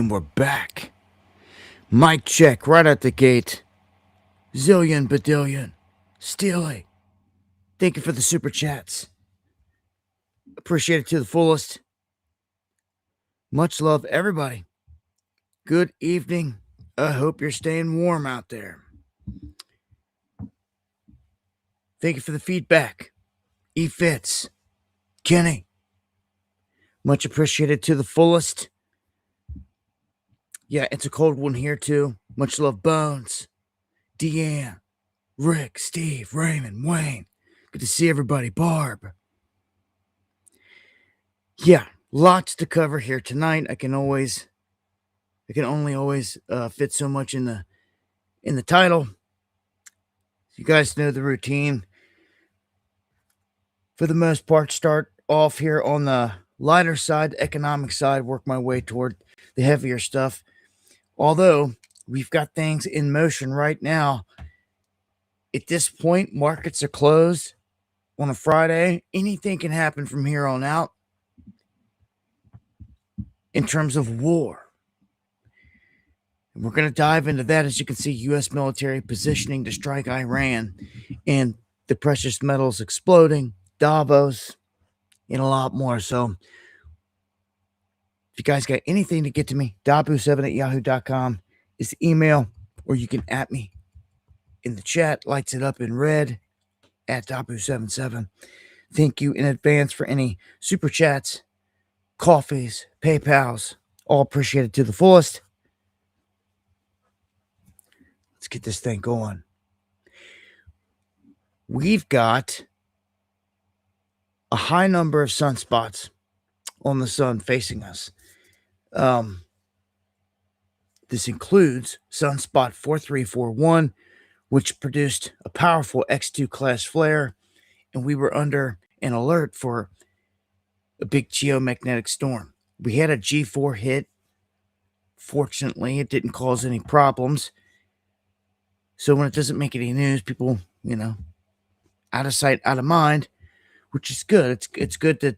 And we're back. Mic check right at the gate. Zillion, badillion. Steely. Thank you for the super chats. Appreciate it to the fullest. Much love, everybody. Good evening. I hope you're staying warm out there. Thank you for the feedback. E. Fitz. Kenny. Much appreciated to the fullest. Yeah, it's a cold one here too. Much love, Bones. Deanne. Rick, Steve, Raymond, Wayne. Good to see everybody. Barb. Yeah, lots to cover here tonight. I can only always fit so much in the title. You guys know the routine. For the most part, start off here on the lighter side, economic side, work my way toward the heavier stuff. Although we've got things in motion right now. At this point, markets are closed on a Friday. Anything can happen from here on out in terms of war. And we're going to dive into that. As you can see, U.S. military positioning to strike Iran and the precious metals exploding, Davos, and a lot more. So if you guys got anything to get to me, dabu7@yahoo.com is the email, or you can at me in the chat. Lights it up in red at dabu77. Thank you in advance for any super chats, coffees, PayPals. All appreciated to the fullest. Let's get this thing going. We've got a high number of sunspots on the sun facing us. This includes sunspot 4341, which produced a powerful X2 class flare, and we were under an alert for a big geomagnetic storm. We had a G4 hit. Fortunately, it didn't cause any problems. So when it doesn't make any news, people, out of sight, out of mind, which is good. It's good that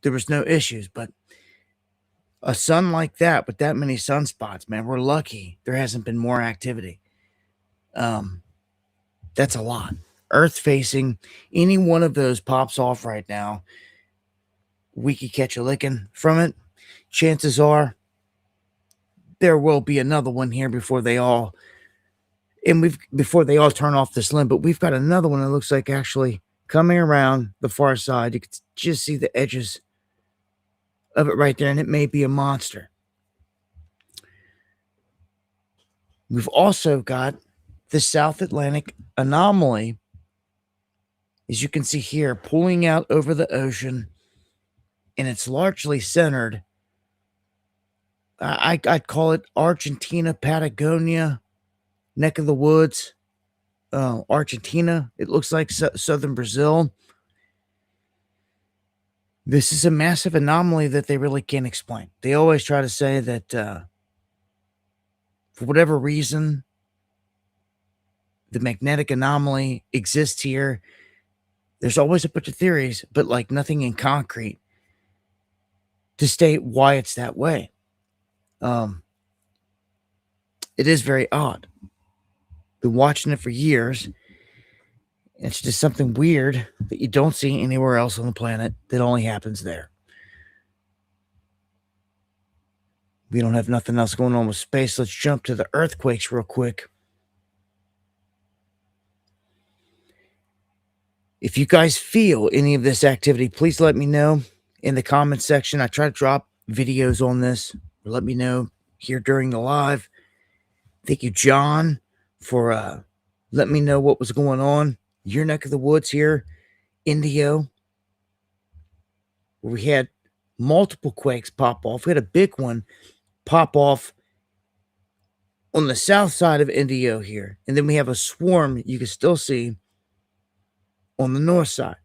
there was no issues, but a sun like that with that many sunspots, man, we're lucky there hasn't been more activity. That's a lot. Earth facing, any one of those pops off right now, we could catch a licking from it. Chances are there will be another one here before they all turn off this limb. But we've got another one that looks like actually coming around the far side. You can just see the edges of it right there, and it may be a monster. We've also got the South Atlantic anomaly, as you can see here, pulling out over the ocean, and it's largely centered. I'd call it Argentina, Patagonia, neck of the woods. Argentina, it looks like southern Brazil. This is a massive anomaly that they really can't explain. They always try to say that for whatever reason, the magnetic anomaly exists here. There's always a bunch of theories, but like nothing in concrete to state why it's that way. It is very odd. Been watching it for years. It's just something weird that you don't see anywhere else on the planet that only happens there. We don't have nothing else going on with space. Let's jump to the earthquakes real quick. If you guys feel any of this activity, please let me know in the comments section. I try to drop videos on this. Let me know here during the live. Thank you, John, for letting me know what was going on. Your neck of the woods here, Indio, where we had multiple quakes pop off. We had a big one pop off on the south side of Indio here. And then we have a swarm you can still see on the north side.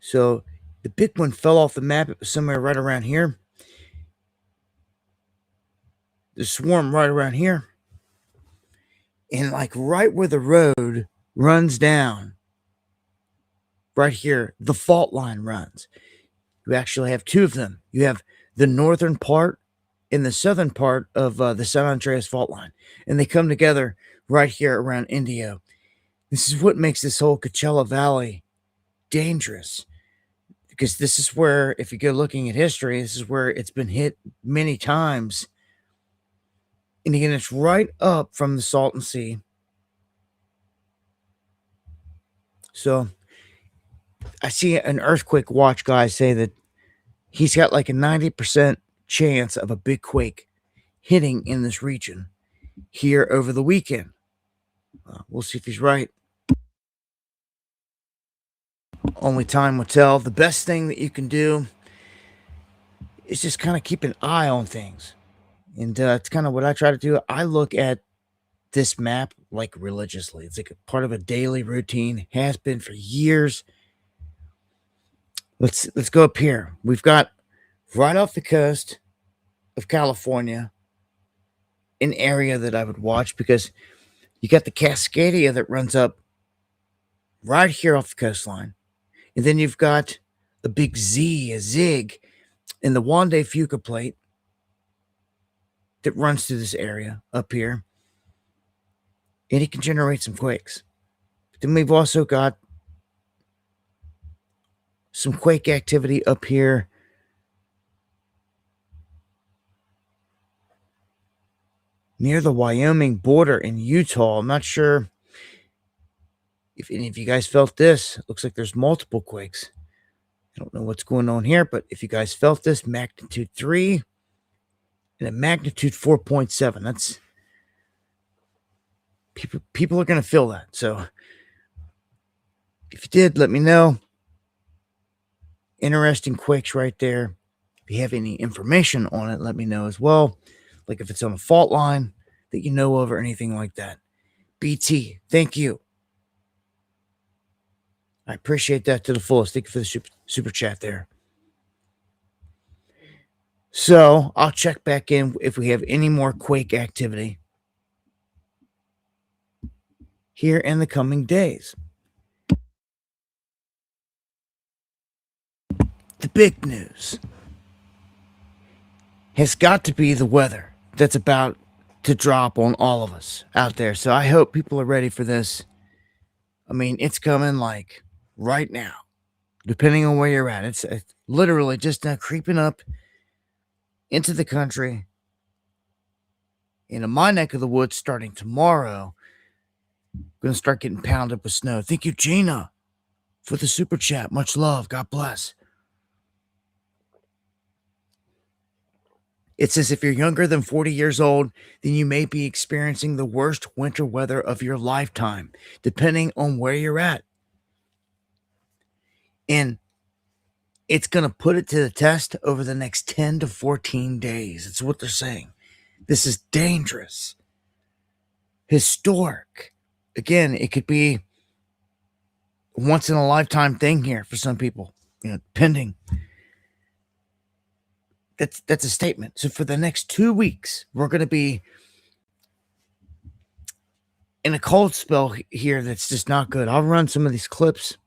So the big one fell off the map. It was somewhere right around here. The swarm right around here. And like right where the road runs down, right here, the fault line runs. You actually have two of them. You have the northern part and the southern part of the San Andreas fault line, and they come together right here around Indio. This is what makes this whole Coachella Valley dangerous, because this is where, if you go looking at history, this is where it's been hit many times. And again, it's right up from the Salton Sea. So I see an earthquake watch guy say that he's got like a 90% chance of a big quake hitting in this region here over the weekend. We'll see if he's right. Only time will tell. The best thing that you can do is just kind of keep an eye on things. And it's kind of what I try to do. I look at this map like religiously. It's like a part of a daily routine, has been for years. Let's go up here. We've got right off the coast of California an area that I would watch, because you got the Cascadia that runs up right here off the coastline. And then you've got a big Z, a zig, in the Juan de Fuca plate that runs through this area up here. And it can generate some quakes. But then we've also got some quake activity up here near the Wyoming border in Utah. I'm not sure if any of you guys felt this. It looks like there's multiple quakes. I don't know what's going on here, but if you guys felt this, magnitude 3 and a magnitude 4.7, that's people are going to feel that. So if you did, let me know. Interesting quakes right there. If you have any information on it, let me know as well. Like if it's on a fault line that you know of or anything like that. BT, thank you. I appreciate that to the fullest. Thank you for the super chat there. So I'll check back in if we have any more quake activity here in the coming days. The big news has got to be the weather that's about to drop on all of us out there. So I hope people are ready for this. I mean, it's coming like right now, depending on where you're at. It's literally just now creeping up into the country. In my neck of the woods, starting tomorrow, going to start getting pounded with snow. Thank you, Gina, for the super chat. Much love. God bless. It says if you're younger than 40 years old, then you may be experiencing the worst winter weather of your lifetime, depending on where you're at. And it's going to put it to the test over the next 10 to 14 days. That's what they're saying. This is dangerous. Historic. Again, it could be once in a lifetime thing here for some people, depending. That's a statement. So for the next 2 weeks, we're going to be in a cold spell here that's just not good. I'll run some of these clips.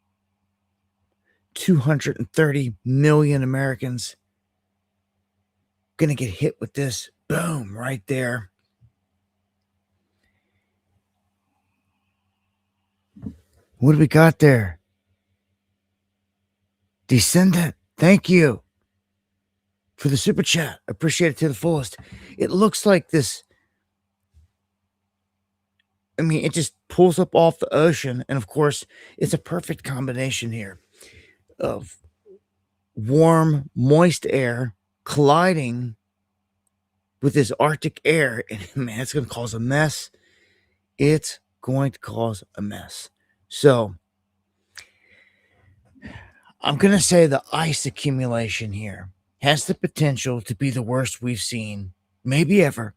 230 million Americans going to get hit with this. Boom, right there. What do we got there? Descendant, thank you for the super chat. Appreciate it to the fullest. It looks like this. I mean, it just pulls up off the ocean. And of course, it's a perfect combination here of warm, moist air colliding with this Arctic air. And man, it's going to cause a mess. It's going to cause a mess. So I'm going to say the ice accumulation here has the potential to be the worst we've seen, maybe ever.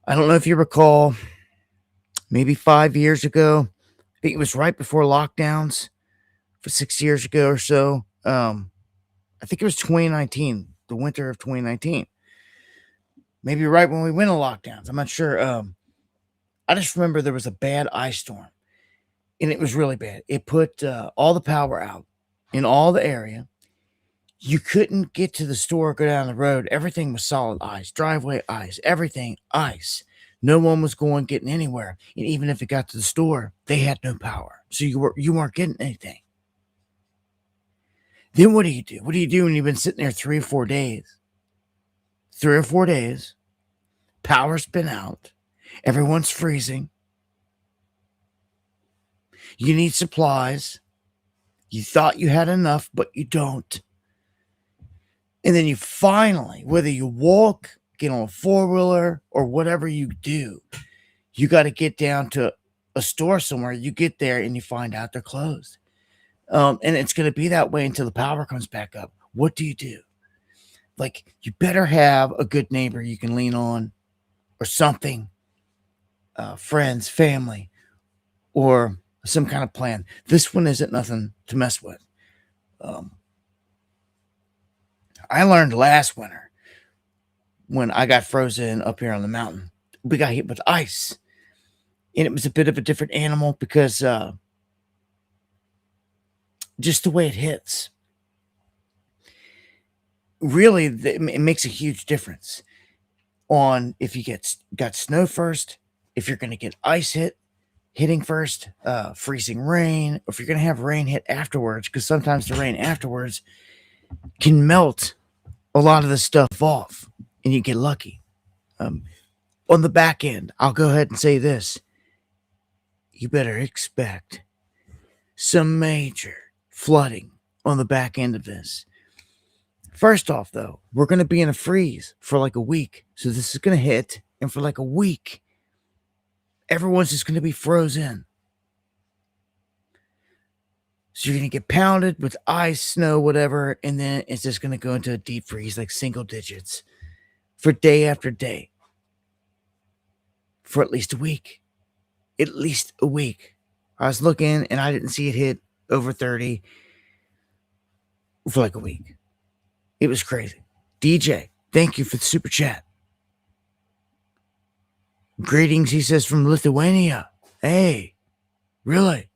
I don't know if you recall, maybe 5 years ago, I think it was right before lockdowns, for 6 years ago or so. I think it was 2019, the winter of 2019. Maybe right when we went to lockdowns. I'm not sure. I just remember there was a bad ice storm, and it was really bad. It put all the power out in all the area. You couldn't get to the store, go down the road. Everything was solid ice, driveway ice, everything ice. No one was going getting anywhere. And even if it got to the store, they had no power. So you weren't getting anything. Then what do you do? What do you do when you've been sitting there 3 or 4 days? 3 or 4 days, power's been out, everyone's freezing. You need supplies. You thought you had enough, but you don't. And then you finally, whether you walk, get on a four-wheeler, or whatever you do, you got to get down to a store somewhere. You get there and you find out they're closed. And it's going to be that way until the power comes back up. What do? Like, you better have a good neighbor you can lean on or something, friends, family, or some kind of plan. This one isn't nothing to mess with. I learned last winter when I got frozen up here on the mountain. We got hit with ice, and it was a bit of a different animal because just the way it hits. Really, it makes a huge difference on if you got snow first, if you're going to get ice hitting first, freezing rain, or if you're going to have rain hit afterwards, because sometimes the rain afterwards can melt a lot of the stuff off, and you get lucky. On the back end, I'll go ahead and say this. You better expect some major flooding on the back end of this. First off, though, we're going to be in a freeze for like a week. So this is going to hit, and for like a week, everyone's just going to be frozen. So you're going to get pounded with ice, snow, whatever, and then it's just going to go into a deep freeze, like single digits, for day after day. For at least a week. At least a week. I was looking, and I didn't see it hit over 30 for like a week. It was crazy. DJ, thank you for the super chat. Greetings, he says, from Lithuania. Hey, really?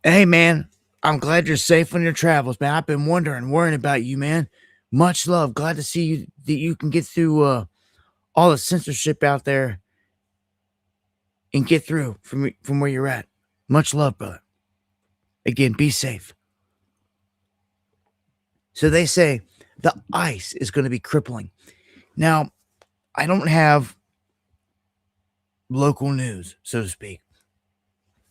Hey, man, I'm glad you're safe on your travels, man. I've been worrying about you, man. Much love. Glad to see you that you can get through all the censorship out there and get through from where you're at. Much love, brother. Again, be safe. So they say the ice is going to be crippling. Now, I don't have local news, so to speak.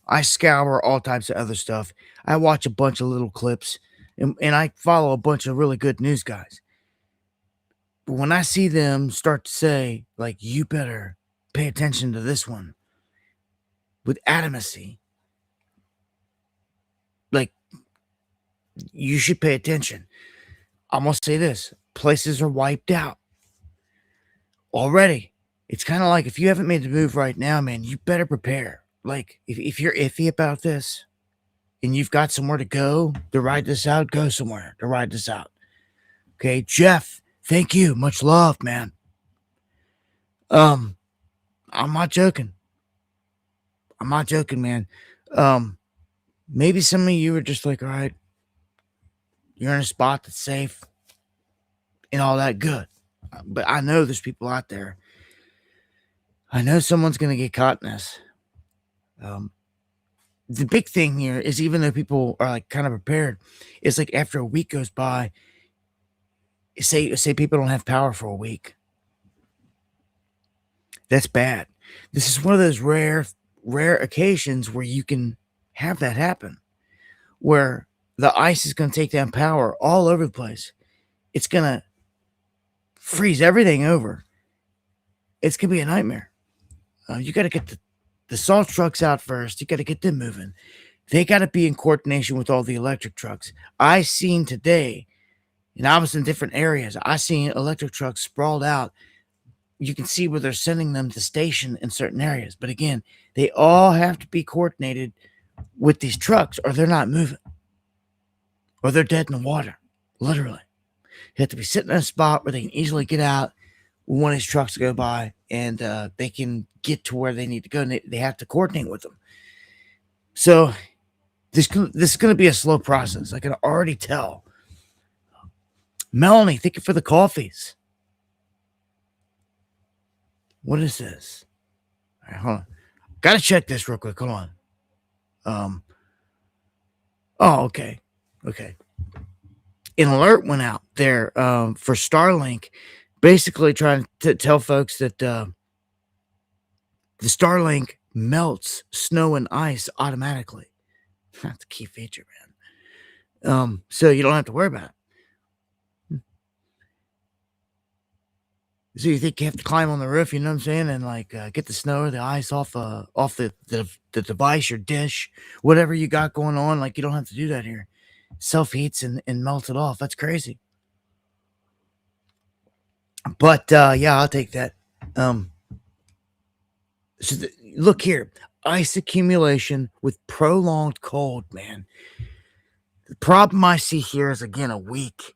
I scour all types of other stuff. I watch a bunch of little clips, and I follow a bunch of really good news guys. But when I see them start to say, like, you better pay attention to this one with adamancy, like, you should pay attention. I'm going to say this. Places are wiped out already. It's kind of like if you haven't made the move right now, man, you better prepare. Like, if you're iffy about this and you've got somewhere to go to ride this out, go somewhere to ride this out. Okay, Jeff, thank you. Much love, man. I'm not joking. I'm not joking, man. Maybe some of you are just like, all right, you're in a spot that's safe and all that good. But I know there's people out there. I know someone's going to get caught in this. The big thing here is, even though people are like kind of prepared, it's like after a week goes by, say people don't have power for a week. That's bad. This is one of those rare occasions where you can have that happen, where the ice is going to take down power all over the place. It's going to freeze everything over. It's going to be a nightmare. You got to get the salt trucks out first. You got to get them moving. They got to be in coordination with all the electric trucks. I seen today, and I was in different areas, I seen electric trucks sprawled out. You can see where they're sending them to station in certain areas. But again, they all have to be coordinated with these trucks, or they're not moving. Or they're dead in the water, literally. You have to be sitting in a spot where they can easily get out when one of these trucks go by, and they can get to where they need to go, and they have to coordinate with them. So This is gonna be a slow process. I can already tell. Melanie, thank you for the coffees. What is this? All right, hold on. Gotta check this real quick. Hold on. Um. Oh, okay. Okay. An alert went out there for Starlink, basically trying to tell folks that the Starlink melts snow and ice automatically. That's a key feature, man. So you don't have to worry about it. So you think you have to climb on the roof, you know what I'm saying, and like get the snow or the ice off the device, your dish, whatever you got going on. Like you don't have to do that here. Self heats and melts it off. That's crazy. But yeah, I'll take that. Um, Look here, ice accumulation with prolonged cold, man. The problem I see here is again a week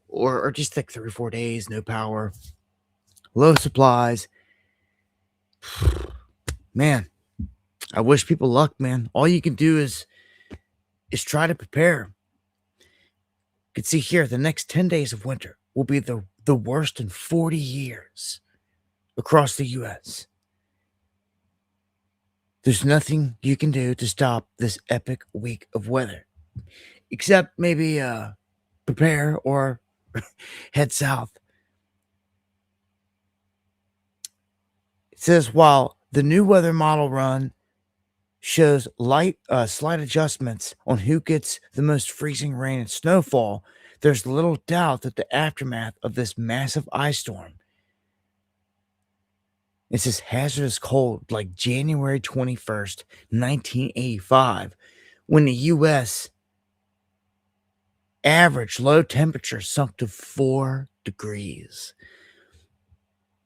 or just like 3 or 4 days, no power, low supplies. Man, I wish people luck, man. All you can do is try to prepare. You can see here the next 10 days of winter will be the worst in 40 years across the US. There's nothing you can do to stop this epic week of weather, except maybe prepare or head south. It says while the new weather model run shows slight adjustments on who gets the most freezing rain and snowfall, there's little doubt that the aftermath of this massive ice storm, it says hazardous cold like January 21st, 1985, when the U.S. average low temperature sunk to 4 degrees.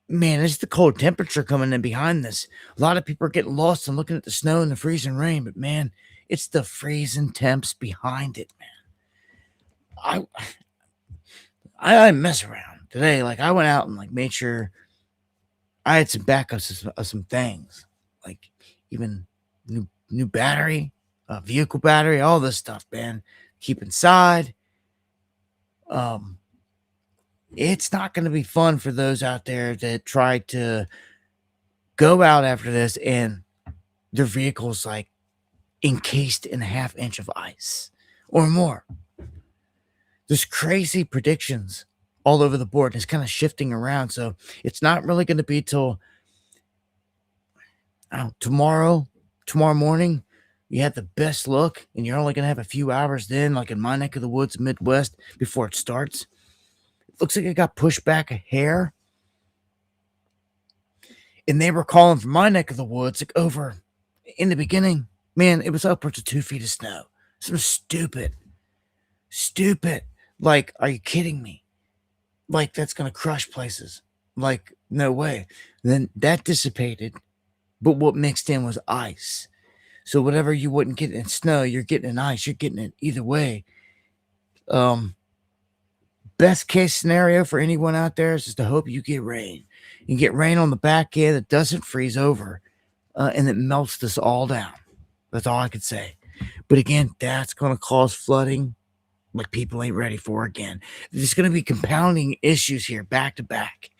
Man, it's the cold temperature coming in behind this. A lot of people are getting lost and looking at the snow and the freezing rain, but man, it's the freezing temps behind it, man. I mess around today. Like I went out and like made sure I had some backups of some things, like even new battery, vehicle battery, all this stuff, man. Keep inside. Um, it's not going to be fun for those out there that try to go out after this and their vehicle's like encased in a half-inch of ice or more. There's crazy predictions all over the board. It's kind of shifting around. So it's not really going to be till tomorrow morning. You have the best look, and you're only going to have a few hours then, like in my neck of the woods, Midwest, before it starts. It looks like it got pushed back a hair. And they were calling for my neck of the woods, like over in the beginning, man, it was upwards of 2 feet of snow. Some stupid. Like, are you kidding me? Like, that's going to crush places. Like, no way. Then that dissipated, but what mixed in was ice. So whatever you wouldn't get in snow, you're getting in ice. You're getting it either way. Best case scenario for anyone out there is just to hope you get rain. You get rain on the back end that doesn't freeze over and that melts this all down. That's all I could say. But again, that's going to cause flooding like people ain't ready for again. There's going to be compounding issues here back to back.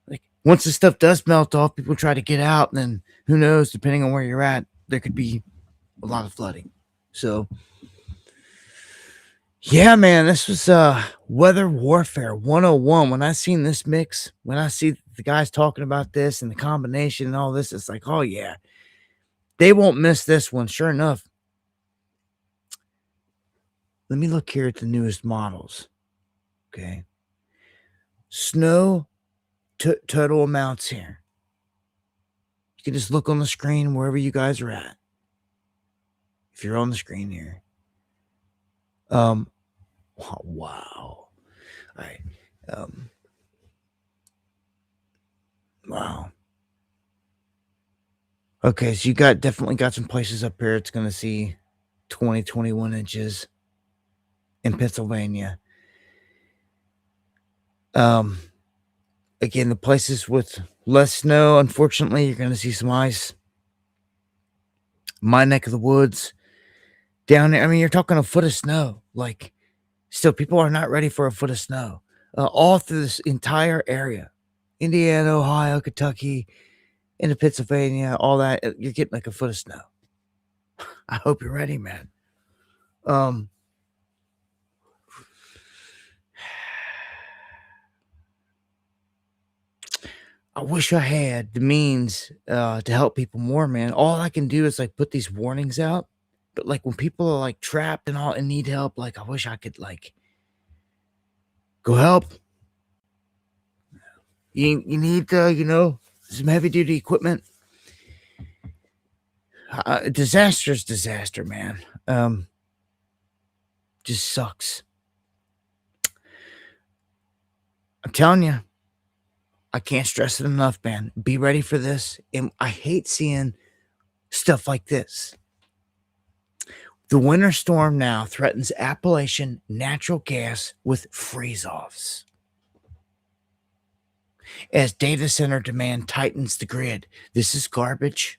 Like once this stuff does melt off, people try to get out, and then who knows, depending on where you're at, there could be a lot of flooding. So yeah, man, this was Weather Warfare 101. When I seen this mix, when I see the guys talking about this and the combination and all this, it's like, oh yeah, they won't miss this one. Sure enough. Let me look here at the newest models. Okay. Snow total amounts here. You can just look on the screen wherever you guys are at. If you're on the screen here. Wow. All right. Wow. Okay, so you definitely got some places up here. It's going to see 20, 21 inches in Pennsylvania. Again, the places with less snow, unfortunately, you're going to see some ice. My neck of the woods, down there. I mean, you're talking a foot of snow. Like, still, people are not ready for a foot of snow. All through this entire area, Indiana, Ohio, Kentucky, into Pennsylvania, all that. You're getting like a foot of snow. I hope you're ready, man. Um, I wish I had the means to help people more, man. All I can do is like put these warnings out. But like when people are like trapped and all and need help, like I wish I could like go help. You need some heavy duty equipment. Disaster's disaster, man. Just sucks. I'm telling you, I can't stress it enough, man. Be ready for this. And I hate seeing stuff like this. The winter storm now threatens Appalachian natural gas with freeze-offs as data center demand tightens the grid. This is garbage.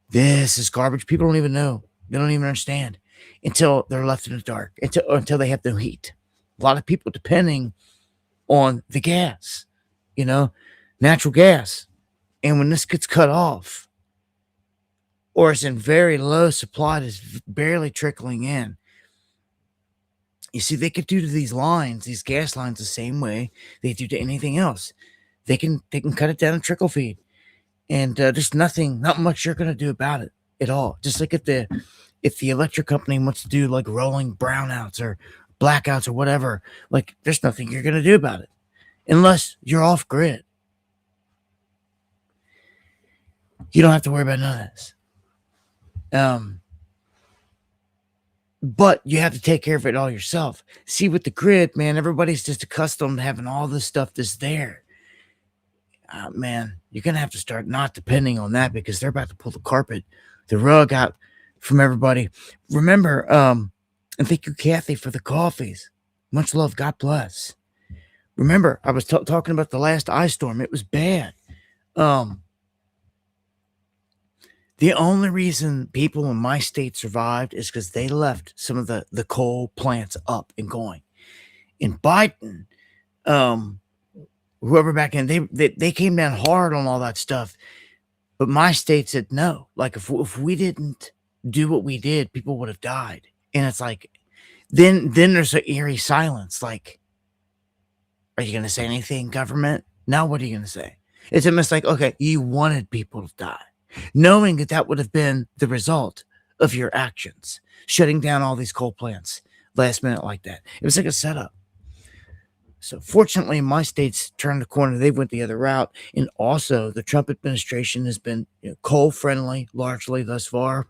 This is garbage. People don't even know. They don't even understand until they're left in the dark, until they have no heat. A lot of people depending on the gas, natural gas. And when this gets cut off, or it's in very low supply that's barely trickling in, you see, they could do to these lines, these gas lines, the same way they do to anything else. They can cut it down and trickle feed, and there's not much you're gonna do about it at all. Just like if the electric company wants to do like rolling brownouts or blackouts or whatever, like there's nothing you're gonna do about it unless you're off grid. You don't have to worry about none of this. But you have to take care of it all yourself. See, with the grid, man, everybody's just accustomed to having all this stuff that's there. Man, you're gonna have to start not depending on that because they're about to pull the rug out from everybody. Remember, and thank you, Kathy, for the coffees. Much love. God bless. Remember, I was talking about the last ice storm. It was bad. The only reason people in my state survived is because they left some of the coal plants up and going. And Biden, whoever back in, they came down hard on all that stuff. But my state said no. Like if we didn't do what we did, people would have died. And it's like, then there's an eerie silence. Like, are you gonna say anything, government? Now what are you gonna say? It's almost like, okay, you wanted people to die, knowing that would have been the result of your actions, shutting down all these coal plants last minute like that. It was like a setup. So fortunately, my state's turned the corner. They went the other route. And also, the Trump administration has been coal friendly largely thus far.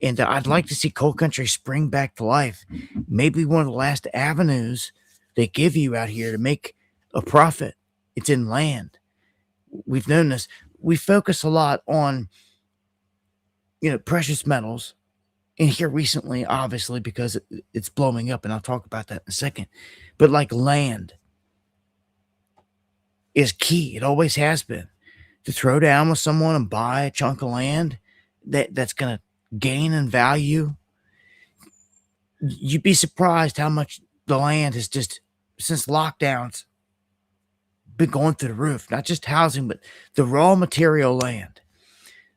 And I'd like to see coal country spring back to life. Maybe one of the last avenues they give you out here to make a profit. It's in land. We've known this. We focus a lot on, precious metals. And here recently, obviously, because it's blowing up, and I'll talk about that in a second. But like land is key. It always has been. To throw down with someone and buy a chunk of land that's going to gain in value. You'd be surprised how much the land has just, since lockdowns, been going through the roof. Not just housing, but the raw material land.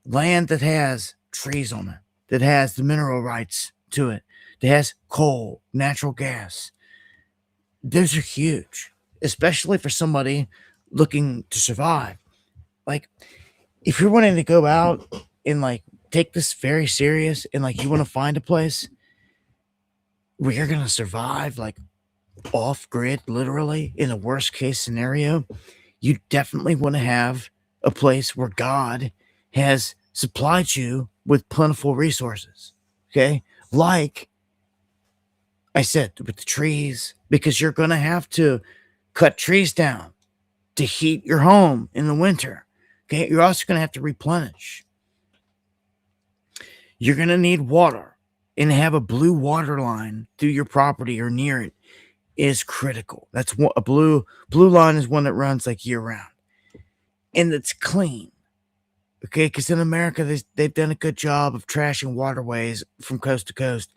Land that has trees on it, that has the mineral rights to it, that has coal, natural gas. Those are huge, especially for somebody looking to survive. Like, if you're wanting to go out and like take this very serious and like you want to find a place where you're going to survive, like off grid, literally, in a worst case scenario, you definitely want to have a place where God has supplied you with plentiful resources. Okay. Like I said, with the trees, because you're going to have to cut trees down to heat your home in the winter. Okay. You're also going to have to replenish. You're going to need water, and have a blue water line through your property or near it is critical. That's what a blue line is, one that runs like year round, and it's clean. Okay, because in America, they've done a good job of trashing waterways from coast to coast,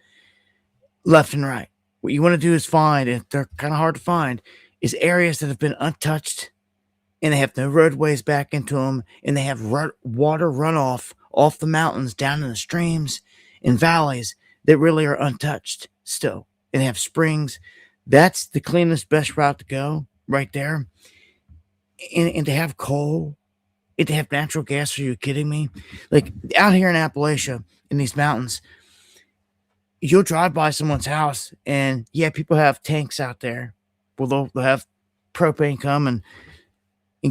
left and right. What you want to do is find, and they're kind of hard to find, is areas that have been untouched and they have no roadways back into them, and they have water runoff off the mountains down in the streams and valleys that really are untouched still, and they have springs. That's the cleanest, best route to go right there. And to have coal and to have natural gas, are you kidding me? Like out here in Appalachia, in these mountains, you'll drive by someone's house, and yeah, people have tanks out there. Well, they'll have propane come and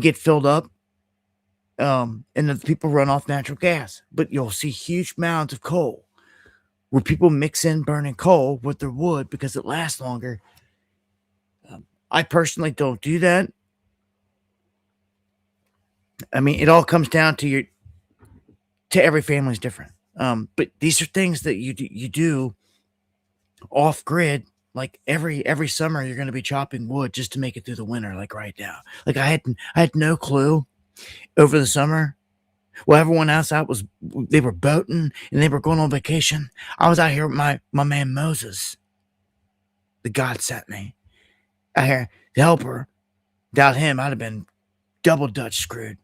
get filled up, and the people run off natural gas. But you'll see huge mounds of coal where people mix in burning coal with their wood because it lasts longer. I personally don't do that. I mean, it all comes down to every family's different. But these are things that you do off grid. Like every summer, you're going to be chopping wood just to make it through the winter. Like right now, like I had no clue over the summer. Well, everyone else out they were boating and they were going on vacation. I was out here with my man Moses, the God sent me out here to help her. Without him, I'd have been double Dutch screwed.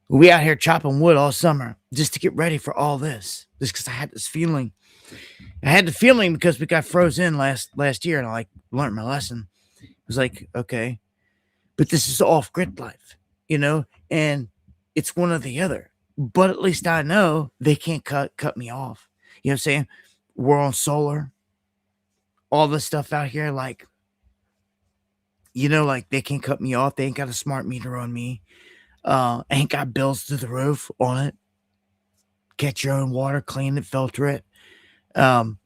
We out here chopping wood all summer just to get ready for all this. Just because I had this feeling. I had the feeling because we got frozen last year, and I learned my lesson. It was like, okay, but this is off grid life, and it's one or the other. But at least I know they can't cut me off. You know what I'm saying? We're on solar, all this stuff out here, like they can't cut me off. They ain't got a smart meter on me. Ain't got bills through the roof on it. Catch your own water, clean it, filter it. You don't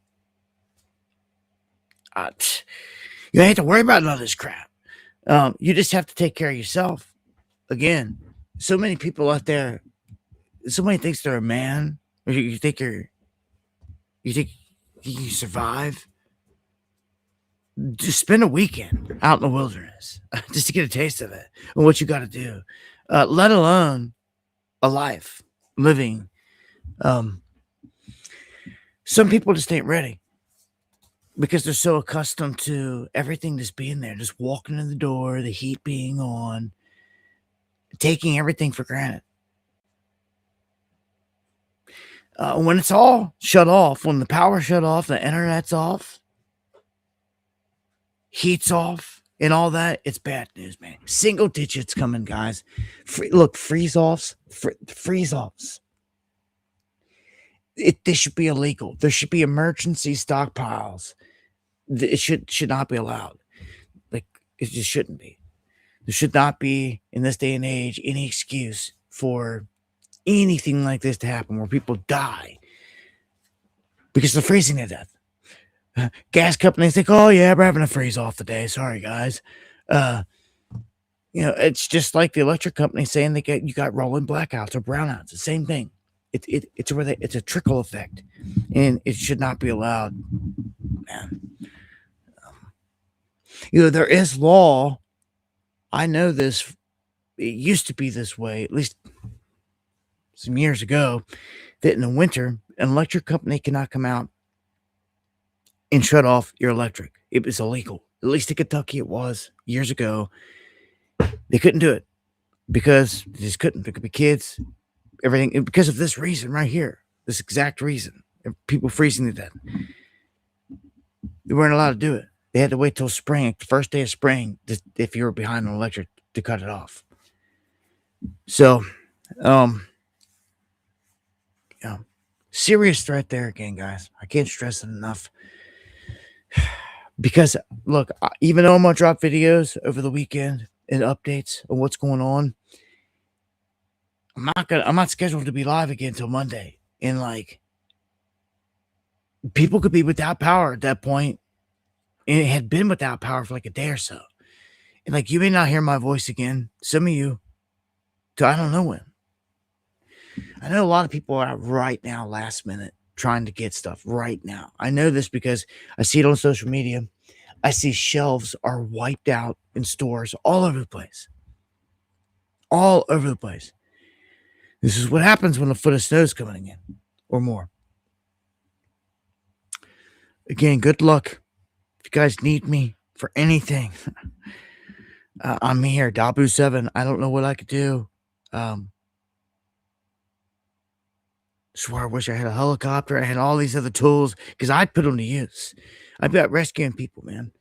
have to worry about none of this crap. You just have to take care of yourself. Again, so many people out there, somebody thinks they're a man, or you think you survive. Just spend a weekend out in the wilderness just to get a taste of it and what you got to do, let alone a life living. Some people just ain't ready because they're so accustomed to everything just being there, just walking in the door, the heat being on, taking everything for granted. When it's all shut off, when the power shut off, the internet's off, heat's off, and all that, it's bad news, man. Single digits coming, guys. Freeze-offs. They should be illegal. There should be emergency stockpiles. It should not be allowed. Like, it just shouldn't be. There should not be, in this day and age, any excuse for anything like this to happen where people die because they're freezing to death. Gas companies think, oh yeah, we're having a freeze off today. Sorry, guys. It's just like the electric company saying you got rolling blackouts or brownouts. The same thing. It's a trickle effect, and it should not be allowed. Man, there is law. I know this. It used to be this way, at least some years ago, that in the winter, an electric company cannot come out and shut off your electric. It was illegal. At least in Kentucky it was years ago. They couldn't do it because they just couldn't. There could be kids, everything, and because of this reason right here, this exact reason, people freezing to death. They weren't allowed to do it. They had to wait till spring, the first day of spring, if you were behind on electric, to cut it off. So, serious threat there again, guys. I can't stress it enough. Because look, even though I'm gonna drop videos over the weekend and updates on what's going on, I'm not scheduled to be live again until Monday. And people could be without power at that point, and it had been without power for like a day or so. And you may not hear my voice again. Some of you, till I don't know when. I know a lot of people are out right now, last minute, trying to get stuff right now. I know this because I see it on social media. I see shelves are wiped out in stores all over the place. All over the place. This is what happens when a foot of snow is coming in or more. Again, good luck. If you guys need me for anything, I'm here. Dabu7. I don't know what I could do. Swear I wish I had a helicopter. I had all these other tools because I'd put them to use. I'd be out rescuing people, man.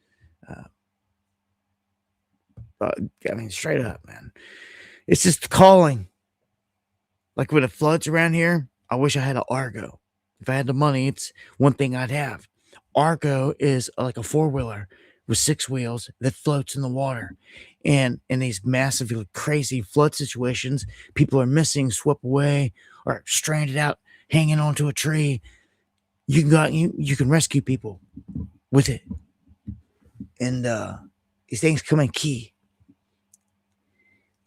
I mean, straight up, man. It's just calling. Like when it floods around here, I wish I had an Argo. If I had the money, it's one thing I'd have. Argo is like a four-wheeler with 6 wheels that floats in the water. And in these massive, crazy flood situations, people are missing, swept away, or stranded out, hanging onto a tree. You can go out, you can rescue people with it. And these things come in key.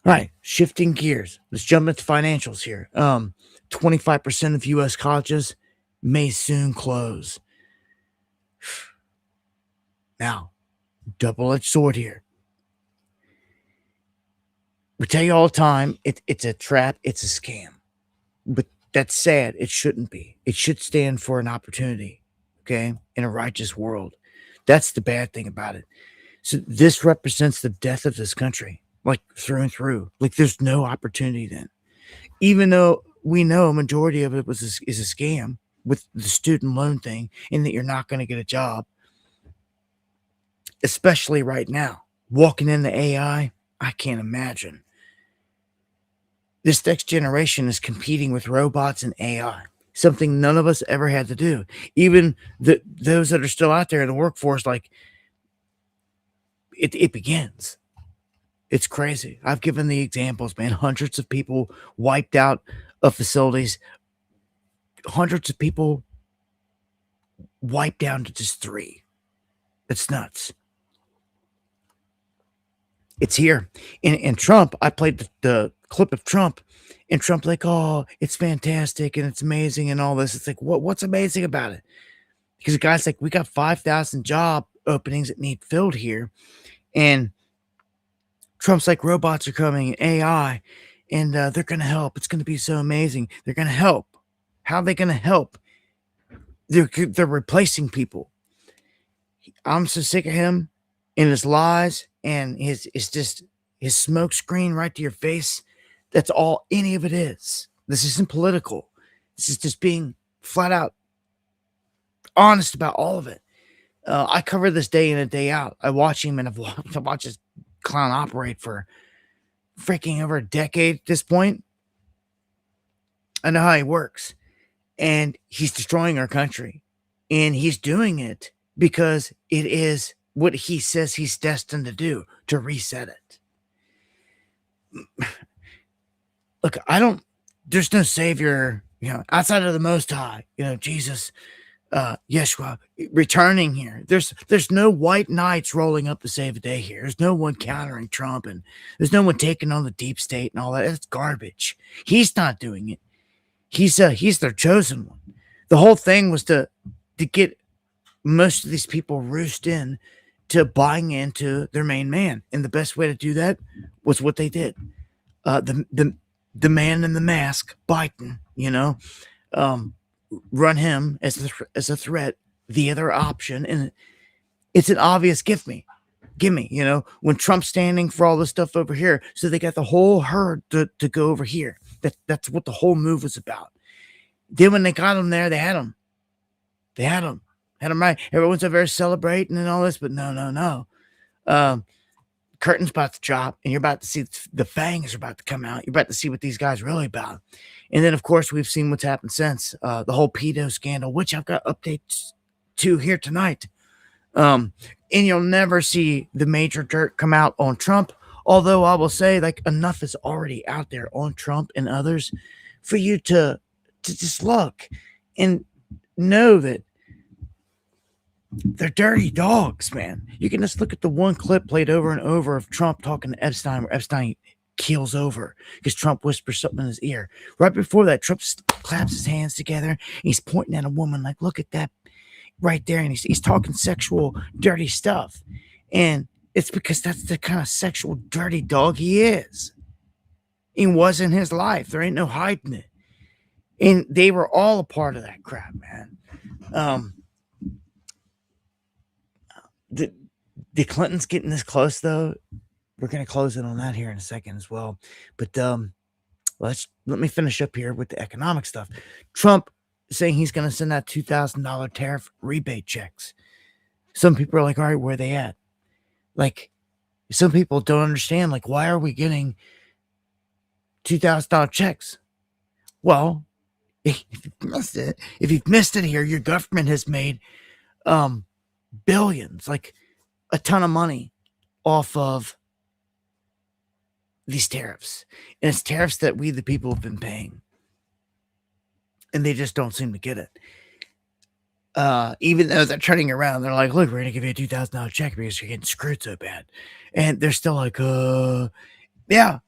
All right, shifting gears. Let's jump into financials here. 25% of U.S. colleges may soon close. Now, double-edged sword here. We tell you all the time, it's a trap, it's a scam. But that's sad. It shouldn't be. It should stand for an opportunity, okay, in a righteous world. That's the bad thing about it. So this represents the death of this country, like through and through. Like there's no opportunity then. Even though we know a majority of it is a scam with the student loan thing and that you're not going to get a job, especially right now. Walking into AI, I can't imagine. This next generation is competing with robots and AI, something none of us ever had to do. Even those that are still out there in the workforce, like it begins. It's crazy. I've given the examples, man. Hundreds of people wiped out of facilities. Hundreds of people wiped down to just 3. It's nuts. It's here. And Trump, I played the clip of Trump, and Trump like, oh, it's fantastic and it's amazing and all this. It's like, what's amazing about it? Because the guy's like, we got 5,000 job openings that need filled here. And Trump's like, robots are coming, AI, and they're going to help. It's going to be so amazing. They're going to help. How are they going to help? They're replacing people. I'm so sick of him and his lies and his smoke screen right to your face. That's all any of it is. This isn't political. This is just being flat out honest about all of it. I cover this day in and day out. I watch him and I've watched this clown operate for freaking over a decade at this point. I know how he works. And he's destroying our country. And he's doing it because it is what he says he's destined to do, to reset it. Look, there's no savior, outside of the Most High, Jesus, Yeshua returning here. There's no white knights rolling up to save the day here. There's no one countering Trump, and there's no one taking on the deep state and all that. It's garbage. He's not doing it. He's their chosen one. The whole thing was to get most of these people roosted in to buying into their main man, and the best way to do that was what they did. The man in the mask, Biden, run him as a threat. The other option, and it's an obvious gimme. When Trump's standing for all this stuff over here, so they got the whole herd to go over here. That's what the whole move was about. Then when they got him there, they had him. Had him right. Everyone's over there celebrating and all this, but no. Curtain's about to drop, and you're about to see the fangs are about to come out. You're about to see what these guys are really about. And then, of course, we've seen what's happened since the whole pedo scandal, which I've got updates to here tonight. And you'll never see the major dirt come out on Trump. Although I will say, like, enough is already out there on Trump and others for you to just look and know that they're dirty dogs, man. You can just look at the one clip played over and over of Trump talking to Epstein, where Epstein keels over because Trump whispers something in his ear. Right before that, Trump claps his hands together and he's pointing at a woman like, look at that right there. And he's talking sexual, dirty stuff. And it's because that's the kind of sexual, dirty dog he is. It wasn't his life. There ain't no hiding it. And they were all a part of that crap, man. Um, the, the Clintons getting this close, though. We're going to close in on that here in a second as well. But let me finish up here with the economic stuff. Trump saying he's going to send out $2,000 tariff rebate checks. Some people are like, all right, where are they at? Like, some people don't understand, like, why are we getting $2,000 checks? Well, if you've missed it here, your government has made billions, like a ton of money off of these tariffs. And it's tariffs that we, the people, have been paying. And they just don't seem to get it. Even though they're turning around, they're like, look, we're going to give you a $2,000 check because you're getting screwed so bad. And they're still like, yeah.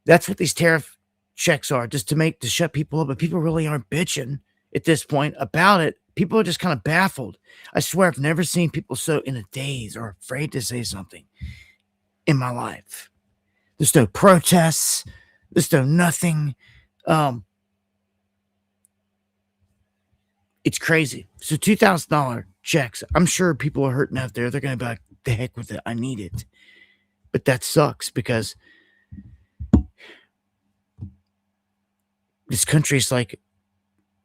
That's what these tariff checks are, just to shut people up. But people really aren't bitching at this point about it. People are just kind of baffled. I swear I've never seen people so in a daze or afraid to say something in my life. There's no protests. There's no nothing. It's crazy. So $2,000 checks. I'm sure people are hurting out there. They're going to be like, the heck with it. I need it. But that sucks because this country's like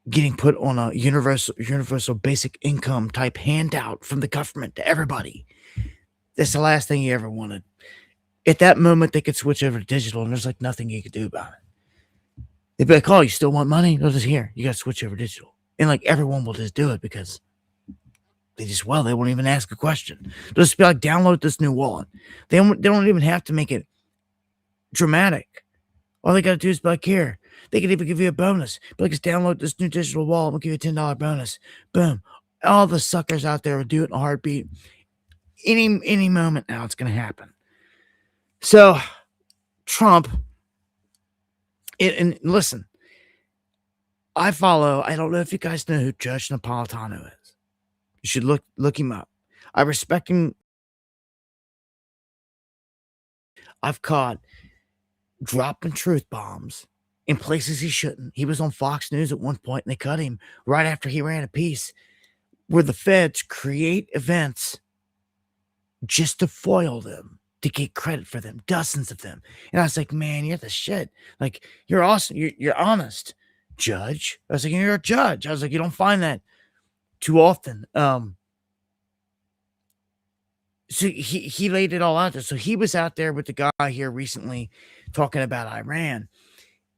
getting put on a universal basic income type handout from the government to everybody. That's the last thing you ever wanted. At that moment, they could switch over to digital, and there's like nothing you could do about it. They'd be like, oh, you still want money? No, just here. You got to switch over to digital. And like everyone will just do it because they won't even ask a question. They'll just be like, download this new wallet. They don't even have to make it dramatic. All they got to do is be like, here. They could even give you a bonus. Be like, just download this new digital wallet. We'll give you a $10 bonus. Boom. All the suckers out there will do it in a heartbeat. Any moment now, it's going to happen. So, Trump, and listen, I don't know if you guys know who Judge Napolitano is. You should look him up. I respect him. I've caught dropping truth bombs in places he shouldn't. He was on Fox News at one point, and they cut him right after he ran a piece where the feds create events just to foil them, to get credit for them, dozens of them. And I was like, man, you're the shit. Like, you're awesome. You're honest, Judge. I was like, you're a judge. I was like, you don't find that too often. So he laid it all out there. So he was out there with the guy here recently talking about Iran,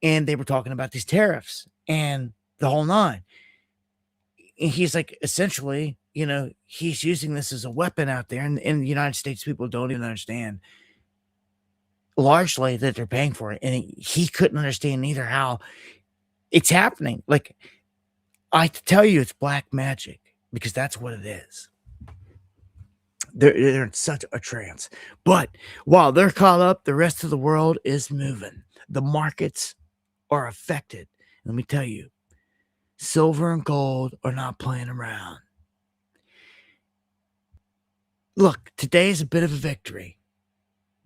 and they were talking about these tariffs and the whole nine. And he's like, essentially, he's using this as a weapon out there. And the United States people don't even understand largely that they're paying for it. And he couldn't understand either how it's happening. Like, I tell you, it's black magic because that's what it is. They're in such a trance. But while they're caught up, the rest of the world is moving. The markets are affected. Let me tell you, silver and gold are not playing around. Look, today is a bit of a victory.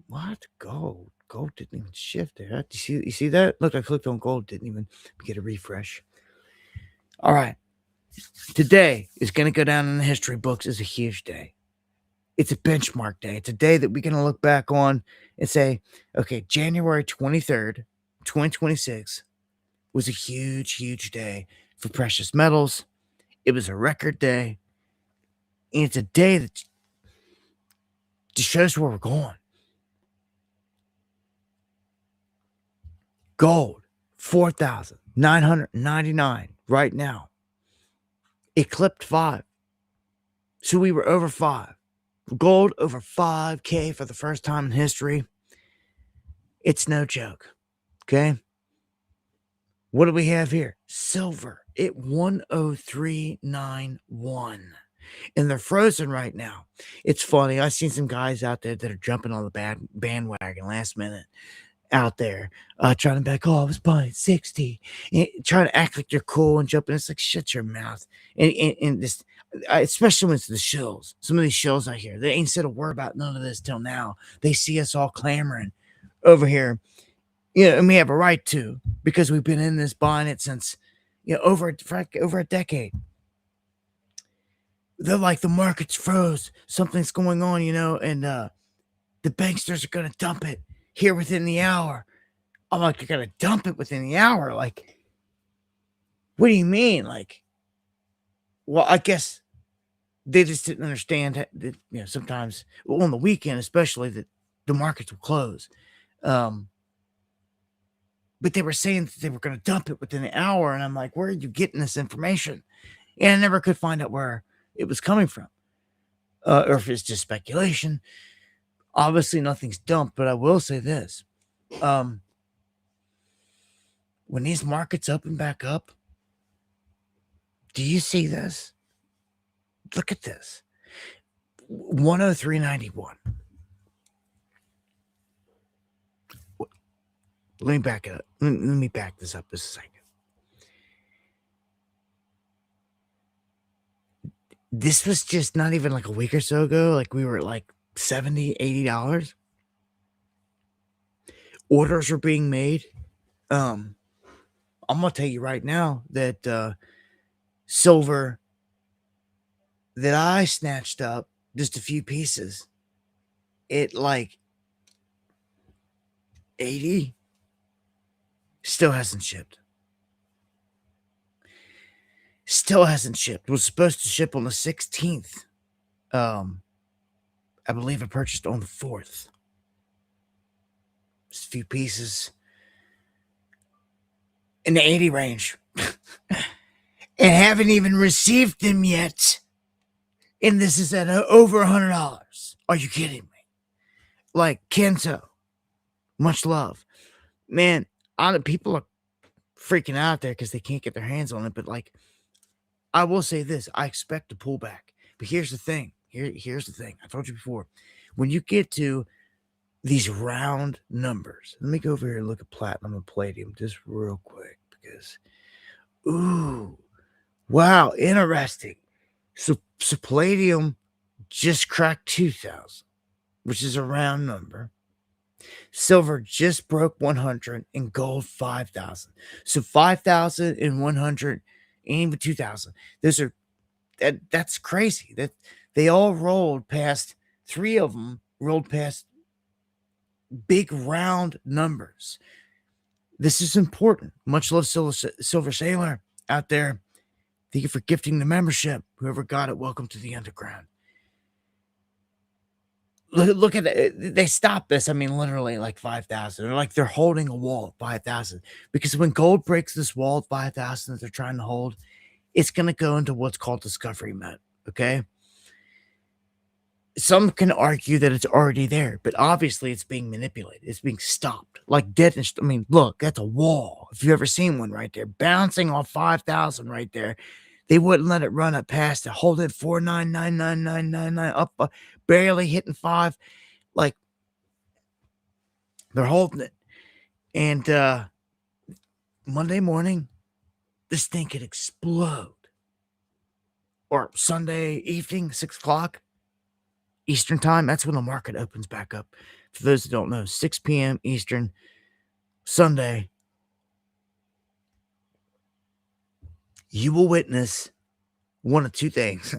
What? Gold? Gold didn't even shift there. You see that? Look, I clicked on gold, didn't even get a refresh. All right. Today is going to go down in the history books as a huge day. It's a benchmark day. It's a day that we're going to look back on and say, okay, January 23rd, 2026 was a huge, huge day for precious metals. It was a record day. And it's a day that just shows where we're going. Gold, 4,999 right now. Eclipsed 5. So we were over 5. Gold over 5K for the first time in history. It's no joke. Okay? What do we have here? Silver at 103.91. And they're frozen right now. It's funny. I've seen some guys out there that are jumping on the bandwagon last minute out there, trying to be like, oh, I was buying at 60. And trying to act like you're cool and jumping. It's like, shut your mouth. And this, especially when it's the shills. Some of these shills out here, they ain't said a word about none of this till now. They see us all clamoring over here. And we have a right to, because we've been in this buying it since, over a decade. They're like, the market's froze, something's going on, and the banksters are gonna dump it here within the hour. I'm like, you're gonna dump it within the hour? Like, what do you mean? Like, well, I guess they just didn't understand that, sometimes, on the weekend especially, that the markets will close. But they were saying that they were going to dump it within an hour, and I'm like, where are you getting this information? And I never could find out where it was coming from, or if it's just speculation. Obviously, nothing's dumped, but I will say this: when these markets open back up, do you see this? Look at this. 103.91. Let me back it up. Let me back this up just a second. This was just not even like a week or so ago. Like, we were at like $70, $80. Orders are being made. I'm gonna tell you right now that silver that I snatched up, just a few pieces, it like 80, still hasn't shipped. Still hasn't shipped. Was supposed to ship on the 16th. I believe I purchased on the 4th. Just a few pieces in the 80 range. And haven't even received them yet. And this is at over $100. Are you kidding me? Like, Kento, much love. Man, people are freaking out there because they can't get their hands on it. But, like, I will say this: I expect a pullback. But here's the thing. Here's the thing. I told you before. When you get to these round numbers, let me go over here and look at platinum and palladium just real quick, because, ooh, wow, interesting. So palladium just cracked 2,000, which is a round number. Silver just broke 100, and gold 5,000. So 5,000 and 100, and even 2,000. That's crazy. That they all rolled past. 3 of them rolled past big round numbers. This is important. Much love, Silver Sailor out there. Thank you for gifting the membership. Whoever got it, welcome to the underground. Look at that. They stopped this. I mean, literally like 5,000. They're like, they're holding a wall at 5,000. Because when gold breaks this wall at 5,000 that they're trying to hold, it's going to go into what's called discovery mode. Okay? Some can argue that it's already there, but obviously it's being manipulated. It's being stopped. Like dead. I mean, look, that's a wall. If you've ever seen one right there, bouncing off 5,000 right there. They wouldn't let it run up past it. Hold it 4,999,999 up, barely hitting 5. Like, they're holding it. And Monday morning, this thing could explode. Or Sunday evening, 6 o'clock Eastern time. That's when the market opens back up. For those that don't know, 6 p.m. Eastern, Sunday. You will witness one of two things.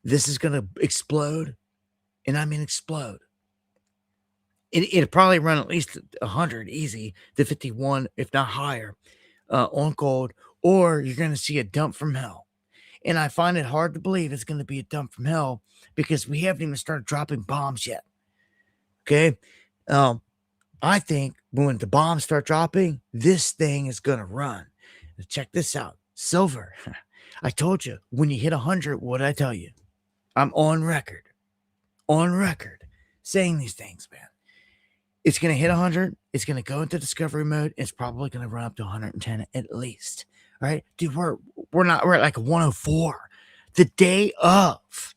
This is going to explode, and I mean explode. It'll probably run at least 100 easy to 51, if not higher, on gold, or you're going to see a dump from hell. And I find it hard to believe it's going to be a dump from hell, because we haven't even started dropping bombs yet. Okay? I think when the bombs start dropping, this thing is going to run. Check this out. Silver. I told you, when you hit 100, what did I tell you? I'm on record, saying these things, man. It's going to hit 100. It's going to go into discovery mode. It's probably going to run up to 110 at least. All right, dude, we're at like 104 the day of.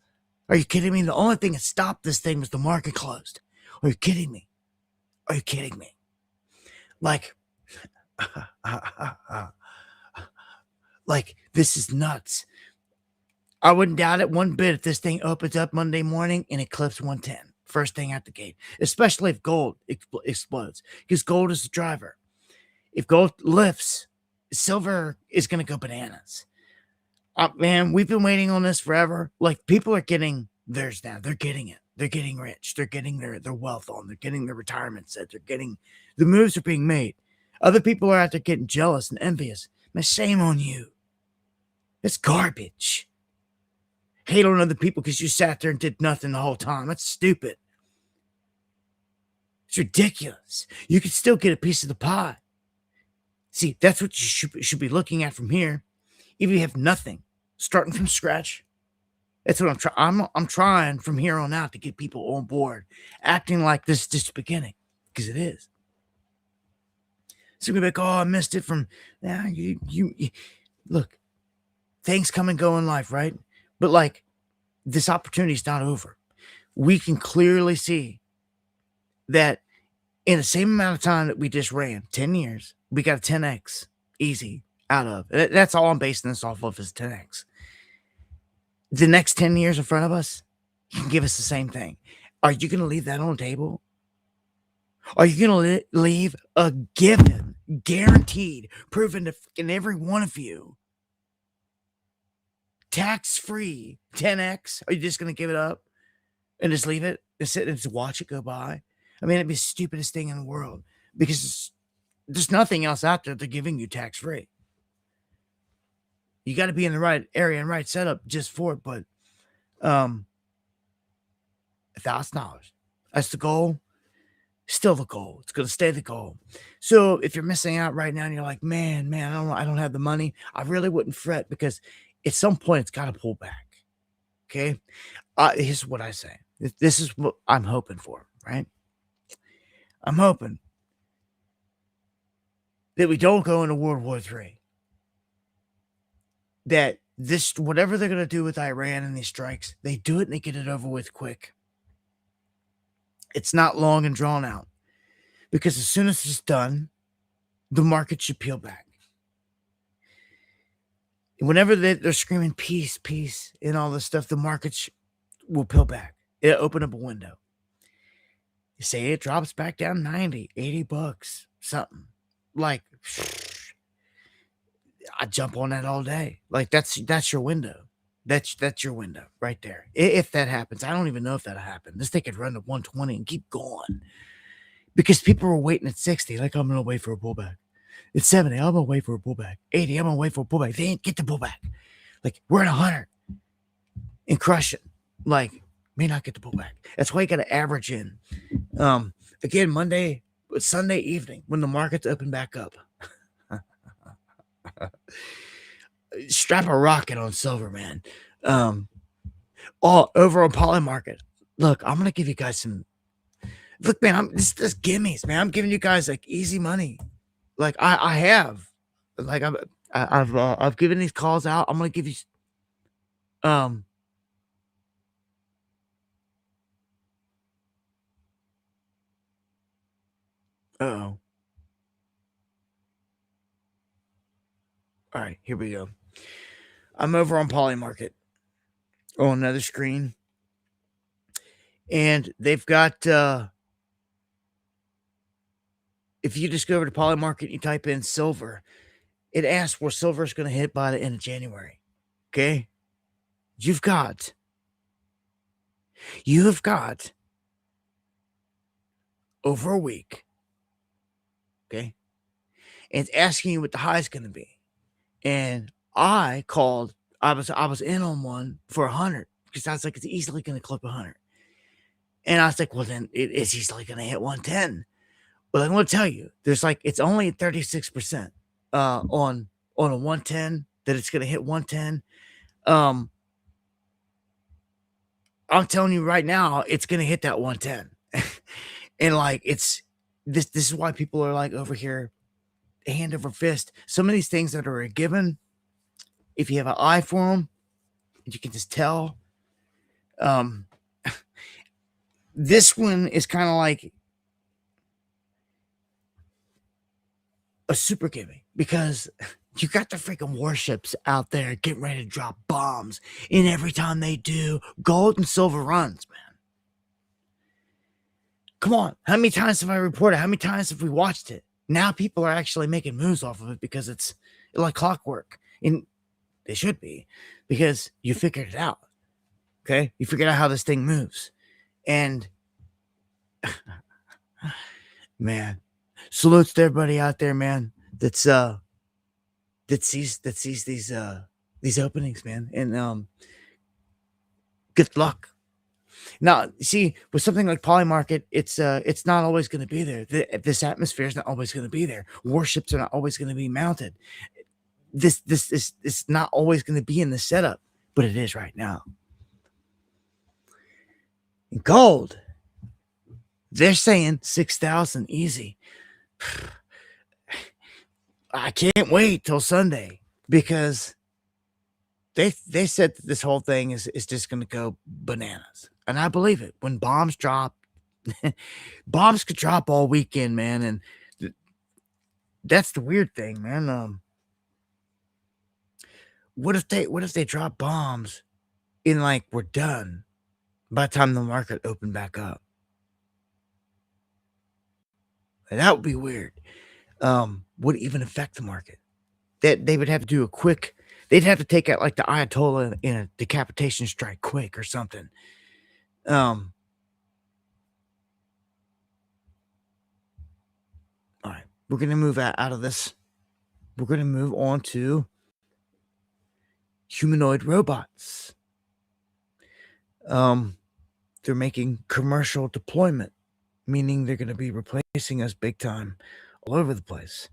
Are you kidding me? The only thing that stopped this thing was the market closed. Are you kidding me? Like, like, this is nuts. I wouldn't doubt it one bit if this thing opens up Monday morning and it clips 110 first thing out the gate, especially if gold explodes, because gold is the driver. If gold lifts, silver is going to go bananas. Man, we've been waiting on this forever. Like, people are getting theirs now. They're getting it. They're getting rich. They're getting their wealth on. They're getting their retirement set. They're getting, the moves are being made. Other people are out there getting jealous and envious. Man, shame on you. It's garbage. Hate on other people because you sat there and did nothing the whole time. That's stupid. It's ridiculous. You can still get a piece of the pie. See, that's what you should be looking at from here. If you have nothing, starting from scratch, that's what I'm trying. I'm trying from here on out to get people on board, acting like this is just the beginning, because it is. So you're like, oh, I missed it from. Nah, you look. Things come and go in life, right? But like, this opportunity is not over. We can clearly see that in the same amount of time that we just ran, 10 years, we got a 10x easy out of. That's all I'm basing this off of, is 10x. The next 10 years in front of us can give us the same thing. Are you going to leave that on the table? Are you going to leave a given, guaranteed, proven to every one of you, tax-free 10x? Are you just going to give it up and just leave it and sit and just watch it go by? I mean, it'd be the stupidest thing in the world, because there's nothing else out there they're giving you tax-free. You got to be in the right area and right setup just for it. But $1,000, that's the goal. Still the goal. It's going to stay the goal. So if you're missing out right now and you're like, man, I don't have the money, I really wouldn't fret, because at some point it's got to pull back. Okay. Here's what I say. This is what I'm hoping for, right? I'm hoping that we don't go into World War III. That this, whatever they're going to do with Iran and these strikes, they do it and they get it over with quick. It's not long and drawn out, because as soon as it's done, the market should peel back. Whenever they're screaming peace, peace, and all this stuff, the markets will peel back. It'll open up a window. You say it drops back down 90, 80 bucks, something. Like, I jump on that all day. Like, that's your window. That's your window right there. If that happens, I don't even know if that'll happen. This thing could run to 120 and keep going, because people were waiting at 60. Like, I'm gonna wait for a pullback. It's 70. I'm gonna wait for a pullback. 80. I'm gonna wait for a pullback. They ain't get the pullback. Like, we're at 100 and crush it. Like, may not get the pullback. That's why you got to average in. Again, Sunday evening when the markets open back up. Strap a rocket on silver, man. All over on poly market. Look, I'm gonna give you guys some. Look, man, this gimmies, man. I'm giving you guys like easy money. Like I have, like I've given these calls out. I'm gonna give you. Uh-oh. All right, here we go. I'm over on Poly Market on another screen, and they've got. If you just go over to Poly Market, you type in silver, it asks where silver is going to hit by the end of January. Okay, you have got over a week. Okay, and it's asking you what the high is going to be. And I was in on one for 100, because I was like, it's easily going to clip 100. And I was like, well, then it's easily going to hit 110. Well, I'm going to tell you, it's only 36% on a 110 that it's going to hit 110. I'm telling you right now, it's going to hit that 110. And like, this is why people are like over here, hand over fist. Some of these things that are a given, if you have an eye for them, you can just tell. This one is kind of like a super gimme, because you got the freaking warships out there getting ready to drop bombs, and every time they do, gold and silver runs, man. Come on. How many times have I reported? How many times have we watched it? Now people are actually making moves off of it because it's like clockwork. And they should be, because you figured it out. Okay. You figured out how this thing moves. And man, salutes to everybody out there, man, that sees these openings, man. And good luck. Now, see, with something like Polymarket, it's not always going to be there. This atmosphere is not always going to be there. Warships are not always going to be mounted. This is not always going to be in the setup, but it is right now. And gold, they're saying 6,000 easy. I can't wait till Sunday, because they said that this whole thing is just going to go bananas, and I believe it. When bombs drop, bombs could drop all weekend, man, and that's the weird thing, man. What if they drop bombs and like we're done by the time the market opened back up? And that would be weird. Would it even affect the market? That they would have to do a quick. They'd have to take out like the Ayatollah in a decapitation strike quick or something. All right, we're gonna move out of this. We're gonna move on to humanoid robots. They're making commercial deployment, meaning they're gonna be replacing us big time all over the place.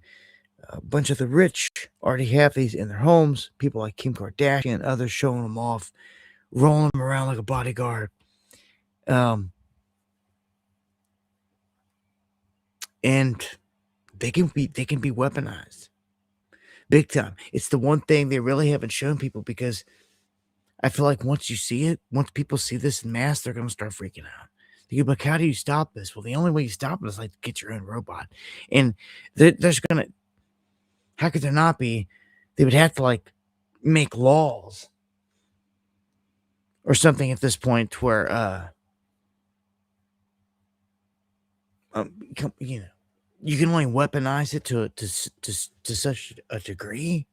A bunch of the rich already have these in their homes. People like Kim Kardashian and others showing them off, rolling them around like a bodyguard. And they can be weaponized big time. It's the one thing they really haven't shown people, because I feel like once people see this in mass, they're gonna start freaking out. They're like, how do you stop this? Well, the only way you stop it is like get your own robot. And there's gonna, how could there not be? They would have to like make laws or something at this point where you know, you can only weaponize it to such a degree.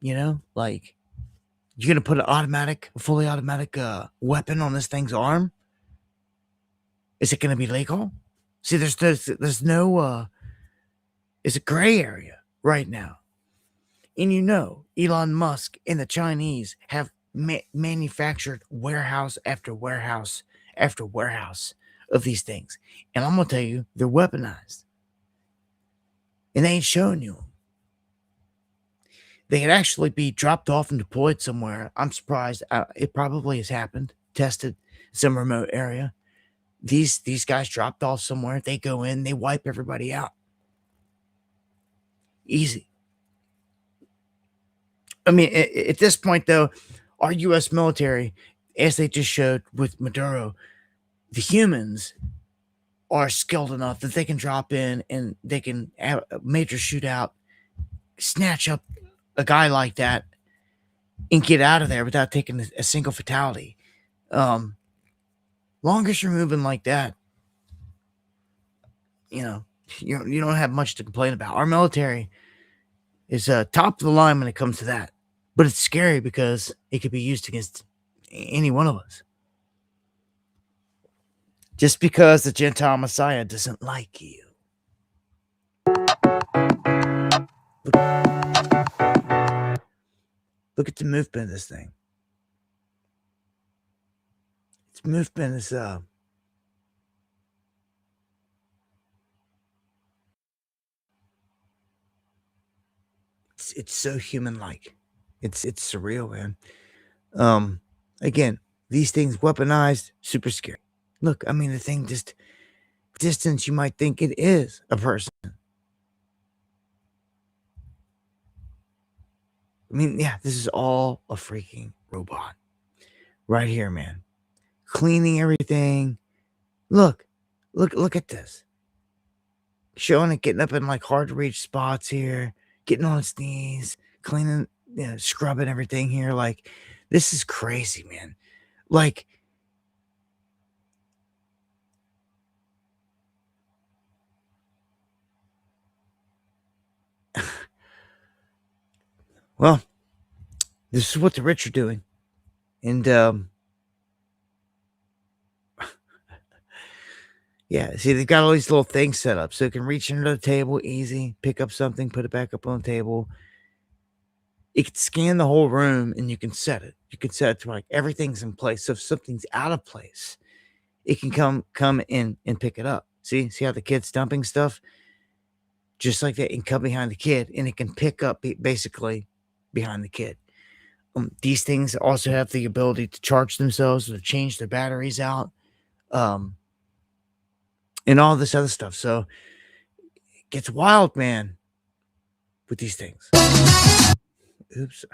You know, like you're gonna put a fully automatic weapon on this thing's arm. Is it gonna be legal? See, there's no it's a gray area right now. And you know, Elon Musk and the Chinese have manufactured warehouse after warehouse after warehouse of these things. And I'm going to tell you, they're weaponized. And they ain't showing you them. They could actually be dropped off and deployed somewhere. I'm surprised. It probably has happened, tested some remote area. These guys dropped off somewhere. They go in, they wipe everybody out. Easy. I mean, at this point, though, our U.S. military, as they just showed with Maduro, the humans are skilled enough that they can drop in and they can have a major shootout, snatch up a guy like that, and get out of there without taking a single fatality. Long as you're moving like that, you know, you don't have much to complain about. Our military is top of the line when it comes to that. But it's scary because it could be used against any one of us. Just because the Gentile Messiah doesn't like you. Look at the movement of this thing. Its movement is it's so human-like. It's surreal, man. Again, these things weaponized, super scary. Look, I mean, the thing just distance, you might think it is a person. I mean, yeah, this is all a freaking robot right here, man. Cleaning everything. Look at this. Showing it getting up in like hard to reach spots here, getting on its knees, cleaning, scrubbing everything here. Like, this is crazy, man. Like, Well, this is what the rich are doing. And yeah, see, they've got all these little things set up so you can reach under the table easy, pick up something, put it back up on the table. It can scan the whole room and you can set it. You can set it to like everything's in place. So if something's out of place, it can come in and pick it up. See how the kid's dumping stuff? Just like that, and come behind the kid, and it can pick up basically behind the kid. These things also have the ability to charge themselves or change their batteries out, um, and all this other stuff. So it gets wild, man, with these things. Oops.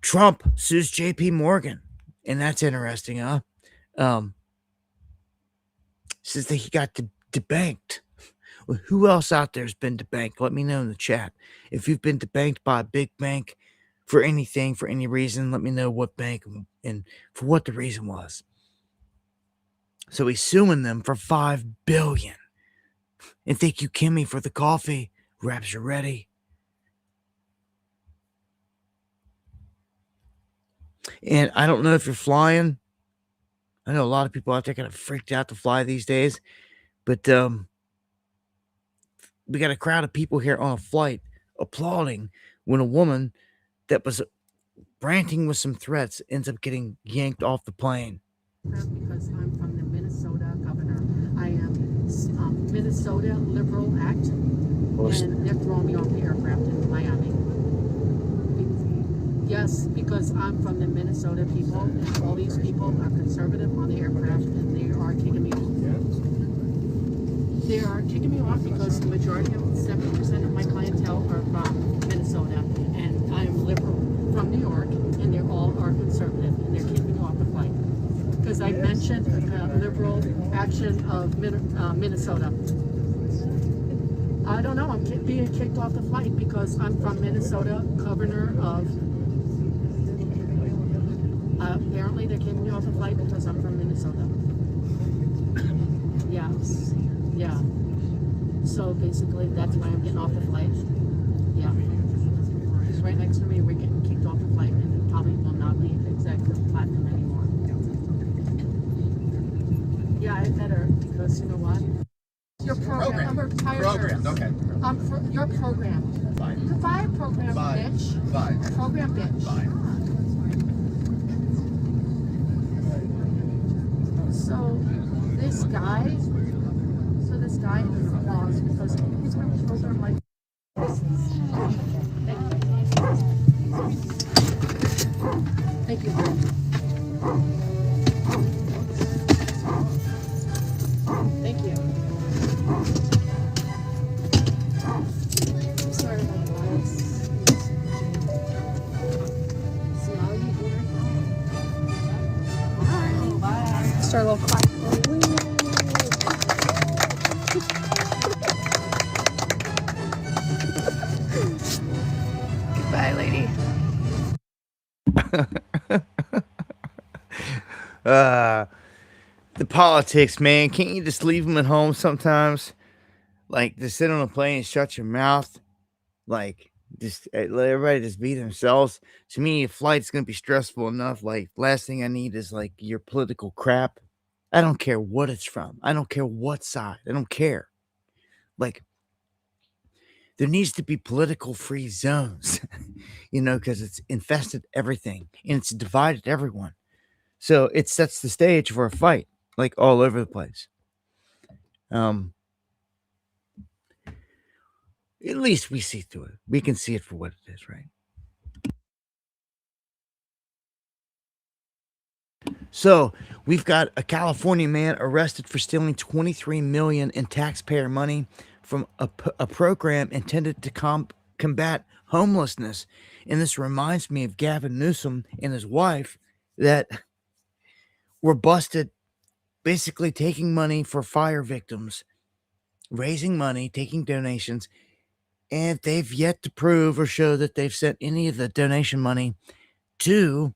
Trump sues J.P. Morgan, and that's interesting, huh? Um, Says that he got debanked. Well, who else out there has been debanked? Let me know in the chat. If you've been debanked by a big bank for anything, for any reason, let me know what bank and for what the reason was. So he's suing them for $5 billion. And thank you, Kimmy, for the coffee. Wraps are ready. And I don't know if you're flying. I know a lot of people out there kind of freaked out to fly these days, but we got a crowd of people here on a flight applauding when a woman that was ranting with some threats ends up getting yanked off the plane. Because I'm from the Minnesota governor. I am Minnesota Liberal Act, and they're throwing me off the aircraft in Miami. Yes, because I'm from the Minnesota people, and all these people are conservative on the aircraft, and they are kicking me off. They are kicking me off because the majority of 70% of my clientele are from Minnesota, and I'm liberal from New York, and they all are conservative, and they're kicking me off the flight. Because I mentioned liberal action of Minnesota. I don't know, I'm being kicked off the flight because I'm from Minnesota, governor of... apparently they're kicking me off the flight because I'm from Minnesota. Yes. Yeah. So basically, that's why I'm getting off the flight. Yeah. It's right next to me. We're getting kicked off the flight, and it probably will not be executive platinum anymore. Yeah, I better, because you know what? Your program. I'm a retired nurse. Okay. Your program. Fine. Goodbye, program bitch. Fine. Program bitch. Fine. So this guy is lost because he's going to program like this. Thank you. Thank you. I'm sorry about the noise. See how you doing? Bye. Start a little quiet. Goodbye, lady. The politics, man. Can't you just leave them at home sometimes? Like, just sit on a plane and shut your mouth. Like, just let everybody just be themselves. To me, a flight's gonna be stressful enough. Like, last thing I need is like your political crap. I don't care what it's from. I don't care what side. I don't care. Like, there needs to be political free zones, because it's infested everything and it's divided everyone. So it sets the stage for a fight, like all over the place. At least we see through it. We can see it for what it is, right? So we've got a California man arrested for stealing $23 million in taxpayer money from a program intended to combat homelessness. And this reminds me of Gavin Newsom and his wife that were busted basically taking money for fire victims, raising money, taking donations, and they've yet to prove or show that they've sent any of the donation money to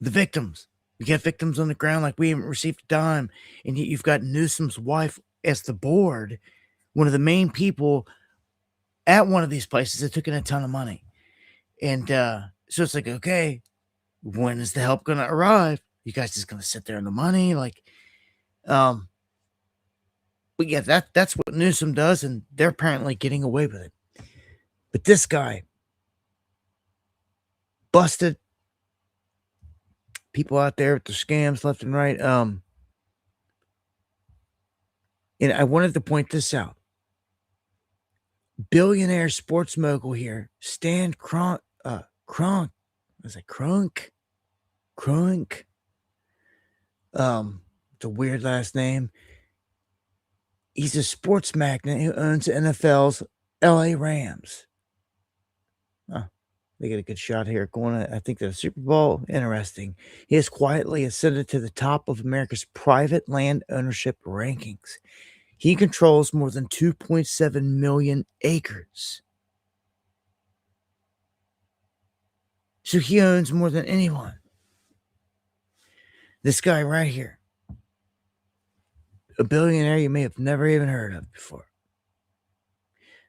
the victims. You got victims on the ground like we haven't received a dime, and yet you've got Newsom's wife as the board, one of the main people at one of these places that took in a ton of money. And so it's like, okay, when is the help going to arrive? You guys just going to sit there on the money? Like, but yeah, that's what Newsom does, and they're apparently getting away with it. But this guy busted people out there with the scams left and right. And I wanted to point this out. Billionaire sports mogul here, Stan Kroenke. Was it Kroenke? Kroenke. It's a weird last name. He's a sports magnate who owns the NFL's LA Rams. They get a good shot here going to, I think, the Super Bowl. Interesting. He has quietly ascended to the top of America's private land ownership rankings. He controls more than 2.7 million acres. So he owns more than anyone. This guy right here, a billionaire you may have never even heard of before.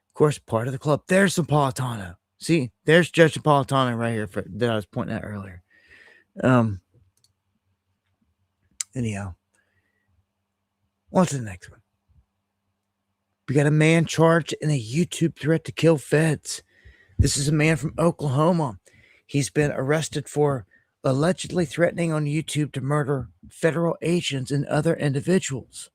Of course, part of the club. There's Napolitano. See, there's Judge Napolitano right here that I was pointing at earlier. Anyhow, on to the next one. We got a man charged in a YouTube threat to kill feds. This is a man from Oklahoma. He's been arrested for allegedly threatening on YouTube to murder federal agents and other individuals.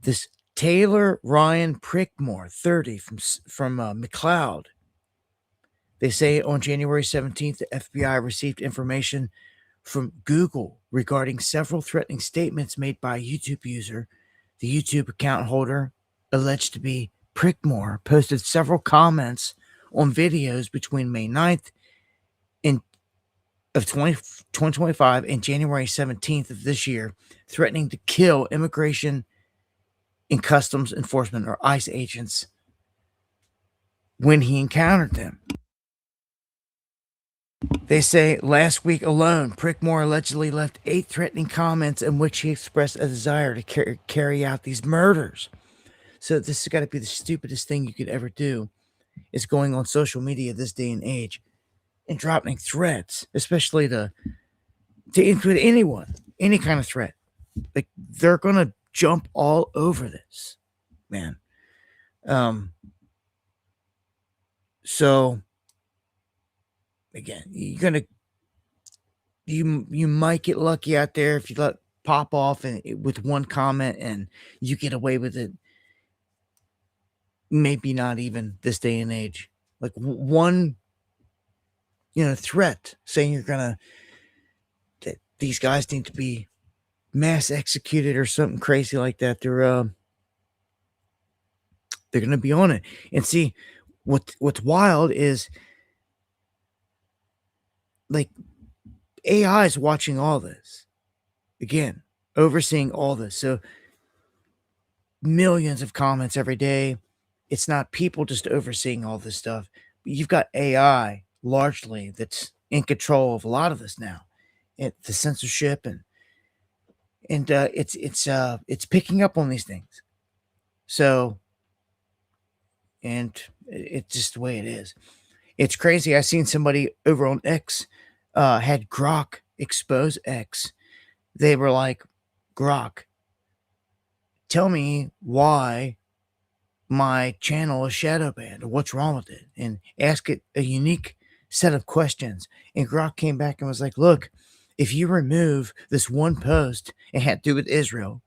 This Taylor Ryan Prickmore, 30, from McLeod. They say on January 17th, the FBI received information from Google regarding several threatening statements made by a YouTube user. The YouTube account holder, alleged to be Prickmore, posted several comments on videos between May 9th of 2025 and January 17th of this year, threatening to kill Immigration and Customs Enforcement, or ICE, agents when he encountered them. They say last week alone, Prickmore allegedly left 8 threatening comments in which he expressed a desire to carry out these murders. So this has got to be the stupidest thing you could ever do, is going on social media this day and age and dropping threats, especially to include anyone, any kind of threat. Like, they're going to jump all over this, man. So again, you might get lucky out there if you let pop off with one comment and you get away with it. Maybe not even this day and age. Like one, threat saying that these guys need to be mass executed or something crazy like that. They're going to be on it. And see, what's wild is, like, AI is watching all this. Again, overseeing all this. So millions of comments every day. It's not people just overseeing all this stuff. You've got AI largely that's in control of a lot of this now. The censorship and it's picking up on these things. So, and it's just the way it is. It's crazy. I seen somebody over on X had Grok expose X. They were like, Grok, tell me why my channel is shadow banned, or what's wrong with it, and ask it a unique set of questions. And Grok came back and was like, look, if you remove this one post and had to do with Israel,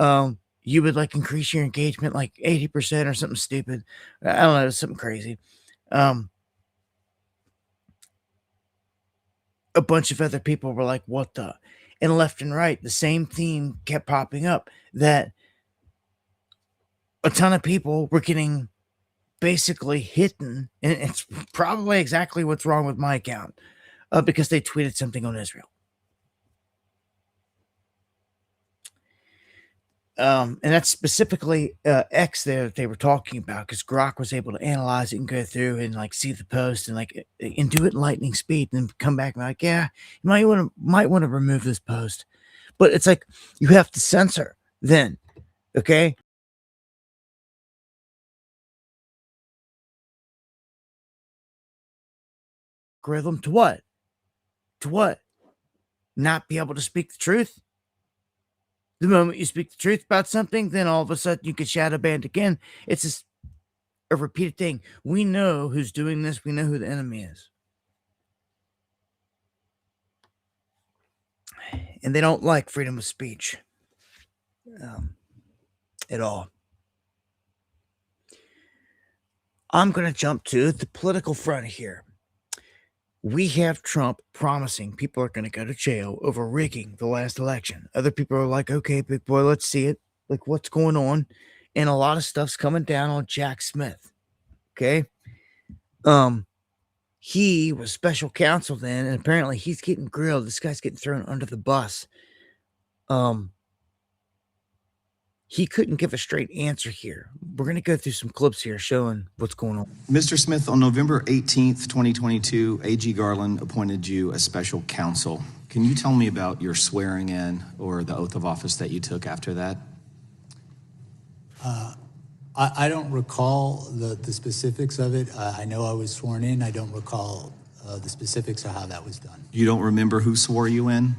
you would like increase your engagement like 80% or something stupid. I don't know, something crazy. A bunch of other people were like, what the? And left and right, the same theme kept popping up, that a ton of people were getting basically hidden. And it's probably exactly what's wrong with my account, because they tweeted something on Israel. And that's specifically X there that they were talking about, because Grok was able to analyze it and go through and like see the post and and do it in lightning speed, and then come back and be like, yeah, you might want to remove this post. But it's like, you have to censor then. Okay? Algorithm to what? To what? Not be able to speak the truth? The moment you speak the truth about something, then all of a sudden you get shadow banned again. It's just a repeated thing. We know who's doing this. We know who the enemy is. And they don't like freedom of speech at all. I'm going to jump to the political front here. We have Trump promising people are going to go to jail over rigging the last election. Other people are like, okay, big boy, let's see it. Like, what's going on? And a lot of stuff's coming down on Jack Smith. Okay. He was special counsel then, and apparently he's getting grilled. This guy's getting thrown under the bus. He couldn't give a straight answer here. We're going to go through some clips here showing what's going on. Mr. Smith, on November 18th, 2022, A.G. Garland appointed you as special counsel. Can you tell me about your swearing in or the oath of office that you took after that? I don't recall the specifics of it. I know I was sworn in. I don't recall the specifics of how that was done. You don't remember who swore you in?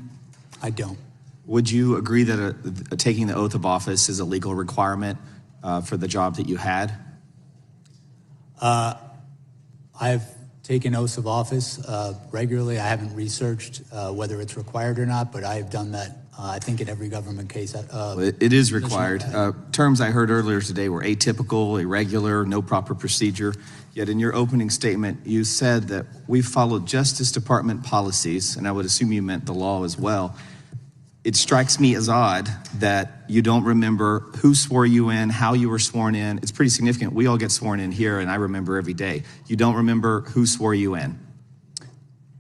I don't. Would you agree that taking the oath of office is a legal requirement for the job that you had? I've taken oaths of office regularly. I haven't researched whether it's required or not, but I have done that, I think, in every government case. It is required. Terms I heard earlier today were atypical, irregular, no proper procedure. Yet in your opening statement, you said that we followed Justice Department policies, and I would assume you meant the law as well. It strikes me as odd that you don't remember who swore you in, how you were sworn in. It's pretty significant. We all get sworn in here, and I remember every day. You don't remember who swore you in.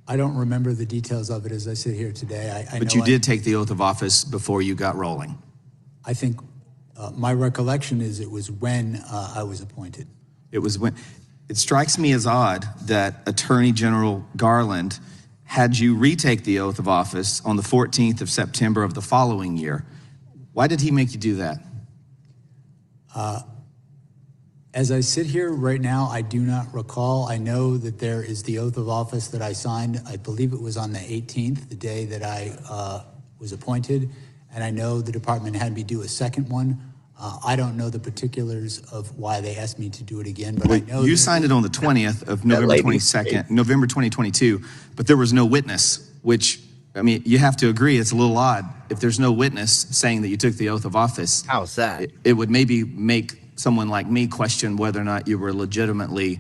I don't remember the details of it as I sit here today. But you did take the oath of office before you got rolling. I think my recollection is it was when I was appointed. It was when. It strikes me as odd that Attorney General Garland had you retake the oath of office on the 14th of September of the following year. Why did he make you do that? As I sit here right now, I do not recall. I know that there is the oath of office that I signed. I believe it was on the 18th, the day that I was appointed. And I know the department had me do a second one. I don't know the particulars of why they asked me to do it again, but I know you signed it on the 20th of November 22nd, November 2022, but there was no witness, which, I mean, you have to agree it's a little odd. If there's no witness saying that you took the oath of office, How's that? It would maybe make someone like me question whether or not you were legitimately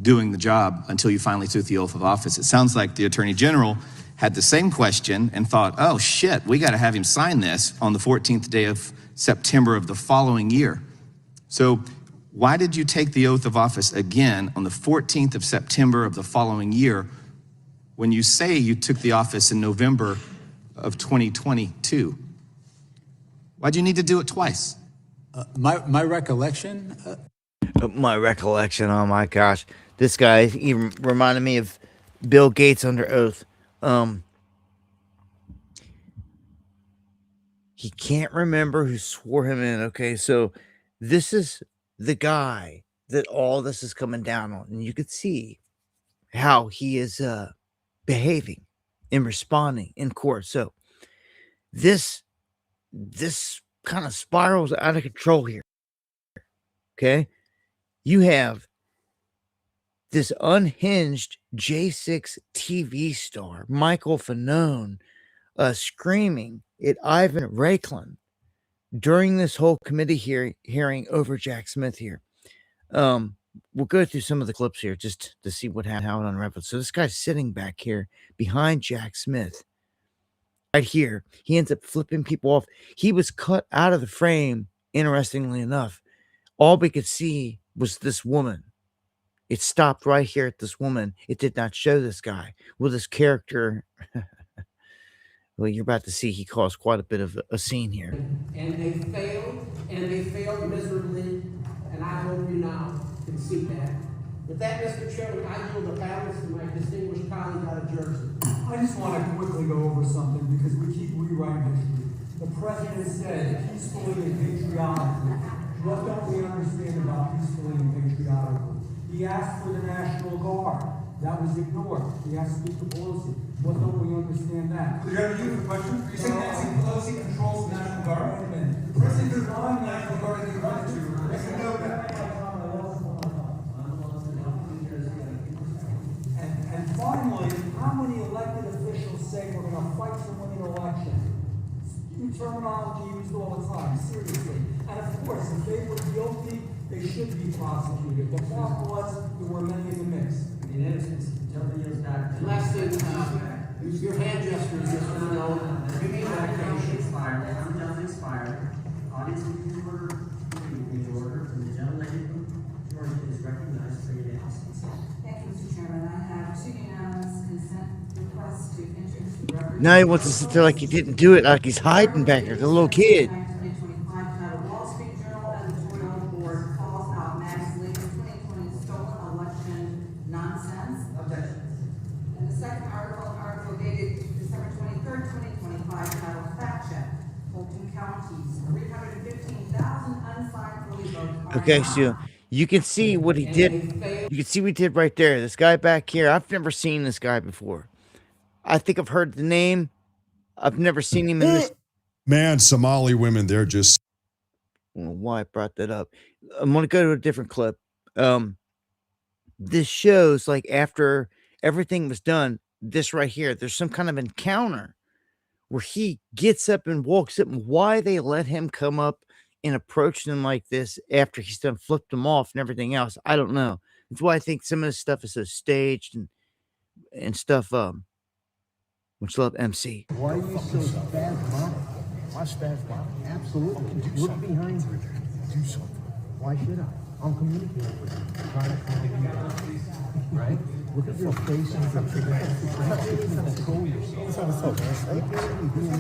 doing the job until you finally took the oath of office. It sounds like the Attorney General had the same question and thought, oh shit, we got to have him sign this on the 14th day of September of the following year. So why did you take the oath of office again on the 14th of September of the following year when you say you took the office in November of 2022? Why'd you need to do it twice? my recollection. My recollection, oh my gosh. This guy even reminded me of Bill Gates under oath. He can't remember who swore him in. Okay, so this is the guy that all this is coming down on, and you could see how he is behaving and responding in court. So this kind of spirals out of control here. Okay, you have this unhinged J6 TV star, Michael Fanone, screaming at Ivan Raiklin during this whole committee hearing over Jack Smith here. We'll go through some of the clips here just to see how it unraveled. So this guy's sitting back here behind Jack Smith. Right here, he ends up flipping people off. He was cut out of the frame, interestingly enough. All we could see was this woman. It stopped right here at this woman. It did not show this guy. Well, this character, well, you're about to see, he caused quite a bit of a scene here. And they failed miserably, and I hope you now can see that. With that, Mr. Chairman, I yield the balance to my distinguished colleague out of Jersey. I just want to quickly go over something because we keep rewriting history. The president said peacefully and patriotically. What don't we understand about peacefully and patriotically? He asked for the National Guard. That was ignored. He asked Speaker Pelosi. What don't we understand that? Could I you a question? You say Nancy Pelosi controls the National Guard? Wait a minute. The president could run the National Guard if he wanted to. I can know that. And finally, how many elected officials say we're going to fight to win an election? New terminology used all the time, seriously. And of course, if they were guilty, they should be prosecuted. The fact was, there were many in the mix. Less than, your hand gestures just want to know, give me that occasion. I'm done expired. Audience meeting order, meeting order, and the gentlelady from Georgia is recognized for unanimous consent. Thank you, Mr. Chairman. I have two unanimous consent requests to enter into the record. Now he wants to sit there like he didn't do it, like he's hiding back there, like a little kid. 2025 titled Wall Street Journal editorial board calls out Mag's latest 2020 stolen election nonsense. Objection. And the second article dated December 23rd, 2025, titled Fact Check. Fulton County's 315,000 unsigned early votes. Okay, so you can see what he did. You can see what he did right there. This guy back here, I've never seen this guy before. I think I've heard the name. I've never seen him in this. Man, Somali women, they're just. I don't know why I brought that up. I'm going to go to a different clip. This shows like after everything was done, this right here, there's some kind of encounter where he gets up and walks up, and why they let him come up and approach them like this after he's done flipped them off and everything else. I don't know. That's why I think some of this stuff is so staged and stuff. Much love, MC. Why are you so spasmodic? Why spasmodic? Absolutely. Look behind you. Do something. Why should I? I'm communicating with you. Trying to communicate. Right? Look at your face and control yourself.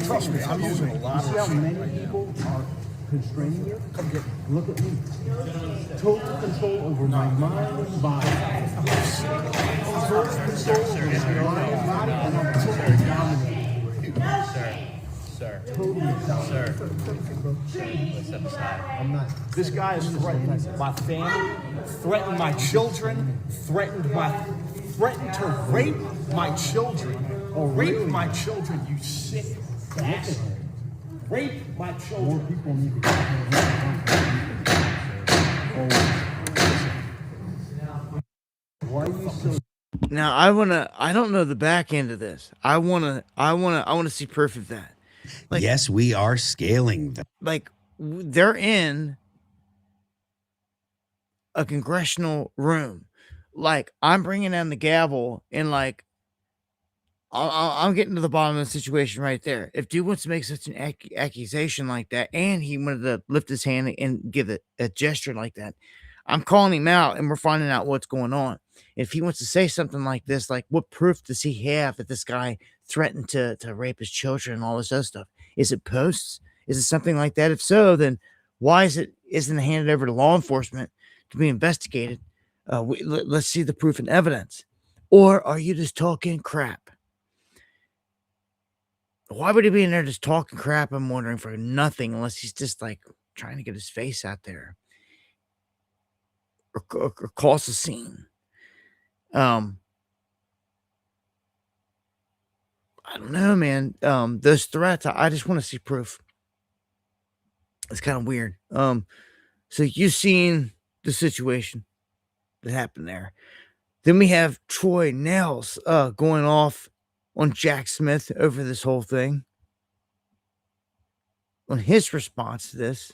Trust me, I'm using a lot of. See how many people are constraining you? Come get me. Look at me. Total control over my mind and body. Total control over my mind and body, and I'm totally dominating. Sir. Totally dominating. Let's step aside. I'm not. This guy has threatened my family, threatened my children, threatened to rape my children. Rape my children, you sick bastard. Rape my children. More people need to Why are you so? Now I don't know the back end of this. I wanna see proof of that. Like, yes, we are scaling them. Like they're in a congressional room. Like I'm bringing down the gavel and like I'm getting to the bottom of the situation right there. If dude wants to make such an accusation like that, and he wanted to lift his hand and give a gesture like that, I'm calling him out, and we're finding out what's going on. If he wants to say something like this, like what proof does he have that this guy threatened to rape his children and all this other stuff? Is it posts? Is it something like that? If so, then why isn't it handed over to law enforcement to be investigated? Let's see the proof and evidence. Or are you just talking crap? Why would he be in there just talking crap? I'm wondering, for nothing, unless he's just like trying to get his face out there or cause a scene. I don't know, man. Those threats, I just want to see proof. It's kind of weird. So you've seen the situation that happened there. Then we have Troy Nels going off on Jack Smith over this whole thing. On his response to this.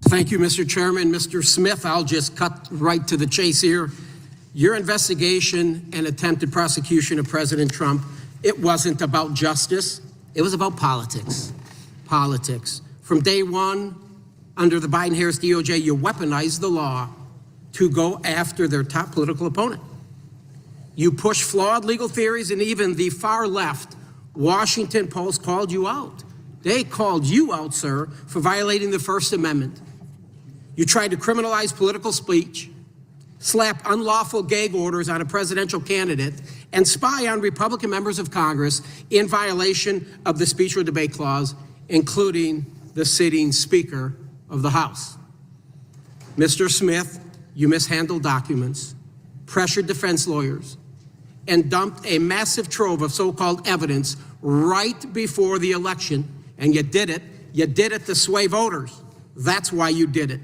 Thank you, Mr. Chairman. Mr. Smith, I'll just cut right to the chase here. Your investigation and attempted prosecution of President Trump, it wasn't about justice. It was about politics. Politics. From day one, under the Biden-Harris DOJ, you weaponized the law to go after their top political opponent. You push flawed legal theories, and even the far left Washington Post called you out. They called you out, sir, for violating the First Amendment. You tried to criminalize political speech, slap unlawful gag orders on a presidential candidate, and spy on Republican members of Congress in violation of the speech or debate clause, including the sitting Speaker of the House. Mr. Smith, you mishandled documents, pressured defense lawyers, and dumped a massive trove of so-called evidence right before the election, and you did it to sway voters. That's why you did it.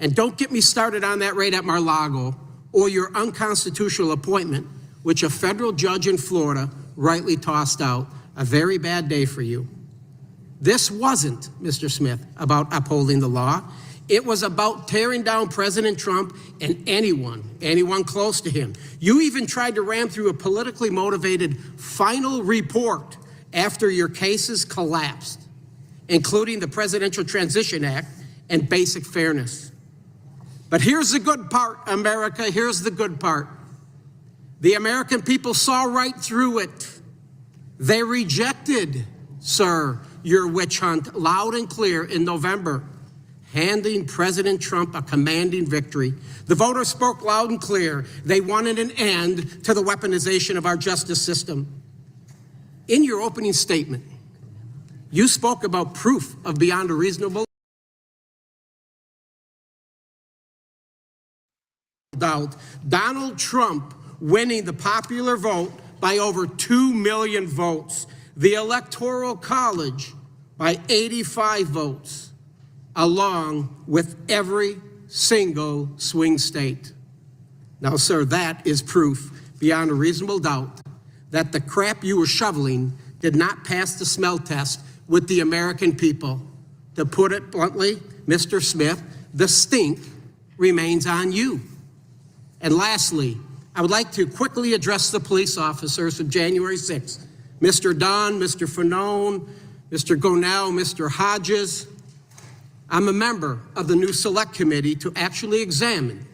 And don't get me started on that raid at Mar-a-Lago or your unconstitutional appointment, which a federal judge in Florida rightly tossed out. A very bad day for you. This wasn't, Mr. Smith, about upholding the law. It was about tearing down President Trump and anyone close to him. You even tried to ram through a politically motivated final report after your cases collapsed, including the Presidential Transition Act and basic fairness. But here's the good part, America, here's the good part. The American people saw right through it. They rejected, sir, your witch hunt loud and clear in November, handing President Trump a commanding victory. The voters spoke loud and clear. They wanted an end to the weaponization of our justice system. In your opening statement, you spoke about proof of beyond a reasonable doubt Donald Trump winning the popular vote by over 2 million votes, the Electoral College by 85 votes, along with every single swing state. Now, sir, that is proof beyond a reasonable doubt that the crap you were shoveling did not pass the smell test with the American people. To put it bluntly, Mr. Smith, the stink remains on you. And lastly, I would like to quickly address the police officers of January 6th. Mr. Dunn, Mr. Fanone, Mr. Gonell, Mr. Hodges. I'm a member of the new select committee to actually examine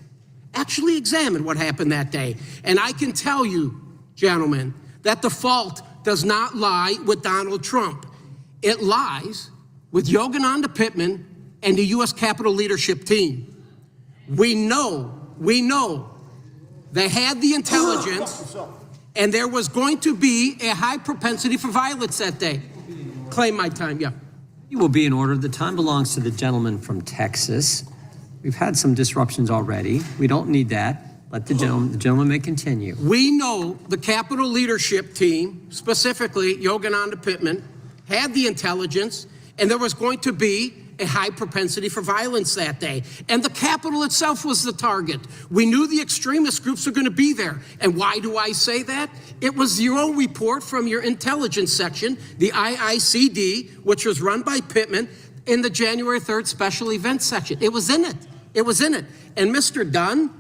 what happened that day. And I can tell you, gentlemen, that the fault does not lie with Donald Trump. It lies with Yogananda Pittman and the U.S. Capitol leadership team. We know they had the intelligence, and there was going to be a high propensity for violence that day. Claim my time, yeah. You will be in order. The time belongs to the gentleman from Texas. We've had some disruptions already. We don't need that. Let the gentleman may continue. We know the Capitol leadership team, specifically Yogananda Pittman, had the intelligence, and there was going to be a high propensity for violence that day. And the Capitol itself was the target. We knew the extremist groups were going to be there. And why do I say that? It was your own report from your intelligence section, the IICD, which was run by Pittman, in the January 3rd special events section. It was in it. It was in it. And Mr. Dunn,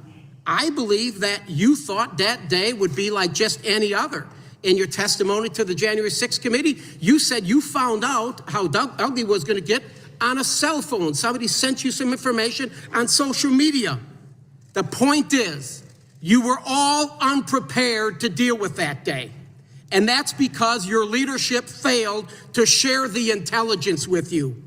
I believe that you thought that day would be like just any other. In your testimony to the January 6th committee, you said you found out how Ugly was going to get on a cell phone. Somebody sent you some information on social media. The point is, you were all unprepared to deal with that day. And that's because your leadership failed to share the intelligence with you.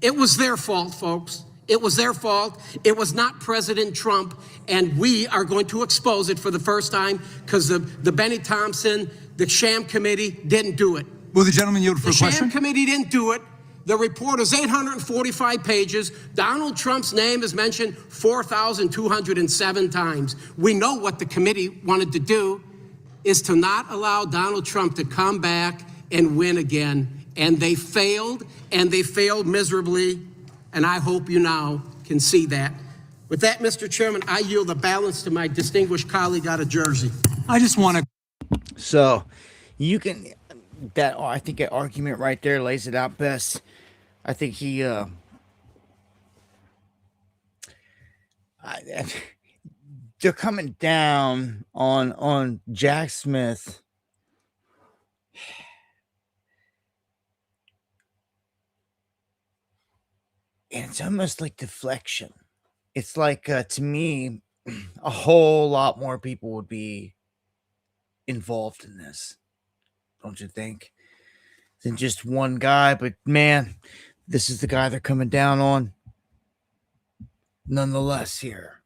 It was their fault, folks. It was their fault. It was not President Trump. And we are going to expose it for the first time because the Benny Thompson, the sham committee didn't do it. Will the gentleman yield for a The question? sham committee didn't do it. The report is 845 pages. Donald Trump's name is mentioned 4,207 times. We know what the committee wanted to do is to not allow Donald Trump to come back and win again. And they failed miserably. And I hope you now can see that. With that, Mr. Chairman, I yield the balance to my distinguished colleague out of Jersey. I just want to. So you can, I think that argument right there lays it out best. I think he, they're coming down on Jack Smith. And it's almost like deflection. It's like, to me, a whole lot more people would be involved in this, don't you think? Than just one guy. But man, this is the guy they're coming down on. Nonetheless, here.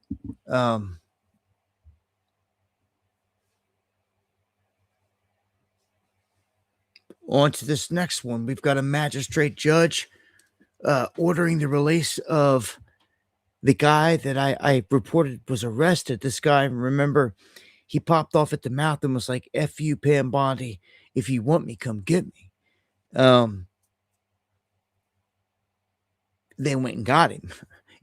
On to this next one. We've got a magistrate judge ordering the release of the guy that I reported was arrested. This guy, remember, he popped off at the mouth and was like, F you, Pam Bondi. If you want me, come get me. They went and got him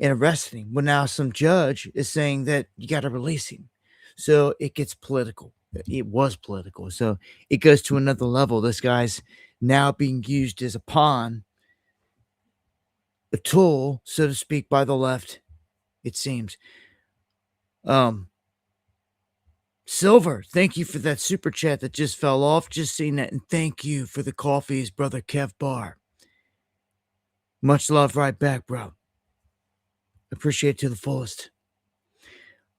and arrested him. Well, now some judge is saying that you got to release him. So it gets political. It was political. So it goes to another level. This guy's now being used as a pawn, a tool, so to speak, by the left, it seems. Silver, thank you for that super chat that just fell off. Just seen that. And thank you for the coffees, brother Kev Bar. Much love right back, bro. Appreciate it to the fullest.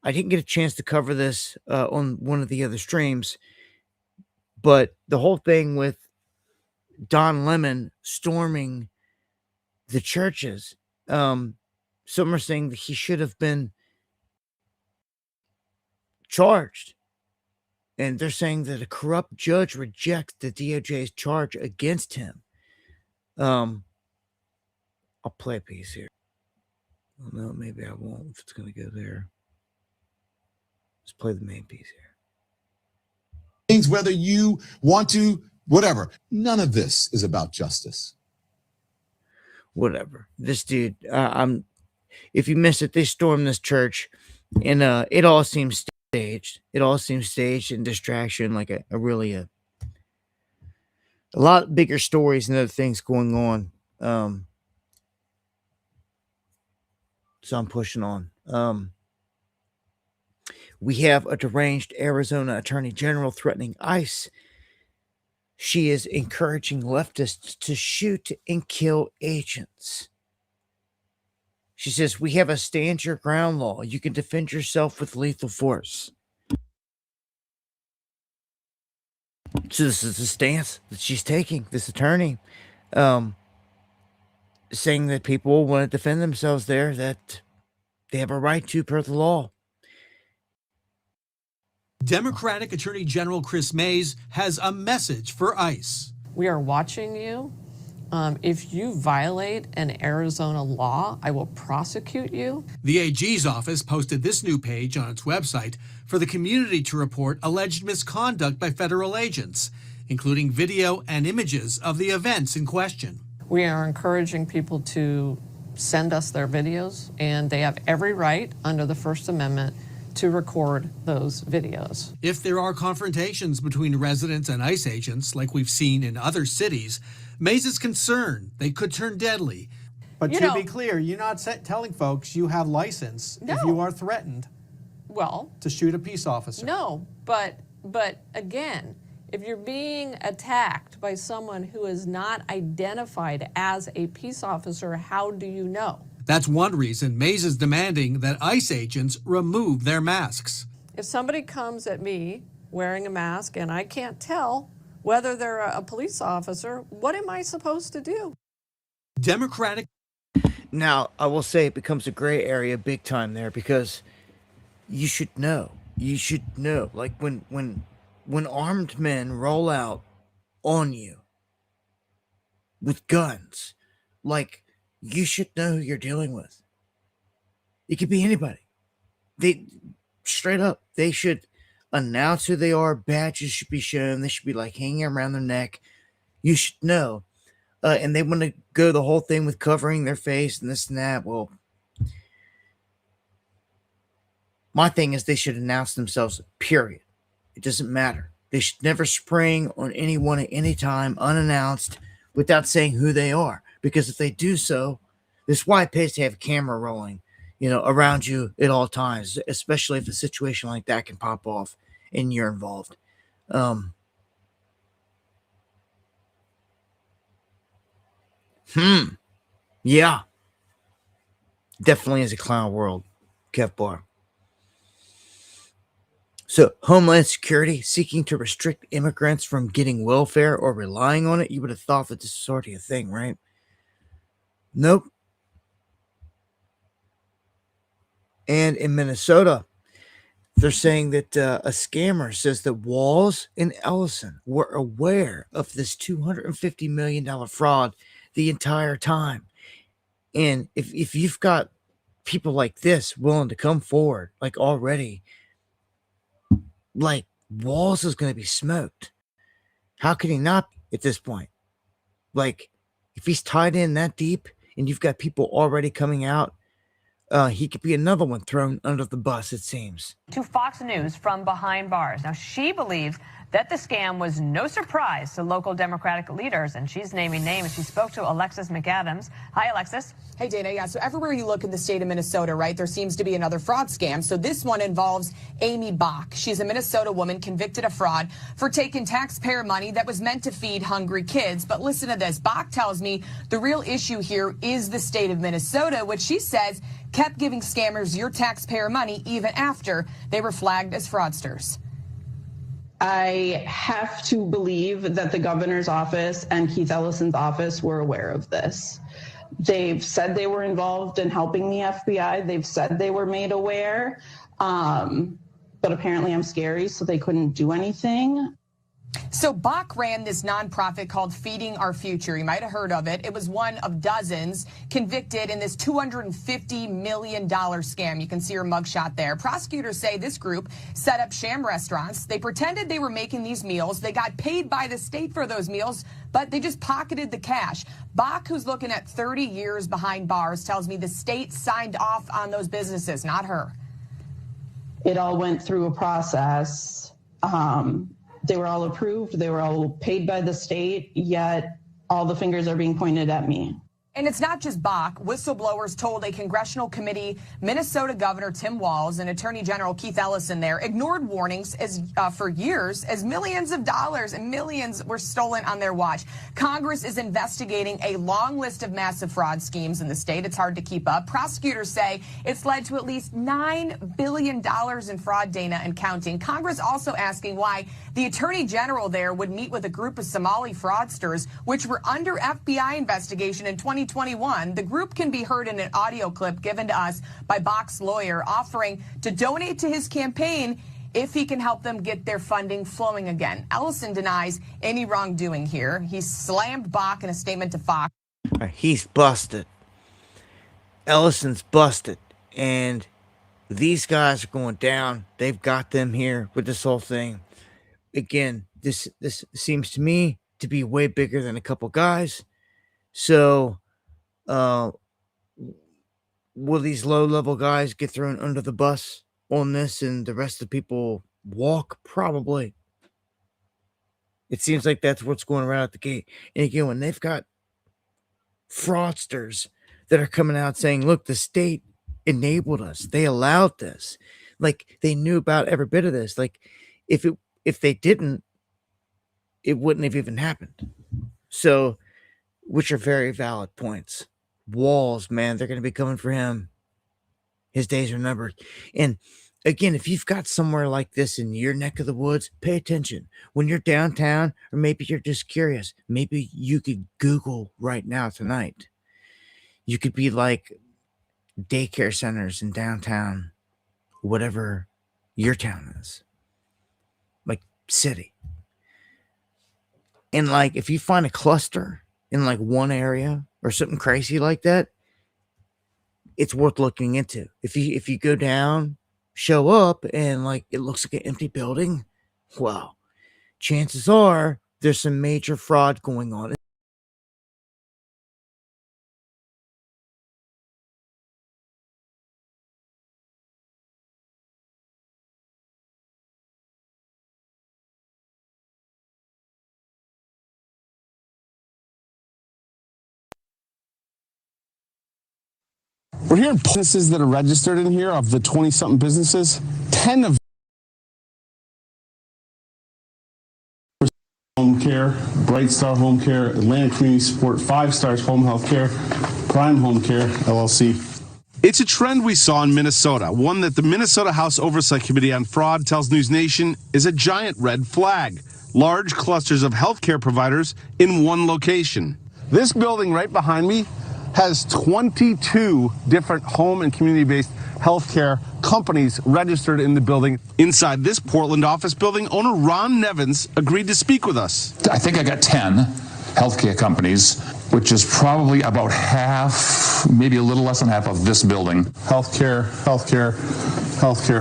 I didn't get a chance to cover this on one of the other streams, but the whole thing with Don Lemon storming the churches, some are saying that he should have been charged. And they're saying that a corrupt judge rejects the DOJ's charge against him. I'll play a piece here. Well, no, maybe I won't if it's going to go there. Let's play the main piece here. Things whether you want to, whatever. None of this is about justice. Whatever. This dude, if you miss it, they stormed this church, and it all seems staged. It all seems staged and distraction, like a lot bigger stories and other things going on. So I'm pushing on. We have a deranged Arizona attorney general threatening ICE. She is encouraging leftists to shoot and kill agents. She says, we have a stand your ground law. You can defend yourself with lethal force. So this is the stance that she's taking, this attorney, saying that people want to defend themselves there, that they have a right to per the law. Democratic Attorney General Chris Mays has a message for ICE. We are watching you. If you violate an Arizona law, I will prosecute you. The AG's office posted this new page on its website for the community to report alleged misconduct by federal agents, including video and images of the events in question. We are encouraging people to send us their videos, and they have every right under the First Amendment to record those videos. If there are confrontations between residents and ICE agents, like we've seen in other cities, Mays is concerned they could turn deadly. But to be clear, you're not telling folks you have license if you are threatened to shoot a peace officer. No, but again, if you're being attacked by someone who is not identified as a peace officer, how do you know? That's one reason Mays is demanding that ICE agents remove their masks. If somebody comes at me wearing a mask and I can't tell whether they're a police officer, what am I supposed to do? Democratic. Now, I will say it becomes a gray area big time there, because you should know. You should know. Like when armed men roll out on you with guns, like, you should know who you're dealing with. It could be anybody. They straight up, they should announce who they are. Badges should be shown. They should be like hanging around their neck. You should know. And they want to go the whole thing with covering their face and this and that. Well, my thing is they should announce themselves, period. It doesn't matter. They should never spring on anyone at any time unannounced without saying who they are. Because if they do so, this is why it pays to have a camera rolling, around you at all times, especially if a situation like that can pop off and you're involved. Yeah. Definitely is a clown world, Kev Bar. So, Homeland Security seeking to restrict immigrants from getting welfare or relying on it. You would have thought that this is already a thing, right? Nope. And in Minnesota, They're saying that a scammer says that Walls and Ellison were aware of this $250 million fraud the entire time. And if you've got people like this willing to come forward, like already, like Walls is going to be smoked. How can he not be at this point? Like, if he's tied in that deep and you've got people already coming out, he could be another one thrown under the bus, it seems. To Fox News from behind bars. Now, she believes that the scam was no surprise to local Democratic leaders, and she's naming names. She spoke to Alexis McAdams. Hi, Alexis. Hey, Dana. Yeah, so everywhere you look in the state of Minnesota, right, there seems to be another fraud scam. So this one involves Amy Bach. She's a Minnesota woman convicted of fraud for taking taxpayer money that was meant to feed hungry kids. But listen to this. Bach tells me the real issue here is the state of Minnesota, which she says kept giving scammers your taxpayer money even after they were flagged as fraudsters. I have to believe that the governor's office and Keith Ellison's office were aware of this. They've said they were involved in helping the FBI. They've said they were made aware, but apparently I'm scary, so they couldn't do anything. So Bach ran this nonprofit called Feeding Our Future. You might have heard of it. It was one of dozens convicted in this $250 million scam. You can see her mugshot there. Prosecutors say this group set up sham restaurants. They pretended they were making these meals. They got paid by the state for those meals, but they just pocketed the cash. Bach, who's looking at 30 years behind bars, tells me the state signed off on those businesses, not her. It all went through a process. They were all approved. They were all paid by the state, yet all the fingers are being pointed at me. And it's not just Bach. Whistleblowers told a congressional committee Minnesota Governor Tim Walz and Attorney General Keith Ellison there ignored warnings for years as millions of dollars and millions were stolen on their watch. Congress is investigating a long list of massive fraud schemes in the state. It's hard to keep up. Prosecutors say it's led to at least $9 billion in fraud, Dana, and counting. Congress also asking why the Attorney General there would meet with a group of Somali fraudsters, which were under FBI investigation in 2021. The group can be heard in an audio clip given to us by Bach's lawyer offering to donate to his campaign if he can help them get their funding flowing again. Ellison denies any wrongdoing here. He slammed Bach in a statement to Fox. He's busted. Ellison's busted. And these guys are going down. They've got them here with this whole thing. Again, this seems to me to be way bigger than a couple guys. So, will these low-level guys get thrown under the bus on this and the rest of the people walk? Probably. It seems like that's what's going around at the gate. And again, when they've got fraudsters that are coming out saying, look, the state enabled us. They allowed this. Like, they knew about every bit of this. Like, if they didn't, it wouldn't have even happened. So, which are very valid points. Walls, man, they're going to be coming for him. His days are numbered. And again, if you've got somewhere like this in your neck of the woods, pay attention. When you're downtown, or maybe you're just curious, maybe you could Google right now tonight. You could be like daycare centers in downtown, whatever your town is, like city. And like, if you find a cluster in like one area or something crazy like that, it's worth looking into. If you go down, show up, and like it looks like an empty building, well, chances are there's some major fraud going on. We're hearing businesses that are registered in here. Of the 20-something businesses, 10 of Home Care, Bright Star Home Care, Atlanta Community Support, 5 Stars Home Health Care, Prime Home Care, LLC. It's a trend we saw in Minnesota, one that the Minnesota House Oversight Committee on Fraud tells News Nation is a giant red flag. Large clusters of healthcare providers in one location. This building right behind me has 22 different home and community-based healthcare companies registered in the building. Inside this Portland office building, owner Ron Nevins agreed to speak with us. I think I got 10 healthcare companies, which is probably about half, maybe a little less than half of this building. Healthcare,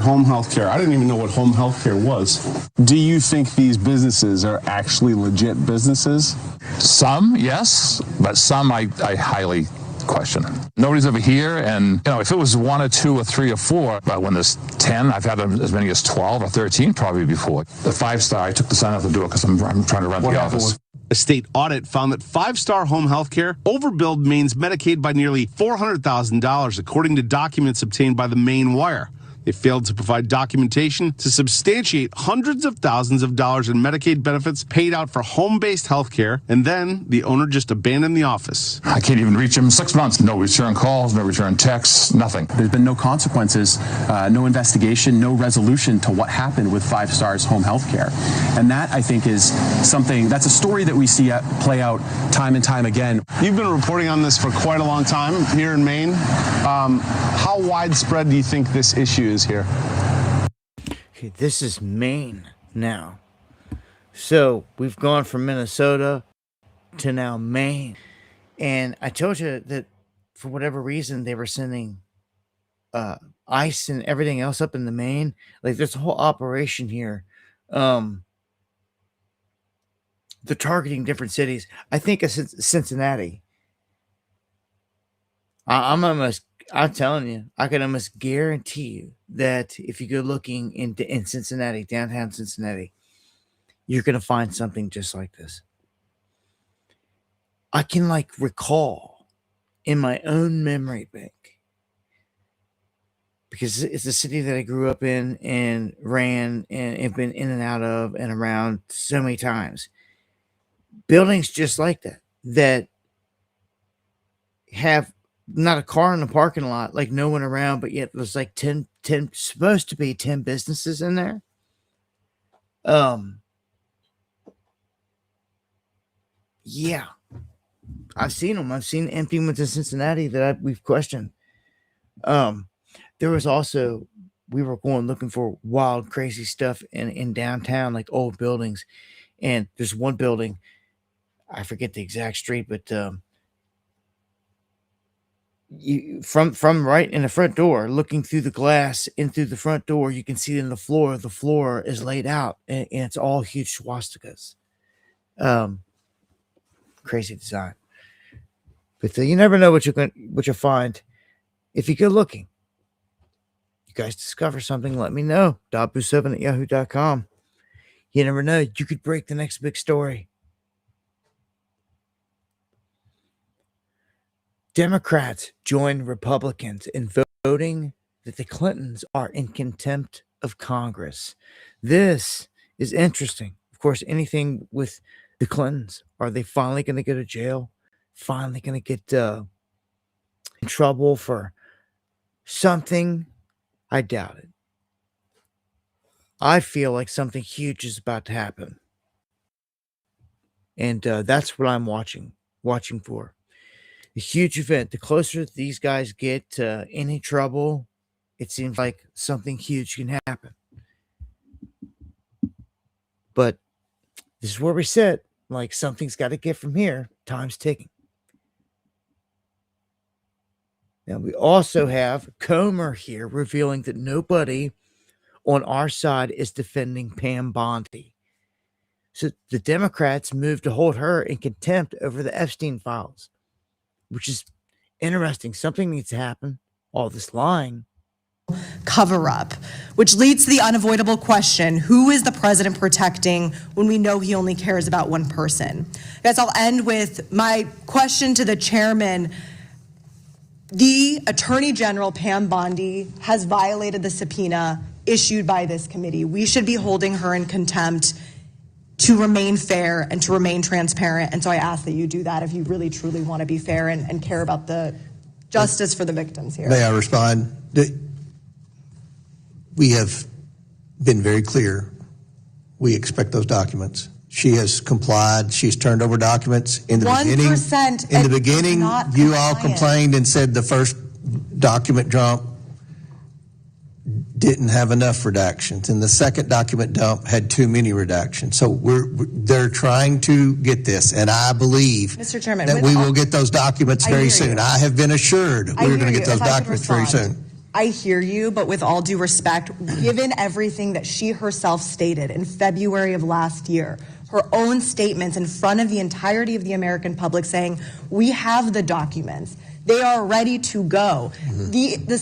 home healthcare. I didn't even know what home healthcare was. Do you think these businesses are actually legit businesses? Some, yes, but some I highly question. Nobody's ever here, and if it was 1 or 2 or 3 or 4, but when there's 10, I've had as many as 12 or 13 probably before. The 5-star, I took the sign off the door because I'm trying to rent the office. A state audit found that 5-star home healthcare overbilled Maine's Medicaid by nearly $400,000, according to documents obtained by the Maine Wire. They failed to provide documentation to substantiate hundreds of thousands of dollars in Medicaid benefits paid out for home-based health care, and then the owner just abandoned the office. I can't even reach him in 6 months. No return calls, no return texts, nothing. There's been no consequences, no investigation, no resolution to what happened with 5-Star's home health care. And that, I think, is something, that's a story that we see play out time and time again. You've been reporting on this for quite a long time here in Maine. How widespread do you think this issue is here? Okay, this is Maine now. So we've gone from Minnesota to now Maine. And I told you that for whatever reason, they were sending ice and everything else up in the Maine. Like, there's a whole operation here. They're targeting different cities. I think of Cincinnati. I'm telling you, I can almost guarantee you that if you go looking in Cincinnati, downtown Cincinnati, you're going to find something just like this. I can recall in my own memory bank, because it's a city that I grew up in and ran and have been in and out of and around so many times. Buildings just like that have not a car in the parking lot, like no one around, but yet there's 10 supposed to be 10 businesses in there. Yeah, I've seen them. I've seen empty ones in Cincinnati that we've questioned. There was also, we were going looking for wild, crazy stuff in downtown, like old buildings. And there's one building, I forget the exact street, but you from right in the front door, looking through the glass in through the front door, you can see in the floor is laid out, and it's all huge swastikas. Crazy design, but you never know what you'll find if you go looking. You guys discover something, let me know. Dabu7@yahoo.com. You never know, you could break the next big story. Democrats join Republicans in voting that the Clintons are in contempt of Congress. This is interesting. Of course, anything with the Clintons, are they finally going to go to jail? Finally going to get in trouble for something? I doubt it. I feel like something huge is about to happen. And that's what I'm watching for. A huge event. The closer these guys get to any trouble, it seems like something huge can happen. But this is where we sit. Like, something's got to get from here. Time's ticking. Now, we also have Comer here revealing that nobody on our side is defending Pam Bondi. So the Democrats moved to hold her in contempt over the Epstein files, which is interesting. Something needs to happen. All this lying. Cover up, which leads to the unavoidable question, who is the president protecting when we know he only cares about one person? Guys, I'll end with my question to the chairman. The Attorney General, Pam Bondi, has violated the subpoena issued by this committee. We should be holding her in contempt to remain fair and to remain transparent. And so I ask that you do that if you really, truly want to be fair and care about the justice for the victims here. May I respond? We have been very clear. We expect those documents. She has complied. She's turned over documents. In the 1% beginning, you all complained and said the first document drop didn't have enough redactions, and the second document dump had too many redactions. So they're trying to get this, and I believe Mr. Chairman, that we will get those documents very soon. I have been assured we're going to get those documents very soon. I hear you, but with all due respect, given everything that she herself stated in February of last year, her own statements in front of the entirety of the American public saying, we have the documents, they are ready to go. The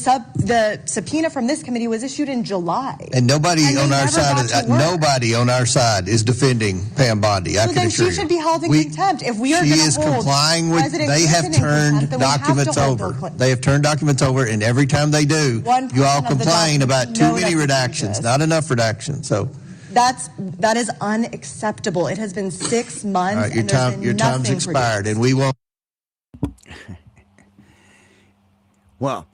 subpoena from this committee was issued in July. And nobody on our side is defending Pam Bondi. I can assure you. She should be held in contempt. If we are going to hold complying with, President they have Clinton in turned contempt, then we have to documents hold over. Bill Clinton. They have turned documents over, and every time they do, you all complain about too many redactions, not enough redactions. So that is unacceptable. It has been 6 months. Your time's expired, and we won't. Well,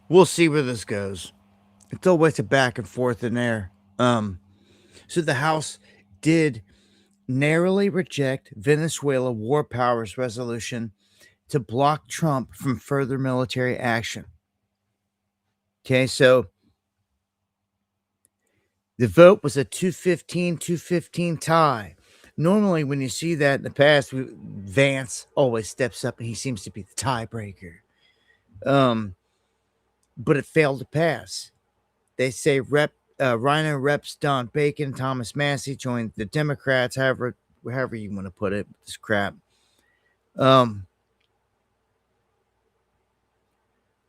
we'll see where this goes. It's always a back and forth in there. So the House did narrowly reject Venezuela war powers resolution to block Trump from further military action. Okay, so the vote was a 215 tie. Normally, when you see that in the past, Vance always steps up and he seems to be the tiebreaker. But it failed to pass. They say Rhino Reps Don Bacon, Thomas Massey joined the Democrats, however you want to put it, this crap.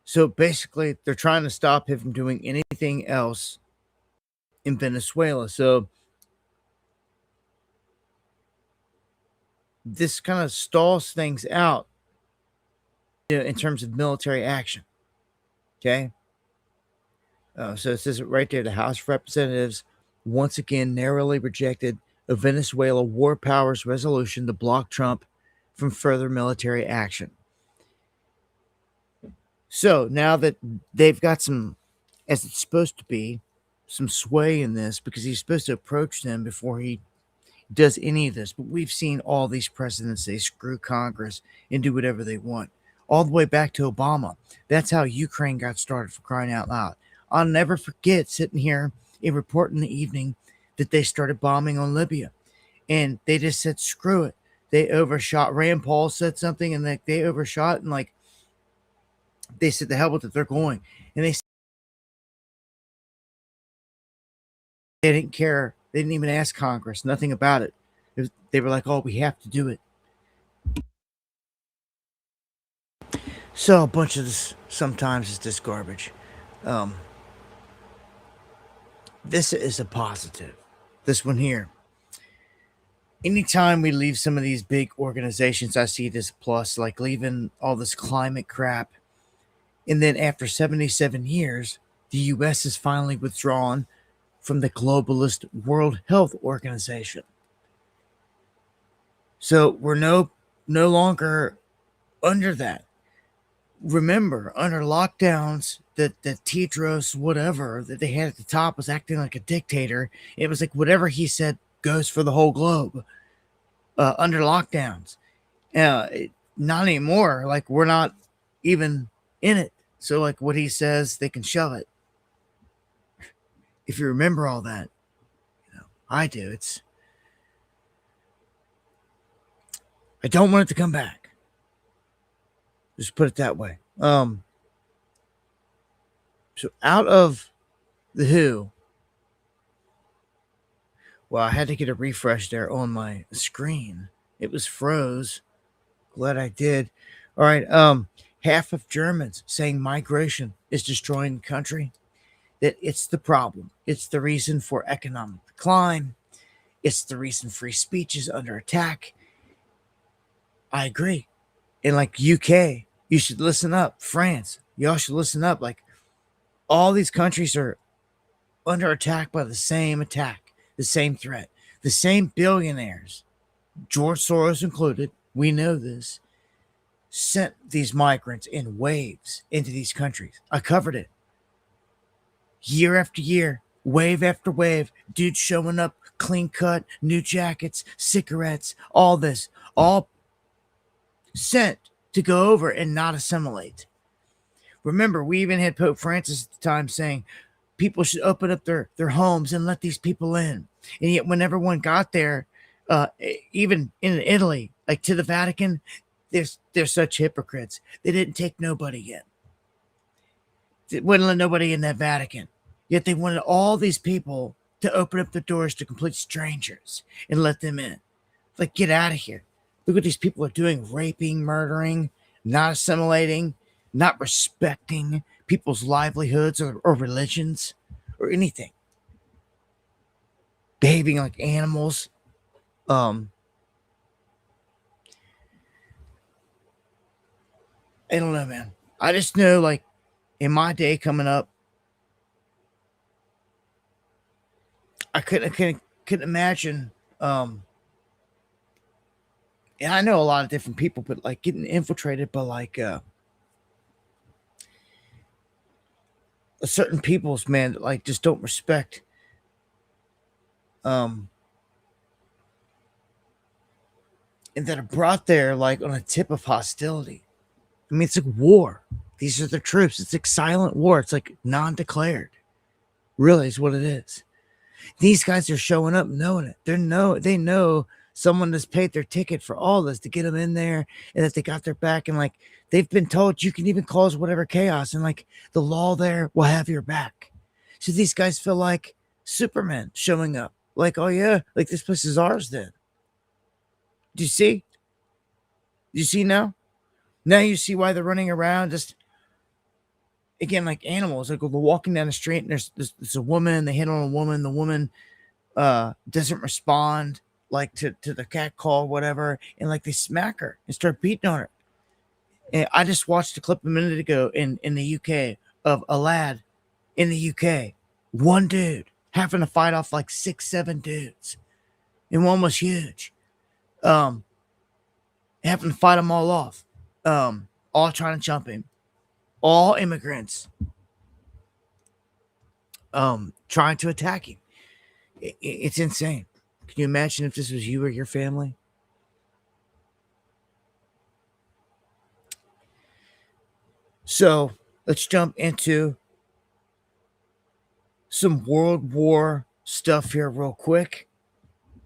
So basically, they're trying to stop him from doing anything else in Venezuela. So this kind of stalls things out in terms of military action. Okay. So it says it right there. The House of Representatives once again narrowly rejected a Venezuela war powers resolution to block Trump from further military action. So now that they've got some, as it's supposed to be, some sway in this, because he's supposed to approach them before he does any of this. But we've seen all these presidents, they screw Congress and do whatever they want. All the way back to Obama. That's how Ukraine got started, for crying out loud. I'll never forget sitting here and reporting in the evening that they started bombing on Libya. And they just said, screw it. They overshot. Rand Paul said something and they overshot, and they said, the hell with it, they're going. And they didn't care. They didn't even ask Congress, nothing about it. They were like, oh, we have to do it. So a bunch of this, sometimes it's just garbage. This is a positive. This one here. Anytime we leave some of these big organizations, I see this plus, like leaving all this climate crap. And then after 77 years, the U.S. is finally withdrawn from the globalist World Health Organization. So we're no longer under that. Remember, under lockdowns, the Tedros, whatever, that they had at the top was acting like a dictator. It was like whatever he said goes for the whole globe. Under lockdowns. Not anymore. Like, we're not even in it. So, like, what he says, they can shove it. If you remember all that. I do. I don't want it to come back. Just put it that way. So out of the WHO, well, I had to get a refresh there on my screen. It was froze. Glad I did. All right. Half of Germans saying migration is destroying the country. That it's the problem. It's the reason for economic decline. It's the reason free speech is under attack. I agree. And like UK, you should listen up. France, y'all should listen up. Like, all these countries are under attack by the same threat, the same billionaires, George Soros included, we know this, sent these migrants in waves into these countries. I covered it. Year after year, wave after wave, dudes showing up, clean cut, new jackets, cigarettes, all this, all sent to go over and not assimilate. Remember, we even had Pope Francis at the time saying people should open up their homes and let these people in. And yet when everyone got there, even in Italy, like to the Vatican, they're such hypocrites. They didn't take nobody in. They wouldn't let nobody in that Vatican. Yet they wanted all these people to open up the doors to complete strangers and let them in. Like, get out of here. Look what these people are doing: raping, murdering, not assimilating, not respecting people's livelihoods or religions or anything. Behaving like animals. I don't know, man. I just know, like, in my day coming up, I couldn't imagine. And I know a lot of different people, but like getting infiltrated by like certain peoples, man, that like just don't respect and that are brought there like on a tip of hostility. I mean, it's like war. These are the troops. It's like silent war. It's like non-declared. Really is what it is. These guys are showing up knowing it. They know someone has paid their ticket for all this to get them in there, and that they got their back, and like they've been told you can even cause whatever chaos, and like the law there will have your back. So these guys feel like Superman showing up. Like, oh yeah, like this place is ours then. Do you see? Do you see now? Now you see why they're running around just again like animals. Like they're walking down the street and there's a woman, they hit on a woman, the woman doesn't respond like to the cat call, whatever, and like they smack her and start beating on her. And I just watched a clip a minute ago in the UK of a lad in the UK, one dude having to fight off like 6-7 dudes, and one was huge. Having to fight them all off. All trying to jump him. All immigrants. Trying to attack him. It's insane. Can you imagine if this was you or your family? So let's jump into some World War stuff here real quick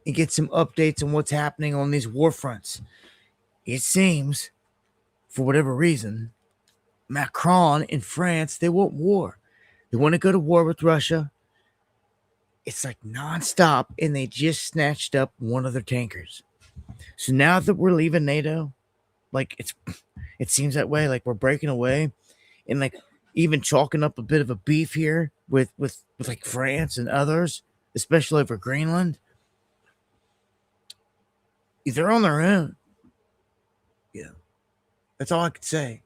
and get some updates on what's happening on these war fronts. It seems, for whatever reason, Macron in France, they want war. They want to go to war with Russia. It's like nonstop, and they just snatched up one of their tankers. So now that we're leaving NATO, like it seems that way, like we're breaking away, and like even chalking up a bit of a beef here with like France and others, especially over Greenland. They're on their own. Yeah, that's all I could say.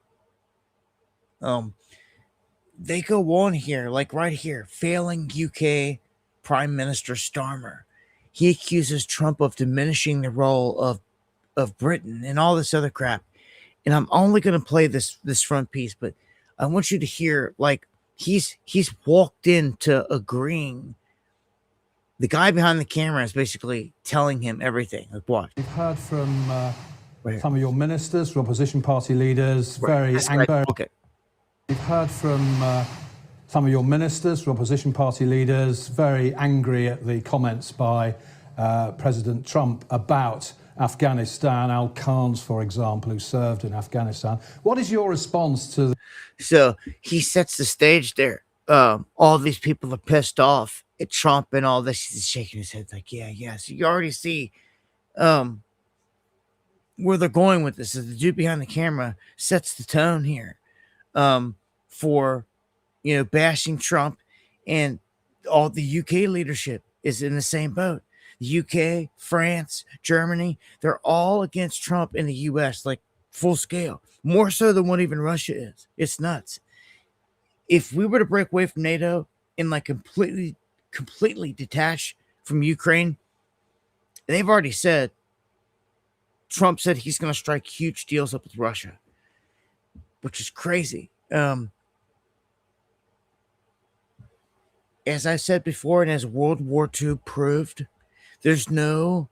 They go on here, like right here, failing UK Prime Minister Starmer. He accuses Trump of diminishing the role of Britain and all this other crap. And I'm only going to play this front piece, but I want you to hear, like, he's walked into agreeing. The guy behind the camera is basically telling him everything. Like, watch. We've heard from some of your ministers, from opposition party leaders, very angry. Okay. We've heard from some of your ministers, from opposition party leaders, very angry at the comments by President Trump about Afghanistan, Al Khan's, for example, who served in Afghanistan. What is your response to So he sets the stage there. All these people are pissed off at Trump and all this. He's shaking his head like, yeah. So you already see where they're going with this. Is the dude behind the camera sets the tone here for, bashing Trump, and all the UK leadership is in the same boat. The UK, France, Germany, they're all against Trump in the US, like full scale, more so than what even Russia is. It's nuts. If we were to break away from NATO and like completely detach from Ukraine, they've already said, Trump said he's going to strike huge deals up with Russia, which is crazy. As I said before, and as World War II proved, there's no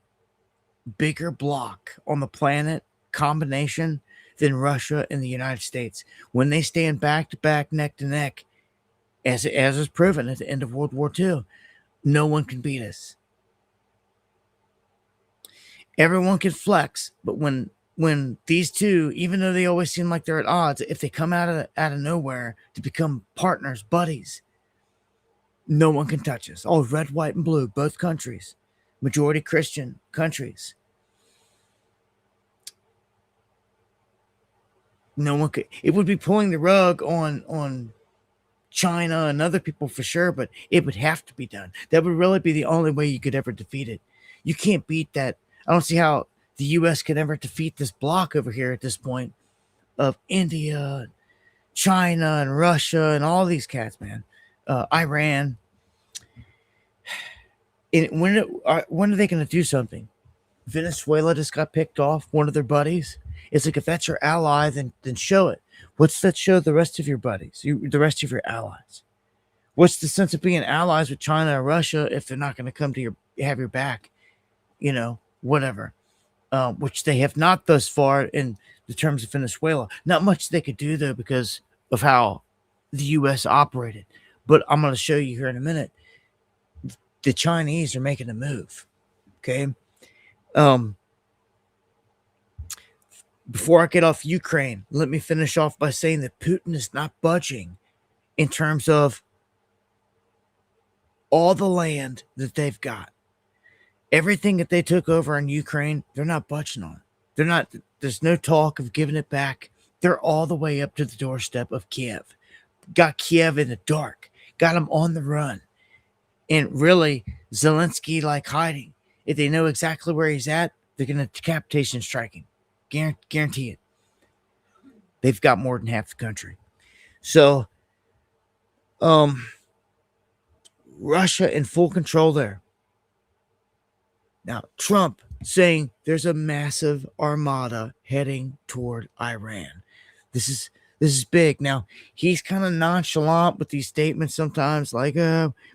bigger block on the planet combination than Russia and the United States. When they stand back to back, neck to neck, as is proven at the end of World War II, no one can beat us. Everyone can flex, but when these two, even though they always seem like they're at odds, if they come out of nowhere to become partners, buddies, no one can touch us. All red, white, and blue, both countries, majority Christian countries. No one could. It would be pulling the rug on China and other people for sure, but it would have to be done. That would really be the only way you could ever defeat it. You can't beat that. I don't see how the U.S. could ever defeat this block over here at this point of India, China, and Russia, and all these cats, man. Iran. And when are they going to do something? Venezuela just got picked off, one of their buddies. It's like, if that's your ally, then show it. What's that show the rest of your buddies, the rest of your allies? What's the sense of being allies with China or Russia if they're not going to come to have your back? Whatever. Which they have not thus far in the terms of Venezuela. Not much they could do, though, because of how the U.S. operated. But I'm going to show you here in a minute. The Chinese are making a move. Okay. Before I get off Ukraine, let me finish off by saying that Putin is not budging in terms of all the land that they've got. Everything that they took over in Ukraine, they're not budging on. There's no talk of giving it back. They're all the way up to the doorstep of Kiev. Got Kiev in the dark. Got them on the run. And really, Zelensky hiding. If they know exactly where he's at, they're going to decapitation strike him. Guarantee it. They've got more than half the country. So, Russia in full control there. Now, Trump saying there's a massive armada heading toward Iran. This is big. Now, he's kind of nonchalant with these statements sometimes, like,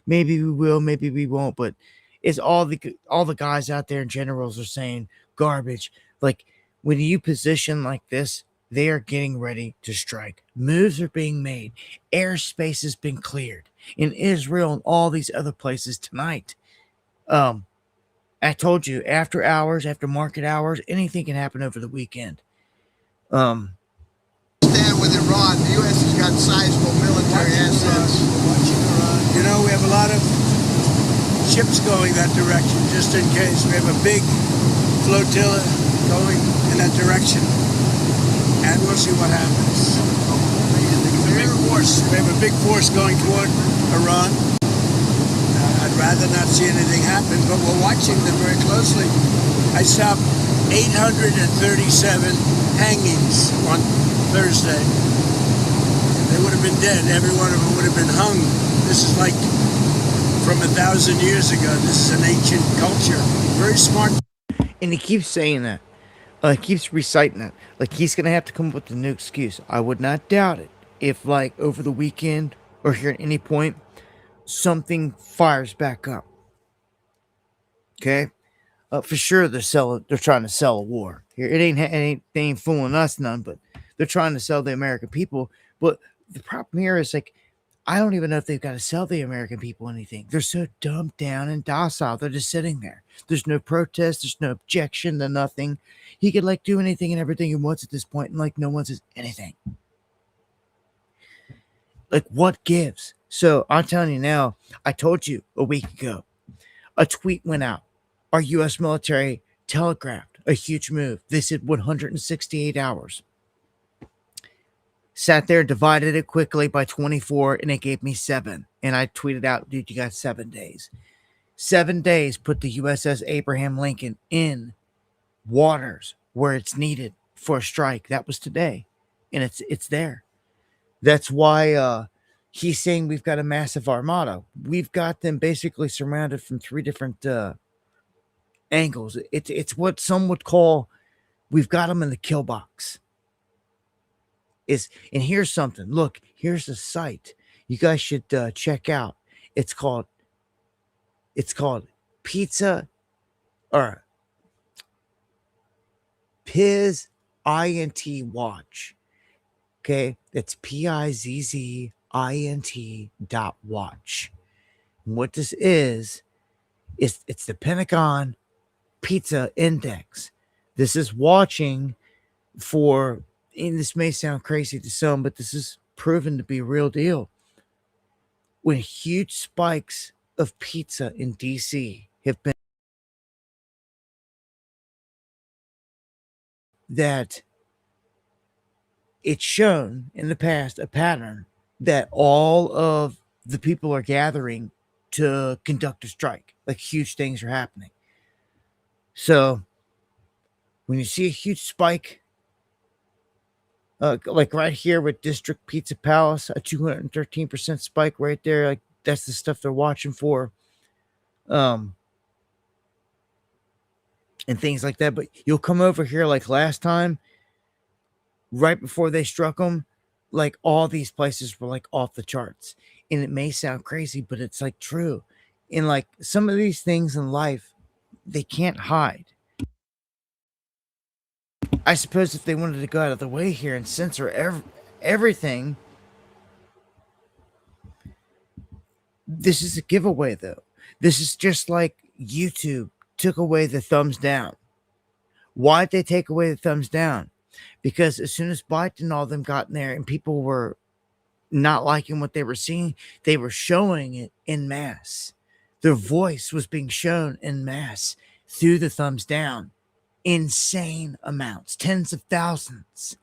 maybe we will, maybe we won't. But it's all the guys out there in generals are saying garbage. Like, when you position like this, they are getting ready to strike. Moves are being made. Airspace has been cleared in Israel and all these other places tonight. I told you, after hours, after market hours, anything can happen over the weekend. Stand with Iran. The U.S. has got sizable military assets. You know, we have a lot of ships going that direction, just in case. We have a big flotilla going in that direction, and we'll see what happens. We have a big force going toward Iran. I'd rather not see anything happen, but we're watching them very closely. I stopped 837 hangings on Thursday. They would have been dead. Every one of them would have been hung. This is like from 1,000 years ago. This is an ancient culture. Very smart. And he keeps saying that. He keeps reciting that. Like, he's going to have to come up with a new excuse. I would not doubt it if, over the weekend or here at any point, something fires back up. Okay? For sure, they're trying to sell a war. Here, they ain't fooling us none, but they're trying to sell the American people. But the problem here is, I don't even know if they've got to sell the American people anything. They're so dumbed down and docile. They're just sitting there. There's no protest. There's no objection to nothing. He could do anything and everything he wants at this point, and no one says anything. What gives? So I'm telling you now, I told you a week ago, a tweet went out. Our U.S. military telegraphed a huge move. They said 168 hours. Sat there, divided it quickly by 24, and it gave me 7. And I tweeted out, dude, you got 7 days. 7 days put the USS Abraham Lincoln in waters where it's needed for a strike. That was today. And it's there. That's why he's saying we've got a massive armada. We've got them basically surrounded from 3 different angles. It's what some would call, we've got them in the kill box. And here's something. Look, here's a site you guys should check out. It's called Pizza or PIZZINT watch. Okay, that's PIZZINT.watch. And what this is it's the Pentagon Pizza Index. This is watching for, and this may sound crazy to some, but this is proven to be a real deal. When huge spikes of pizza in DC have been, that it's shown in the past a pattern that all of the people are gathering to conduct a strike. Like huge things are happening. So when you see a huge spike, like right here with District Pizza Palace, a 213% spike right there, like that's the stuff they're watching for. And things like that. But you'll come over here like last time, right before they struck them, like all these places were like off the charts. And it may sound crazy, but it's like true. And like some of these things in life, they can't hide. I suppose if they wanted to go out of the way here and censor everything, this is a giveaway though. This is just like YouTube took away the thumbs down. Why'd they take away the thumbs down? Because as soon as Biden and all them got in there and people were not liking what they were seeing, they were showing it in mass. Their voice was being shown in mass through the thumbs down. Insane amounts, tens of thousands.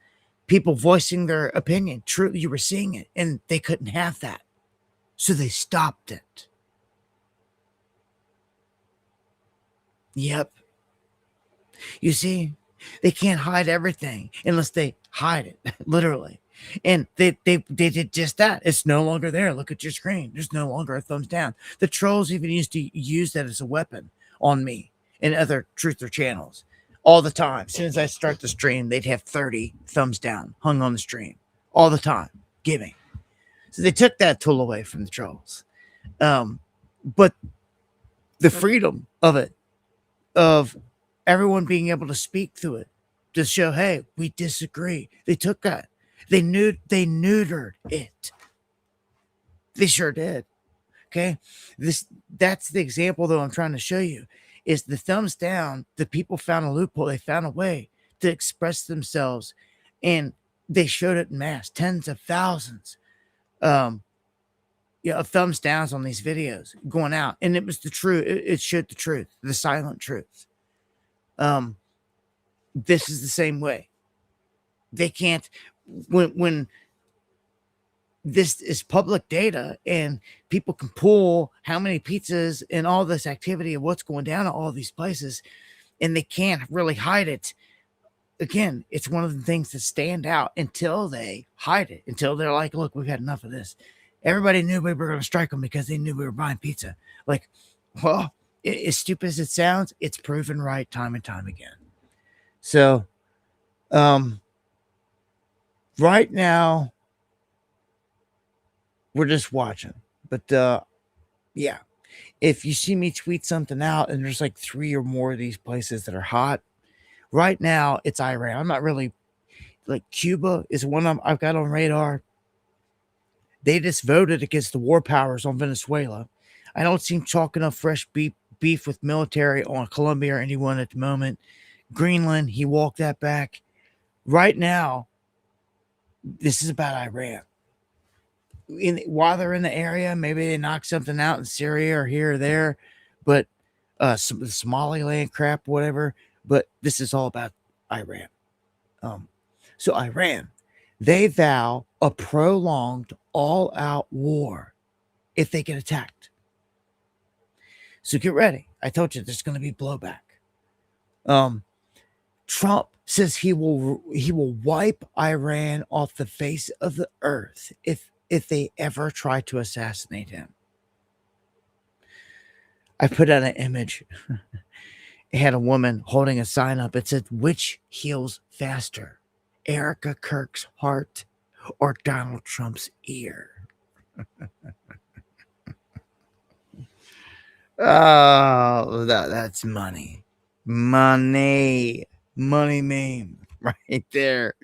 People voicing their opinion. Truly, you were seeing it, and they couldn't have that. So they stopped it. Yep. You see, they can't hide everything unless they hide it, literally. And they did just that. It's no longer there. Look at your screen. There's no longer a thumbs down. The trolls even used to use that as a weapon on me and other truther channels all the time. As soon as I start the stream, they'd have 30 thumbs down hung on the stream all the time, giving. So they took that tool away from the trolls. But the freedom of it, of everyone being able to speak through it, to show, hey, we disagree. They took that. They neutered it. They sure did. Okay. That's the example though I'm trying to show you, is the thumbs down. The people found a loophole. They found a way to express themselves, and they showed it in mass, tens of thousands. Of thumbs downs on these videos going out, and it was the truth. It showed the truth, the silent truth. This is the same way. They can't, when this is public data and people can pull how many pizzas and all this activity of what's going down at all these places, and they can't really hide it. Again, it's one of the things that stand out until they hide it, until they're like, look, we've had enough of this. Everybody knew we were going to strike them because they knew we were buying pizza. Like, well, as stupid as it sounds, it's proven right time and time again. So, right now, we're just watching. But, yeah, if you see me tweet something out and there's like 3 or more of these places that are hot, right now it's Iran. I'm not really, like, Cuba is one I've got on radar. They just voted against the war powers on Venezuela. I don't see chalking up fresh beef with military on Colombia or anyone at the moment. Greenland, he walked that back. Right now, this is about Iran. While they're in the area, maybe they knock something out in Syria or here or there, but some Somaliland crap, whatever. But this is all about Iran. So Iran, they vow a prolonged all-out war if they get attacked. So get ready. I told you there's going to be blowback. Trump says he will wipe Iran off the face of the earth if they ever try to assassinate him. I put out an image. It had a woman holding a sign up. It said, which heals faster, Erica Kirk's heart or Donald Trump's ear? Oh, that's money. Money meme. right there.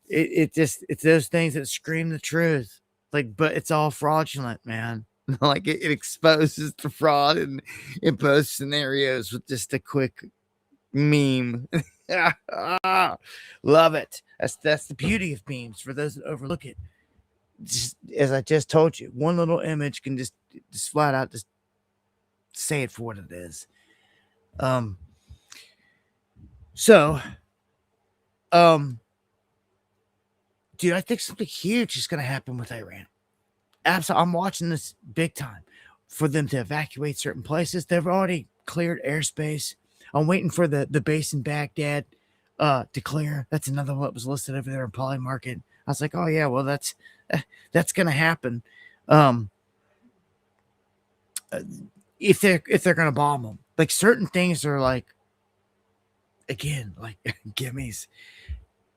It's those things that scream the truth. Like, but it's all fraudulent, man. Like it exposes the fraud in both scenarios with just a quick meme. Love it. That's the beauty of memes for those that overlook it. Just, as I just told you, one little image can just flat out just say it for what it is. Um so dude, I think something huge is gonna happen with Iran. Absolutely, I'm watching this big time for them to evacuate certain places. They've already cleared airspace. I'm waiting for the base in Baghdad to clear. That's another one that was listed over there in Poly Market. I was like, oh yeah, well that's gonna happen. If they're gonna bomb them, like certain things are like, again, like gimmies.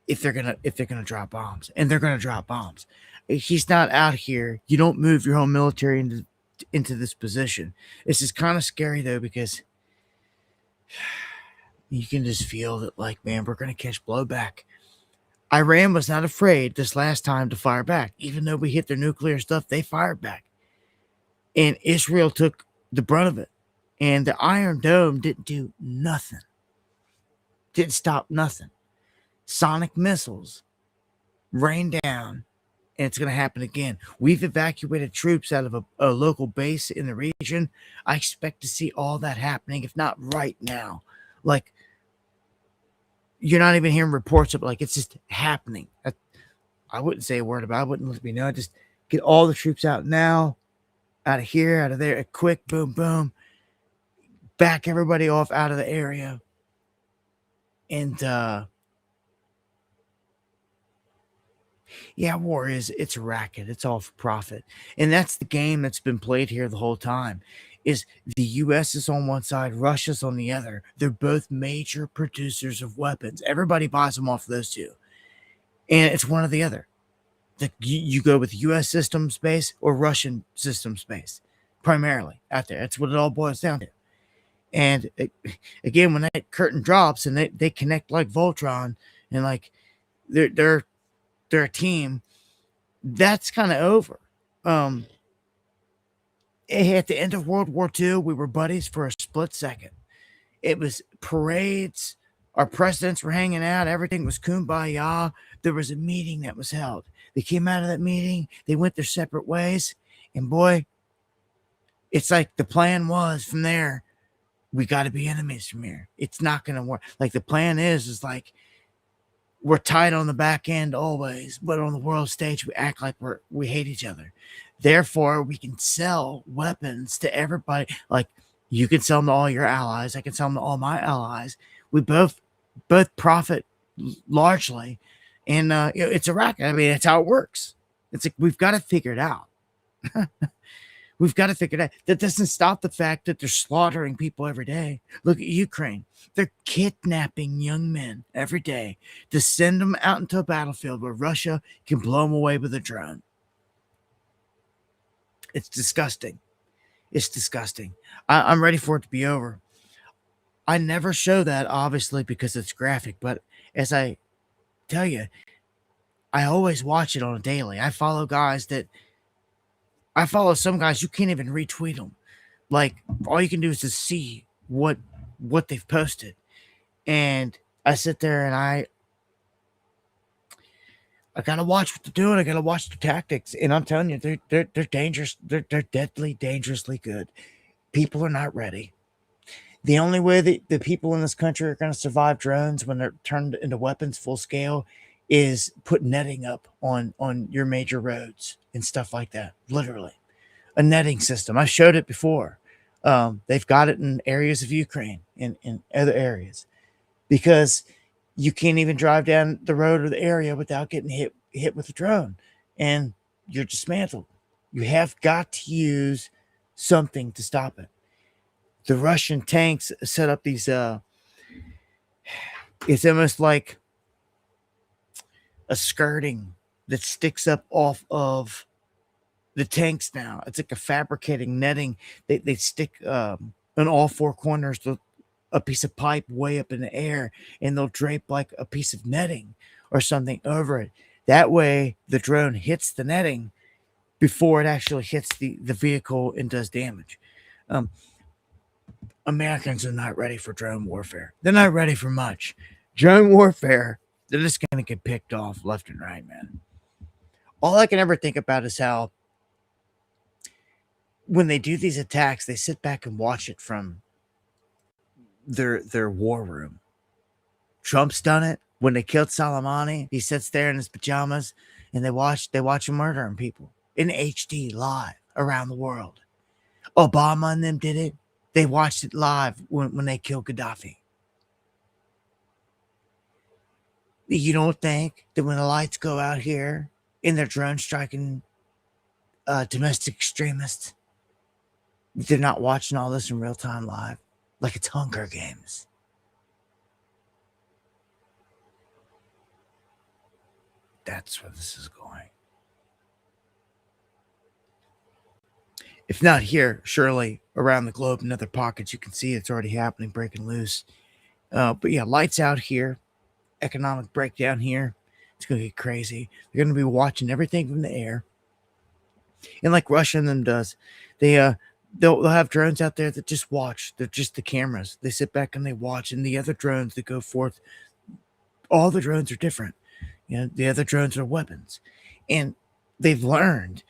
If they're gonna drop bombs, and they're gonna drop bombs, he's not out here. You don't move your whole military into this position. This is kind of scary though, because you can just feel that, like, man, we're gonna catch blowback. Iran was not afraid this last time to fire back. Even though we hit their nuclear stuff, they fired back. And Israel took the brunt of it. And the Iron Dome didn't do nothing. Didn't stop nothing. Sonic missiles rain down, and it's going to happen again. We've evacuated troops out of a local base in the region. I expect to see all that happening, if not right now. Like, you're not even hearing reports of it. Like, it's just happening. I wouldn't say a word about it. I wouldn't let me know. Just get all the troops out now, out of here, out of there, quick, boom, boom. Back everybody off out of the area. And, yeah, war it's a racket. It's all for profit. And that's the game that's been played here the whole time. Is the US is on one side, Russia's on the other. They're both major producers of weapons. Everybody buys them off those two. And it's one or the other. You go with US system space or Russian system space, primarily out there. That's what it all boils down to. And again, when that curtain drops and they connect like Voltron, and like they're a team, that's kind of over. At the end of World War II, we were buddies for a split second. It was parades. Our presidents were hanging out. Everything was kumbaya. There was a meeting that was held. They came out of that meeting. They went their separate ways. And boy, it's like the plan was from there, we got to be enemies from here. It's not going to work. Like the plan is like, we're tight on the back end always, but on the world stage, we act like we hate each other. Therefore, we can sell weapons to everybody. Like, you can sell them to all your allies. I can sell them to all my allies. We both profit largely. And it's a racket. I mean, it's how it works. It's like, we've got to figure it out. We've got to figure it out. That doesn't stop the fact that they're slaughtering people every day. Look at Ukraine. They're kidnapping young men every day to send them out into a battlefield where Russia can blow them away with a drone. It's disgusting. It's disgusting. I'm ready for it to be over. I never show that, obviously, because it's graphic. But as I tell you, I always watch it on a daily. I follow some guys, you can't even retweet them. Like, all you can do is just see what they've posted. And I sit there and I gotta watch what they're doing. I gotta watch their tactics. And I'm telling you, they're dangerous. They're deadly, dangerously good. People are not ready. The only way that the people in this country are going to survive drones when they're turned into weapons full scale is put netting up on your major roads and stuff like that. Literally. A netting system. I showed it before. They've got it in areas of Ukraine and in other areas, because you can't even drive down the road or the area without getting hit with a drone, and you're dismantled. You have got to use something to stop it. The Russian tanks set up these it's almost like a skirting that sticks up off of the tanks now. It's like a fabricating netting. They stick on all four corners a piece of pipe way up in the air, and they'll drape like a piece of netting or something over it. That way, the drone hits the netting before it actually hits the vehicle and does damage. Americans are not ready for drone warfare. They're not ready for much. Drone warfare, they're just going to get picked off left and right, man. All I can ever think about is how when they do these attacks, they sit back and watch it from their war room. Trump's done it. When they killed Soleimani, he sits there in his pajamas and they watch him murdering people in HD live around the world. Obama and them did it. They watched it live when they killed Gaddafi. You don't think that when the lights go out here and they're drone striking domestic extremists, they're not watching all this in real time live like it's Hunger Games? That's where this is going. If not here, surely around the globe in other pockets, you can see it's already happening, breaking loose. But yeah, lights out here, economic breakdown here. It's going to get crazy. They're going to be watching everything from the air. And like Russia and them does, they'll have drones out there that just watch. They're just the cameras. They sit back and they watch. And the other drones that go forth, all the drones are different. You know, the other drones are weapons. And they've learned.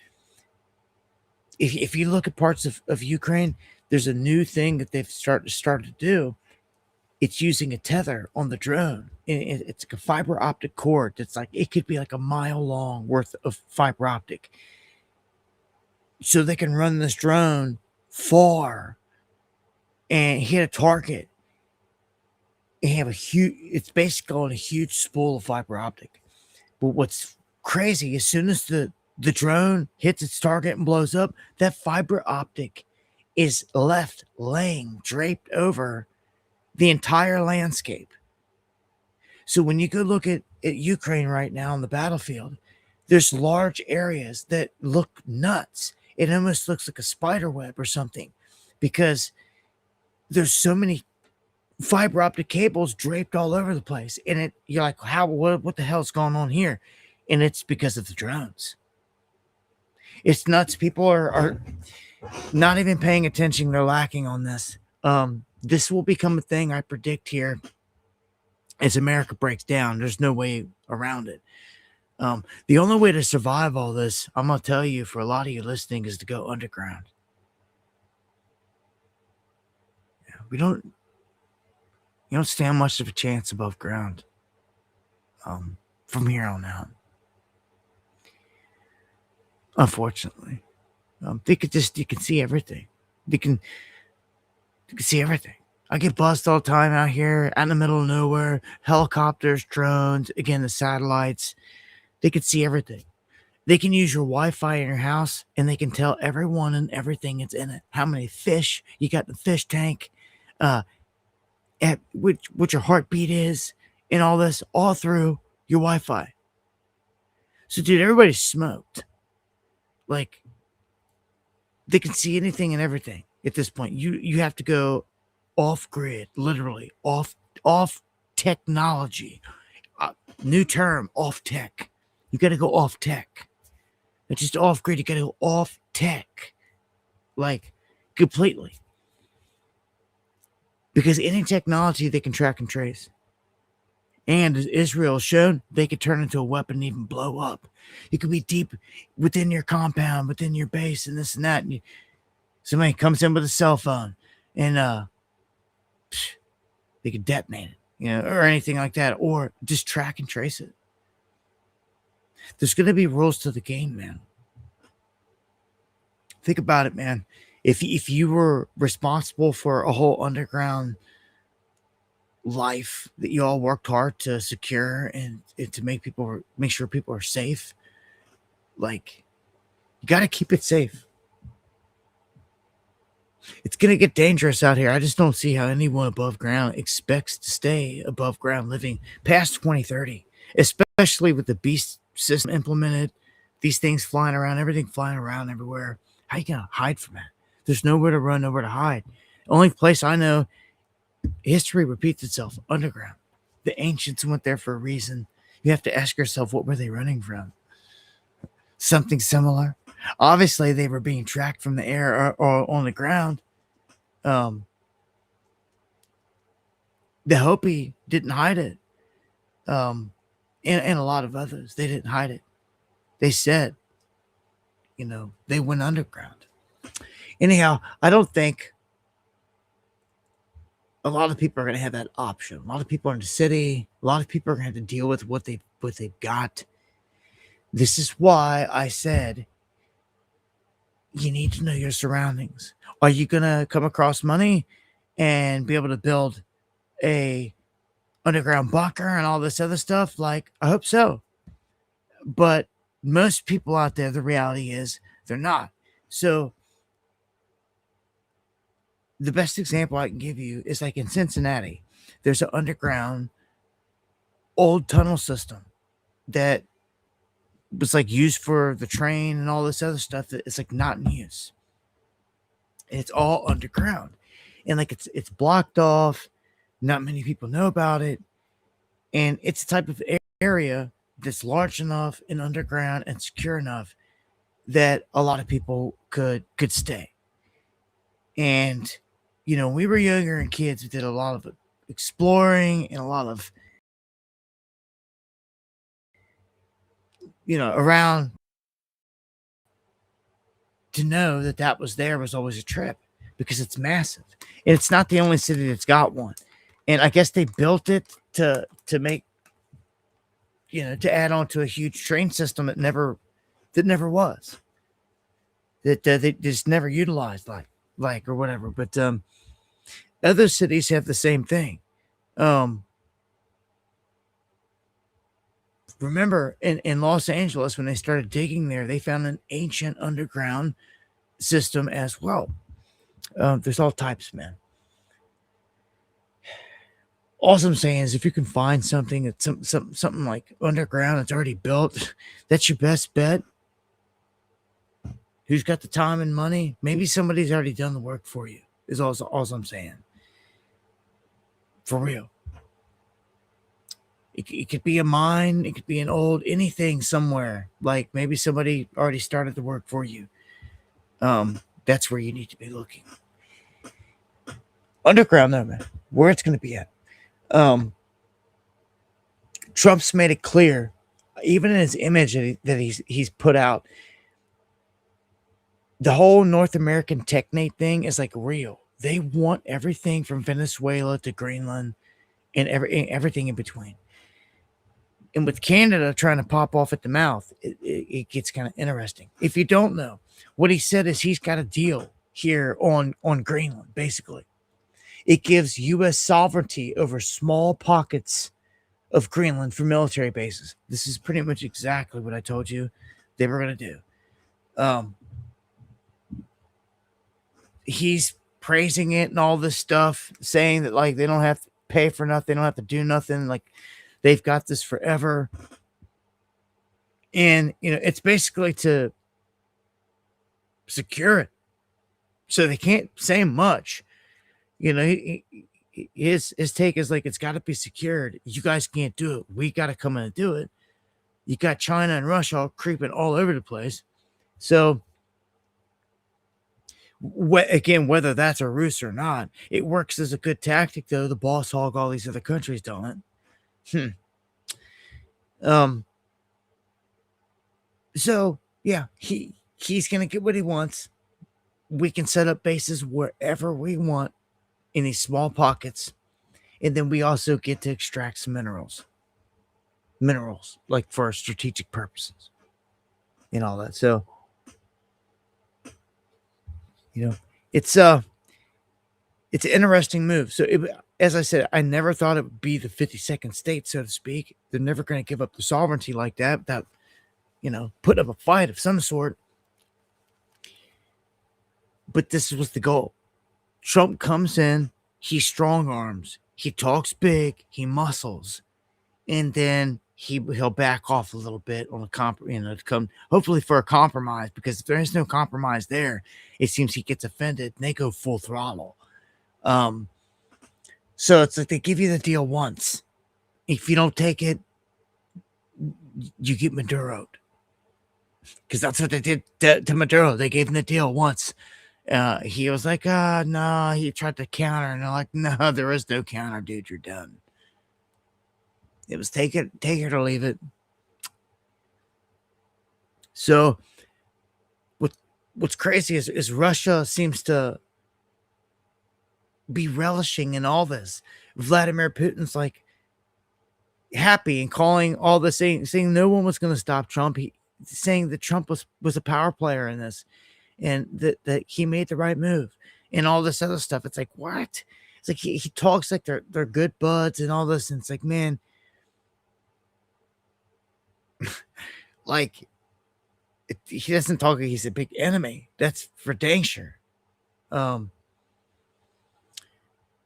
If you look at parts of Ukraine, there's a new thing that they've started to do. It's using a tether on the drone. It's like a fiber optic cord that's like, it could be like a mile long worth of fiber optic. So they can run this drone far and hit a target and have it's basically on a huge spool of fiber optic. But what's crazy, as soon as the drone hits its target and blows up, that fiber optic is left laying draped over the entire landscape. So when you go look at Ukraine right now on the battlefield, there's large areas that look nuts. It almost looks like a spider web or something because there's so many fiber optic cables draped all over the place. And you're like, what the hell's going on here? And it's because of the drones. It's nuts. People are not even paying attention. They're lacking on this. This will become a thing, I predict, here as America breaks down. There's no way around it. The only way to survive all this, I'm going to tell you, for a lot of you listening, is to go underground. You don't stand much of a chance above ground from here on out. Unfortunately, you can see everything. You can see everything. I get buzzed all the time out here out in the middle of nowhere. Helicopters, drones, again, the satellites. They can see everything. They can use your Wi-Fi in your house, and they can tell everyone and everything that's in it. How many fish you got in the fish tank, what your heartbeat is, and all this, all through your Wi-Fi. So, dude, everybody's smoked. Like, they can see anything and everything at this point. You have to go off grid, literally off technology. New term, off tech. You got to go off tech. It's just off grid. You got to go off tech, like completely, because any technology they can track and trace. And as Israel has shown, they could turn into a weapon and even blow up. It could be deep within your compound, within your base, and this and that. And somebody comes in with a cell phone, and they could detonate it, or anything like that, or just track and trace it. There's going to be rules to the game, man. Think about it, man. If you were responsible for a whole underground life that you all worked hard to secure and to make sure people are safe, like, you got to keep it safe. It's going to get dangerous out here. I just don't see how anyone above ground expects to stay above ground living past 2030, especially with the beast system implemented, these things flying around, everything flying around everywhere. How you going to hide from that? There's nowhere to run, nowhere to hide. The only place I know History repeats itself underground. The ancients went there for a reason. You have to ask yourself, what were they running from? Something similar. Obviously, they were being tracked from the air or on the ground. The Hopi didn't hide it. And a lot of others, they didn't hide it. They said, they went underground. Anyhow, I don't think a lot of people are going to have that option. A lot of people are in the city. A lot of people are going to have to deal with what they've got. This is why I said you need to know your surroundings. Are you going to come across money and be able to build a underground bunker and all this other stuff? Like, I hope so. But most people out there, the reality is they're not. So the best example I can give you is like in Cincinnati, there's an underground old tunnel system that was like used for the train and all this other stuff that it's like not in use. And it's all underground. And like it's blocked off. Not many people know about it. And it's a type of area that's large enough and underground and secure enough that a lot of people could stay. And when we were younger and kids, we did a lot of exploring and a lot of around. To know that was there was always a trip because it's massive. And it's not the only city that's got one. And I guess they built it to make, to add on to a huge train system that never was. That they just never utilized like or whatever. But other cities have the same thing. Remember in Los Angeles, when they started digging there, they found an ancient underground system as well. There's all types, man. All I'm saying is if you can find something that's something like underground, it's already built, that's your best bet. Who's got the time and money? Maybe somebody's already done the work for you, is all I'm saying. For real. It could be a mine. It could be an old anything somewhere. Like maybe somebody already started the work for you. That's where you need to be looking. Underground, though, man. Where it's going to be at. Trump's made it clear, even in his image that he's put out, the whole North American technate thing is like real. They want everything from Venezuela to Greenland and everything in between. And with Canada trying to pop off at the mouth, it gets kind of interesting. If you don't know, what he said is he's got a deal here on Greenland, basically. It gives U.S. sovereignty over small pockets of Greenland for military bases. This is pretty much exactly what I told you they were going to do. He's praising it and all this stuff, saying that like they don't have to pay for nothing, they don't have to do nothing, like they've got this forever. And it's basically to secure it, so they can't say much. His take is like, it's got to be secured. You guys can't do it. We got to come in and do it. You got China and Russia all creeping all over the place. So again, whether that's a ruse or not, it works as a good tactic, though. The boss hog all these other countries don't it. So yeah, he's gonna get what he wants. We can set up bases wherever we want in these small pockets, and then we also get to extract some minerals like for strategic purposes and all that. So it's an interesting move. So as I said, I never thought it would be the 52nd state, so to speak. They're never going to give up the sovereignty like that without putting up a fight of some sort. But this was the goal. Trump comes in, he strong arms, he talks big, he muscles, and then he'll back off a little bit on to come hopefully for a compromise, because if there is no compromise there, it seems he gets offended and they go full throttle. So it's like they give you the deal once. If you don't take it, you get Maduro'd. Because that's what they did to Maduro. They gave him the deal once. He was like, no, he tried to counter. And they're like, no, there is no counter, dude. You're done. It was take it or leave it. So what's crazy is Russia seems to be relishing in all this. Vladimir Putin's like happy and calling all this, saying no one was going to stop Trump. Saying that Trump was a power player in this, and that he made the right move, and all this other stuff. It's like, what? It's like he talks like they're good buds and all this, and it's like, man, like he doesn't talk like he's a big enemy. That's for dang sure.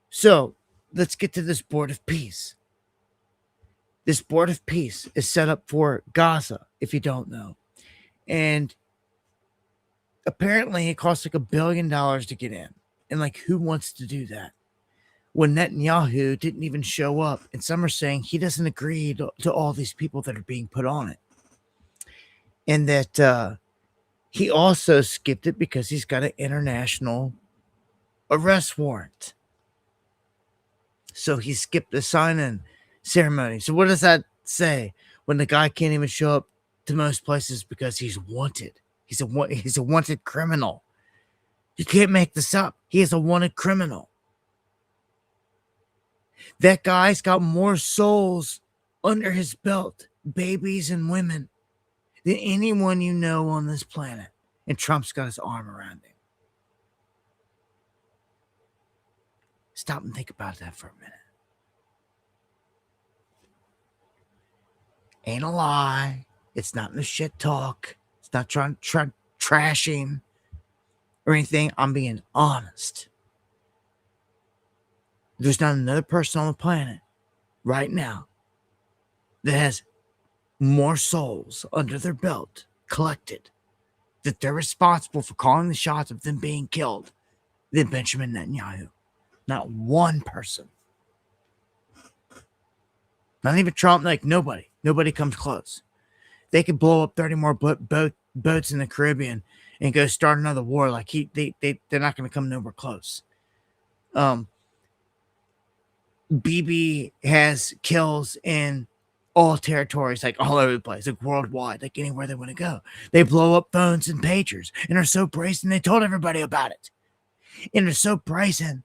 So let's get to this board of peace. This board of peace is set up for Gaza, if you don't know. And apparently it costs like $1 billion to get in. And like, who wants to do that? When Netanyahu didn't even show up. And some are saying he doesn't agree to all these people that are being put on it. And that he also skipped it because he's got an international arrest warrant. So he skipped the sign-in ceremony. So what does that say? When the guy can't even show up to most places because he's wanted. He's a wanted criminal. You can't make this up. He is a wanted criminal. That guy's got more souls under his belt, babies and women, than anyone you know on this planet. And Trump's got his arm around him. Stop and think about that for a minute. Ain't a lie. It's not in the shit talk. It's not trashing or anything. I'm being honest. There's not another person on the planet right now that has more souls under their belt collected, that they're responsible for calling the shots of them being killed, than Benjamin Netanyahu. Not one person. Not even Trump. Like nobody. Nobody comes close. They could blow up 30 more boats in the Caribbean and go start another war. Like they're not going to come nowhere close. BB has kills in all territories, like all over the place, like worldwide, like anywhere they want to go. They blow up phones and pagers and are so brazen. They told everybody about it, and they're so brazen.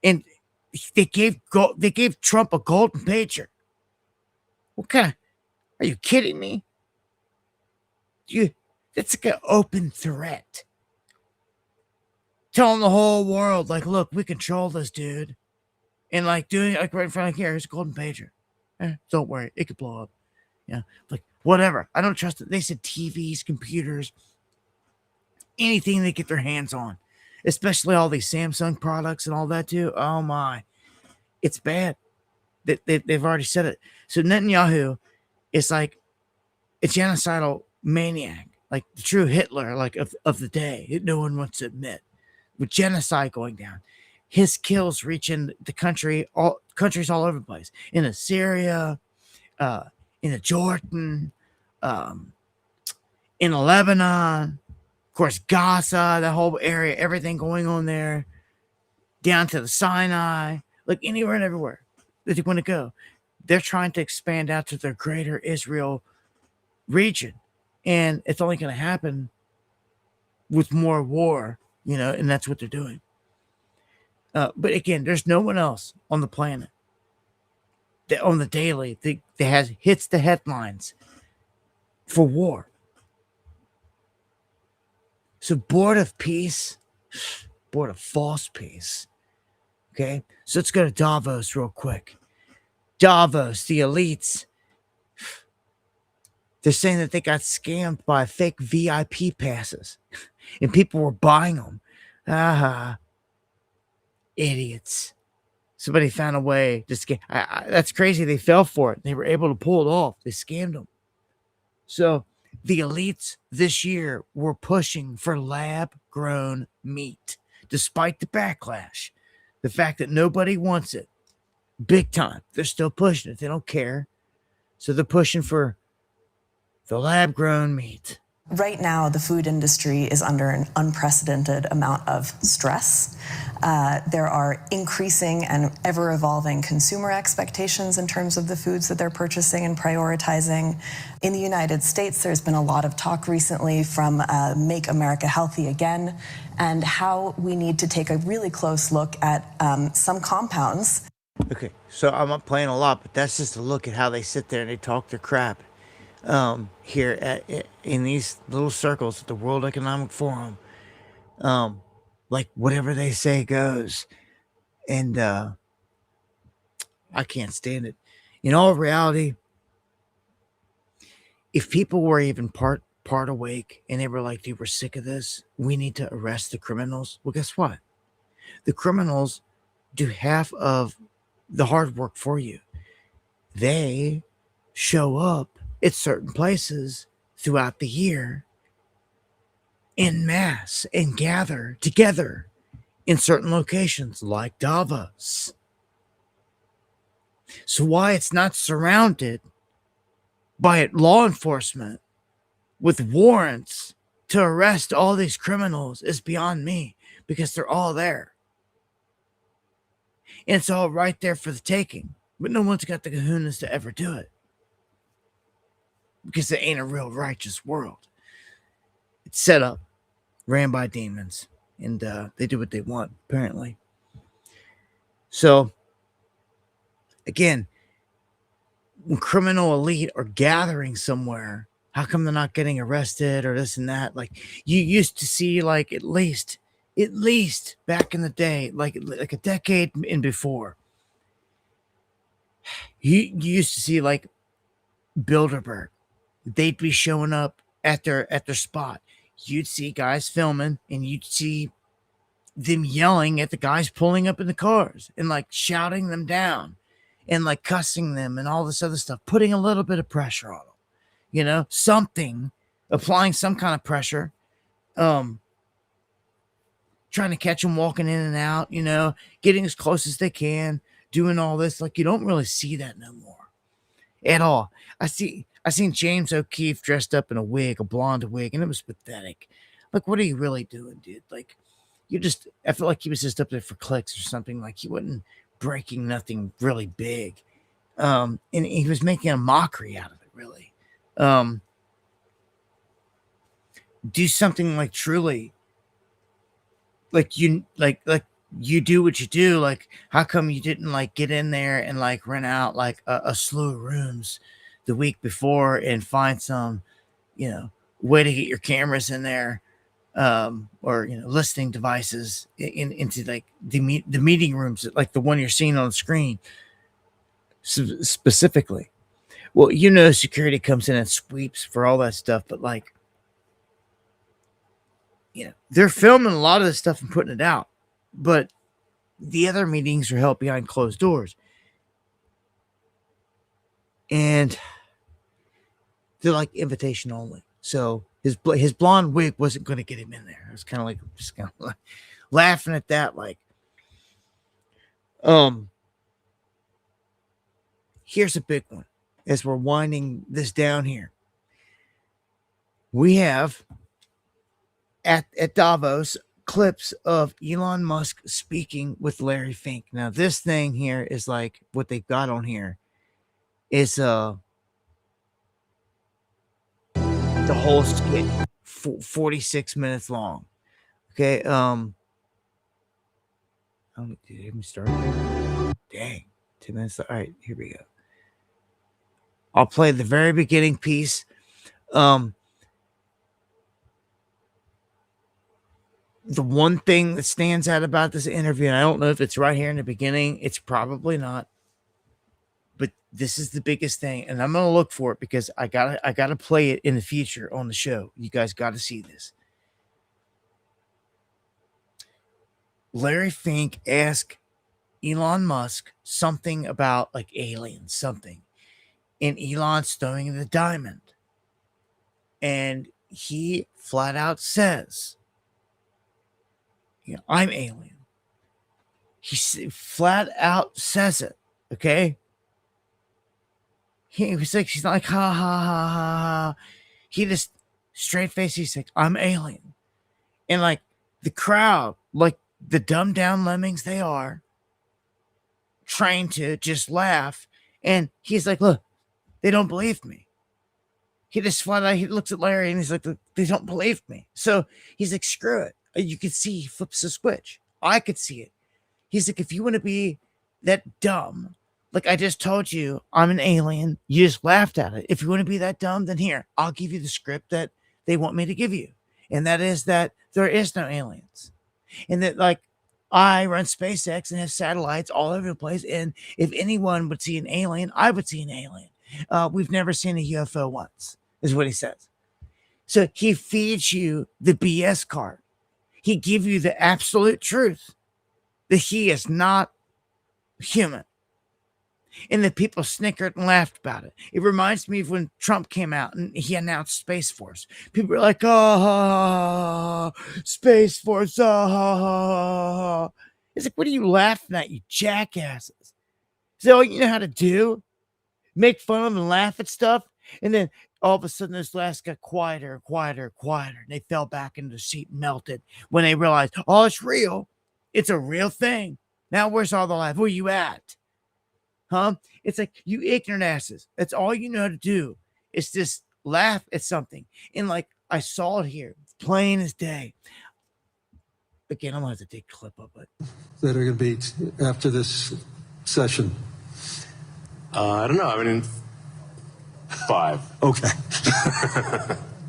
And they gave Trump a golden pager. What kind of? Are you kidding me? That's like an open threat. Telling the whole world, like, look, we control this dude. And like doing it like right in front of here, here's a golden pager. Don't worry, it could blow up. Yeah, like whatever. I don't trust it. They said TVs, computers, anything they get their hands on, especially all these Samsung products and all that too. Oh my, it's bad. They've already said it. So Netanyahu is like a genocidal maniac, like the true Hitler, like of the day. No one wants to admit. With genocide going down, his kills reaching the countries all over the place. In Syria, in Jordan, in Lebanon, of course, Gaza, the whole area, everything going on there, down to the Sinai, like anywhere and everywhere that they want to go. They're trying to expand out to their greater Israel region. And it's only going to happen with more war, and that's what they're doing. But again, there's no one else on the planet that on the daily that hits the headlines for war. So board of peace, board of false peace. Okay, so let's go to Davos real quick. Davos, the elites, they're saying that they got scammed by fake VIP passes and people were buying them. Idiots. Somebody found a way to scam. That's crazy. They fell for it. They were able to pull it off. They scammed them. So the elites this year were pushing for lab-grown meat, despite the backlash. The fact that nobody wants it, big time. They're still pushing it. They don't care. So they're pushing for the lab-grown meat. Right now, the food industry is under an unprecedented amount of stress. There are increasing and ever-evolving consumer expectations in terms of the foods that they're purchasing and prioritizing. In the United States, there's been a lot of talk recently from Make America Healthy Again, and how we need to take a really close look at some compounds. Okay, so I'm not playing a lot, but that's just a look at how they sit there and they talk their crap. Here in these little circles at the World Economic Forum, like whatever they say goes, and I can't stand it. In all reality, if people were even part awake and they were like, "Dude, we're sick of this. We need to arrest the criminals." Well, guess what? The criminals do half of the hard work for you. They show up at certain places throughout the year en masse and gather together in certain locations like Davos. So why it's not surrounded by law enforcement with warrants to arrest all these criminals is beyond me, because they're all there. And it's all right there for the taking, but no one's got the kahunas to ever do it, because it ain't a real righteous world. It's set up, ran by demons, and they do what they want, apparently. So, again, when criminal elite are gathering somewhere, how come they're not getting arrested or this and that? Like, you used to see, like, at least back in the day, like a decade and before, you used to see, like, Bilderberg. They'd be showing up at their spot. You'd see guys filming, and you'd see them yelling at the guys pulling up in the cars and like shouting them down and like cussing them and all this other stuff, putting a little bit of pressure on them, something, applying some kind of pressure, trying to catch them walking in and out, getting as close as they can, doing all this. Like, you don't really see that no more at all. I seen James O'Keefe dressed up in a blonde wig, and it was pathetic. Like, what are you really doing, dude? Like, I feel like he was just up there for clicks or something. Like, he wasn't breaking nothing really big. And he was making a mockery out of it, really. Do something like truly, like you do what you do. Like, how come you didn't like get in there and like rent out like a slew of rooms the week before and find some, way to get your cameras in there, or listening devices into like the meeting rooms, like the one you're seeing on the screen specifically. Well, security comes in and sweeps for all that stuff, but like, they're filming a lot of this stuff and putting it out, but the other meetings are held behind closed doors, and they're like invitation only. So his blonde wig wasn't going to get him in there. I was kind of like just kind of like laughing at that. Like, here's a big one as we're winding this down here. We have at Davos clips of Elon Musk speaking with Larry Fink. Now, this thing here is like what they've got on here is the whole skit, 46 minutes long. Okay, let me start. Dang, 2 minutes. All right, here we go. I'll play the very beginning piece. The one thing that stands out about this interview, and I don't know if it's right here in the beginning, it's probably not, but this is the biggest thing, and I'm gonna look for it because I gotta play it in the future on the show. You guys got to see this. Larry Fink asked Elon Musk something about like aliens, something, and Elon's throwing the diamond, and he flat out says, I'm alien. flat out says it. Okay. He's like, she's not like, ha, ha, ha, ha, ha. He just straight face, he's like, I'm alien. And like the crowd, like the dumbed down lemmings they are, trying to just laugh. And he's like, look, they don't believe me. He just flat out, he looks at Larry and he's like, they don't believe me. So he's like, screw it. You could see he flips the switch. I could see it. He's like, if you want to be that dumb, like I just told you, I'm an alien. You just laughed at it. If you want to be that dumb, then here, I'll give you the script that they want me to give you. And that is that there is no aliens. And that like I run SpaceX and have satellites all over the place. And if anyone would see an alien, I would see an alien. We've never seen a UFO once, is what he says. So he feeds you the BS card. He gives you the absolute truth that he is not human. And the people snickered and laughed about it. It reminds me of when Trump came out and he announced Space Force. People were like, oh, Space Force, oh. It's like, what are you laughing at, you jackasses? Is that all you know how to do? Make fun of them and laugh at stuff? And then all of a sudden, those laughs got quieter and quieter and quieter. And they fell back into the seat and melted when they realized, oh, it's real. It's a real thing. Now, where's all the laugh? Where you at? Huh? It's like, you ignorant asses. That's all you know how to do is just laugh at something. And like, I saw it here, plain as day. Again, I'm going to have to take a clip of it. That are going to be after this session? I don't know. I mean, 5. Okay.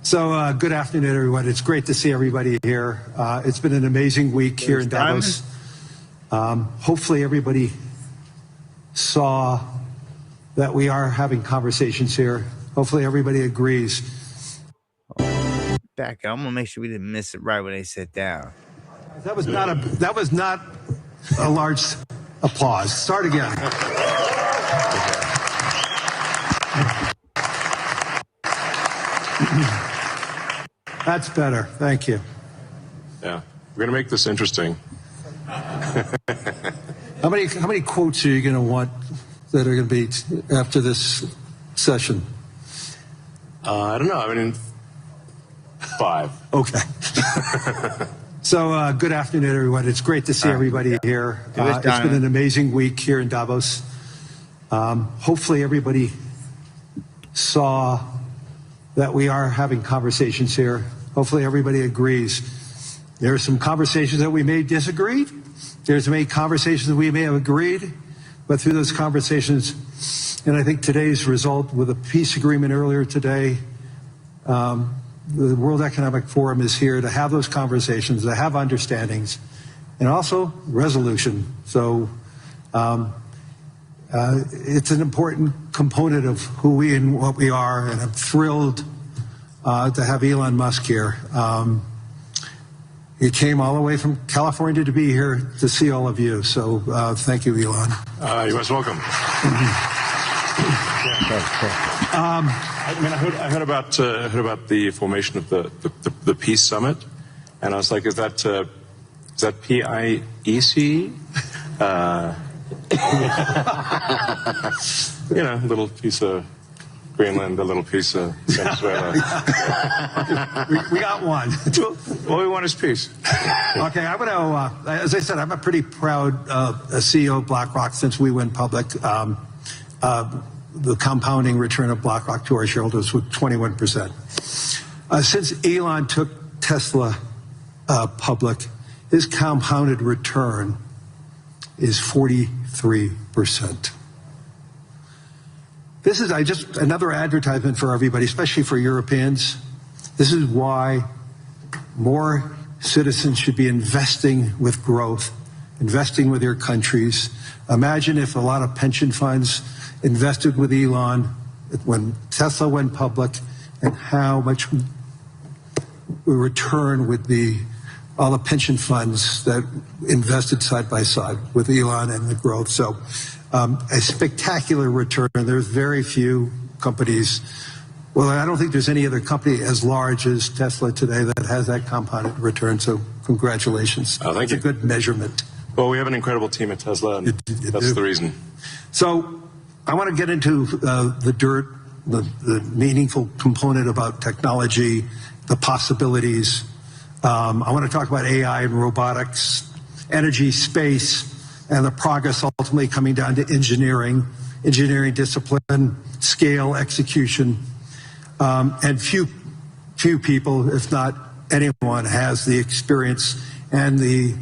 So good afternoon, everyone. It's great to see everybody here. It's been an amazing week here in Davos. Hopefully everybody saw that we are having conversations here. Hopefully everybody agrees. Back up. I'm gonna make sure we didn't miss it right when they sit down. That was not a large applause. Start again. That's better. Thank you. Yeah, we're gonna make this interesting. How many quotes are you going to want that are going to be after this session? I don't know. I mean, 5. Okay. So good afternoon, everyone. It's great to see everybody here. It's been an amazing week here in Davos. Hopefully everybody saw that we are having conversations here. Hopefully everybody agrees. There are some conversations that we may disagree. There's many conversations that we may have agreed, but through those conversations, and I think today's result with a peace agreement earlier today, the World Economic Forum is here to have those conversations, to have understandings, and also resolution. So it's an important component of who we and what we are, and I'm thrilled to have Elon Musk here. He came all the way from California to be here to see all of you. So thank you, Elon. You're most welcome. I heard about the formation of the Peace Summit, and I was like, is that PIEC? You know, a little piece of Greenland, a little piece of Venezuela. we got one. All we want is peace. Okay, I'm going to, as I said, I'm a pretty proud CEO of BlackRock since we went public. The compounding return of BlackRock to our shareholders was 21%. Since Elon took Tesla public, his compounded return is 43%. This is just another advertisement for everybody, especially for Europeans. This is why more citizens should be investing with growth, investing with their countries. Imagine if a lot of pension funds invested with Elon when Tesla went public, and how much we return with all the pension funds that invested side by side with Elon and the growth. So a spectacular return. There's very few companies. Well, I don't think there's any other company as large as Tesla today that has that compounded return. So congratulations. Oh, thank you. It's a good measurement Well, we have an incredible team at Tesla, and that's the reason. So I want to get into the dirt, the meaningful component about technology, the possibilities. I want to talk about AI and robotics, energy, space, and the progress ultimately coming down to engineering discipline, scale, execution. And few people, if not anyone, has the experience and the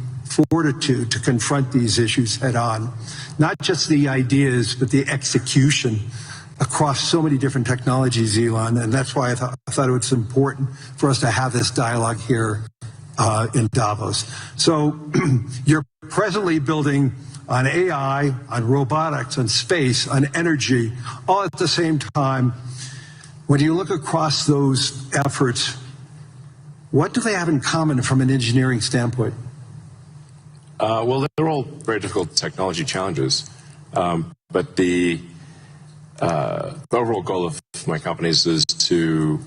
fortitude to confront these issues head on. Not just the ideas, but the execution across so many different technologies, Elon. And that's why I thought it was important for us to have this dialogue here in Davos. So you're presently building on AI, on robotics, on space, on energy, all at the same time. When you look across those efforts, what do they have in common from an engineering standpoint? Well, they're all very difficult technology challenges, but the overall goal of my companies is to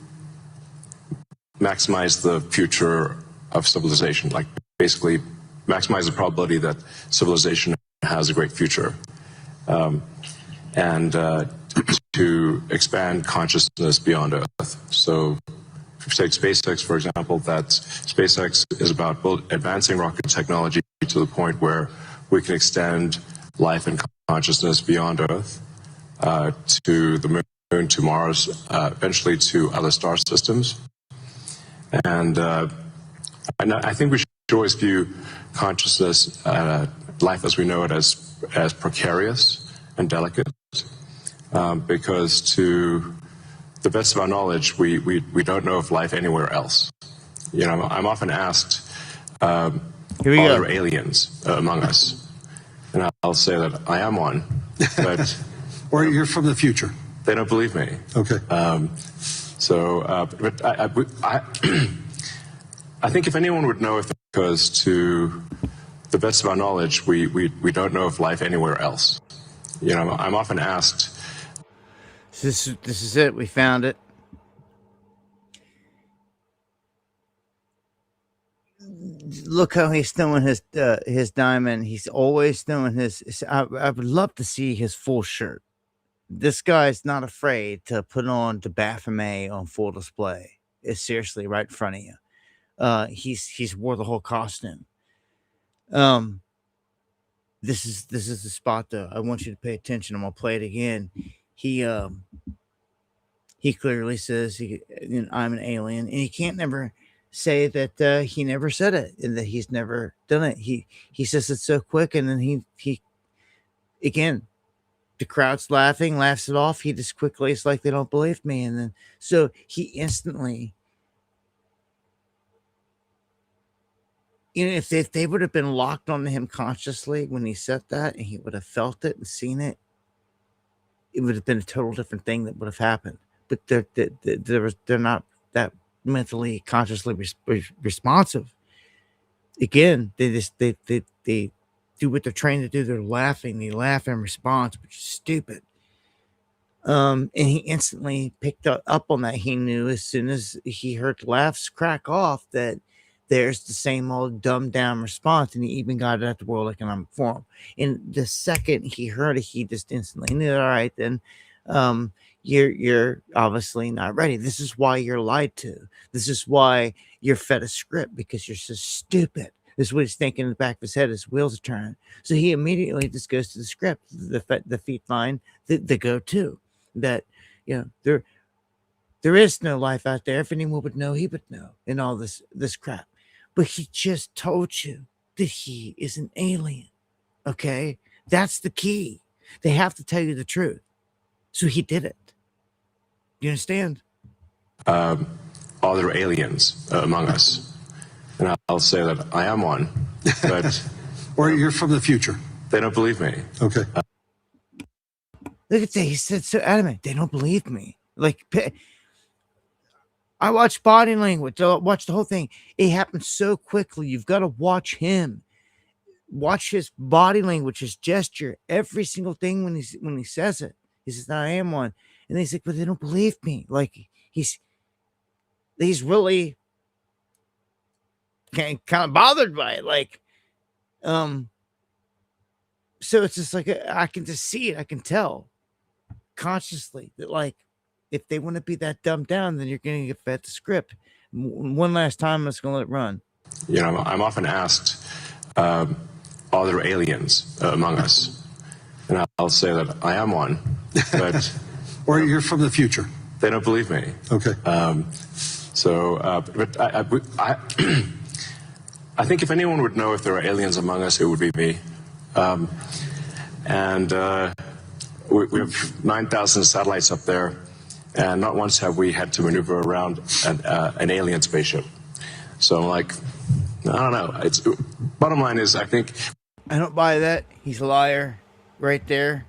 maximize the future of civilization, like basically maximize the probability that civilization has a great future, and to expand consciousness beyond Earth. So if you take SpaceX, for example, SpaceX is about advancing rocket technology to the point where we can extend life and consciousness beyond Earth to the moon, to Mars, eventually to other star systems. And I think we should always view consciousness, life as we know it, as precarious and delicate, because to the best of our knowledge, we don't know of life anywhere else. You know, I'm often asked, are there aliens among us? And I'll say that I am one, but... Or you're from the future. They don't believe me. Okay. But I think if anyone would know, because to the best of our knowledge, we don't know of life anywhere else. You know, I'm often asked... This is it. We found it. Look how he's throwing his diamond. He's always throwing his. I would love to see his full shirt. This guy's not afraid to put on the Baphomet on full display. It's seriously right in front of you. He's wore the whole costume. This is the spot though. I want you to pay attention. I'm gonna play it again. He clearly says I'm an alien, and he can't never say that he never said it and that he's never done it. He says it so quick, and then he again, the crowd's laughs it off. He just quickly, it's like they don't believe me, and then so he instantly, if they would have been locked onto him consciously when he said that, and he would have felt it and seen it, it would have been a total different thing that would have happened. But they're not that mentally, consciously responsive. Again, they do what they're trained to do. They're laughing. They laugh in response, which is stupid. And he instantly picked up on that. He knew as soon as he heard the laughs crack off that there's the same old dumbed down response, and he even got it at the World Economic Forum. And the second he heard it, he just instantly knew, all right, then you're obviously not ready. This is why you're lied to. This is why you're fed a script, because you're so stupid. This is what he's thinking in the back of his head. His wheels are turning. So he immediately just goes to the script, the feet line, the go-to, that, there is no life out there. If anyone would know, he would know, and all this crap. But he just told you that he is an alien. Okay? That's the key. They have to tell you the truth. So he did it. You understand? Are there aliens among us? And I'll say that I am one, but... Or you're from the future. They don't believe me. Okay. Look at that. He said so adamant. They don't believe me. Like, I watched body language. I watched the whole thing. It happened so quickly. You've got to watch him. Watch his body language, his gesture, every single thing when he says it. He says, I am one. And he's like, but they don't believe me. Like, he's really kind of bothered by it. Like, So it's just like I can just see it. I can tell consciously that, like, if they want to be that dumbed down, then you're going to get fed the script. One last time, I'm just going to let it run. You know, I'm often asked, are there aliens among us? And I'll say that I am one, but or you're from the future. They don't believe me. Okay. But I think if anyone would know if there are aliens among us, it would be me. We have 9,000 satellites up there, and not once have we had to maneuver around an alien spaceship. So I'm like, I don't know. Bottom line is, I think I don't buy that. He's a liar, right there,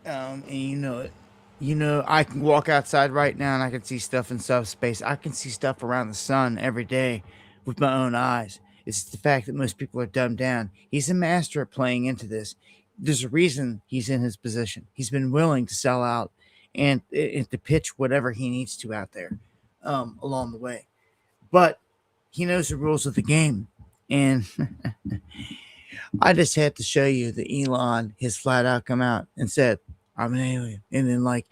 and you know it. You know, I can walk outside right now and I can see stuff in subspace. I can see stuff around the sun every day with my own eyes. It's the fact that most people are dumbed down. He's a master at playing into this. There's a reason he's in his position. He's been willing to sell out and to pitch whatever he needs to out there along the way. But he knows the rules of the game. And I just had to show you that Elon has flat out come out and said, I'm an alien. And then, like,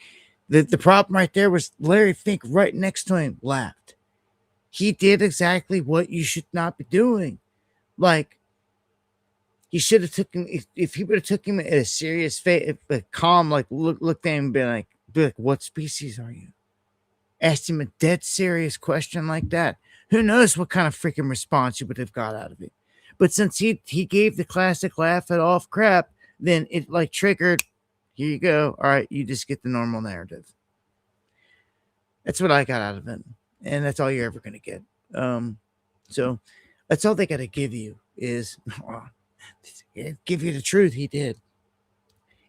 the problem right there was Larry Fink right next to him laughed. He did exactly what you should not be doing. Like, he should have took him, if he would have took him at a serious face, a calm, like, looked at him and be like, what species are you? Asked him a dead serious question like that. Who knows what kind of freaking response you would have got out of it. But since he gave the classic laugh it off crap, then it, like, triggered, here you go. All right, you just get the normal narrative. That's what I got out of it. And that's all you're ever going to get. So that's all they got to give you is, give you the truth. He did.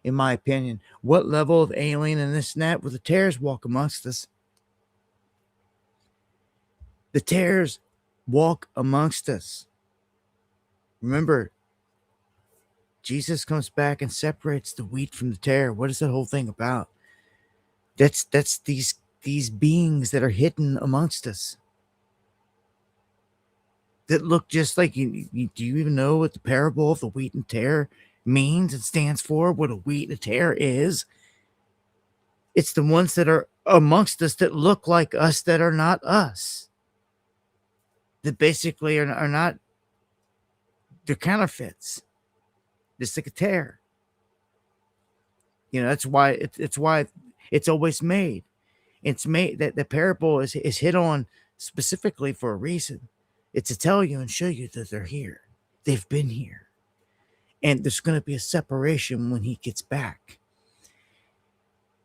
In my opinion. What level of alien and this and that will the tares walk amongst us? The tares walk amongst us. Remember, Jesus comes back and separates the wheat from the tare. What is that whole thing about? That's these beings that are hidden amongst us. That look just like you. Do you even know what the parable of the wheat and tare means? It stands for what a wheat and a tare is. It's the ones that are amongst us that look like us that are not us. That basically are not. They're counterfeits. Just like a tare. You know, that's why it's why it's always made. It's made that the parable is hit on specifically for a reason. It's to tell you and show you that they're here. They've been here. And there's going to be a separation when he gets back.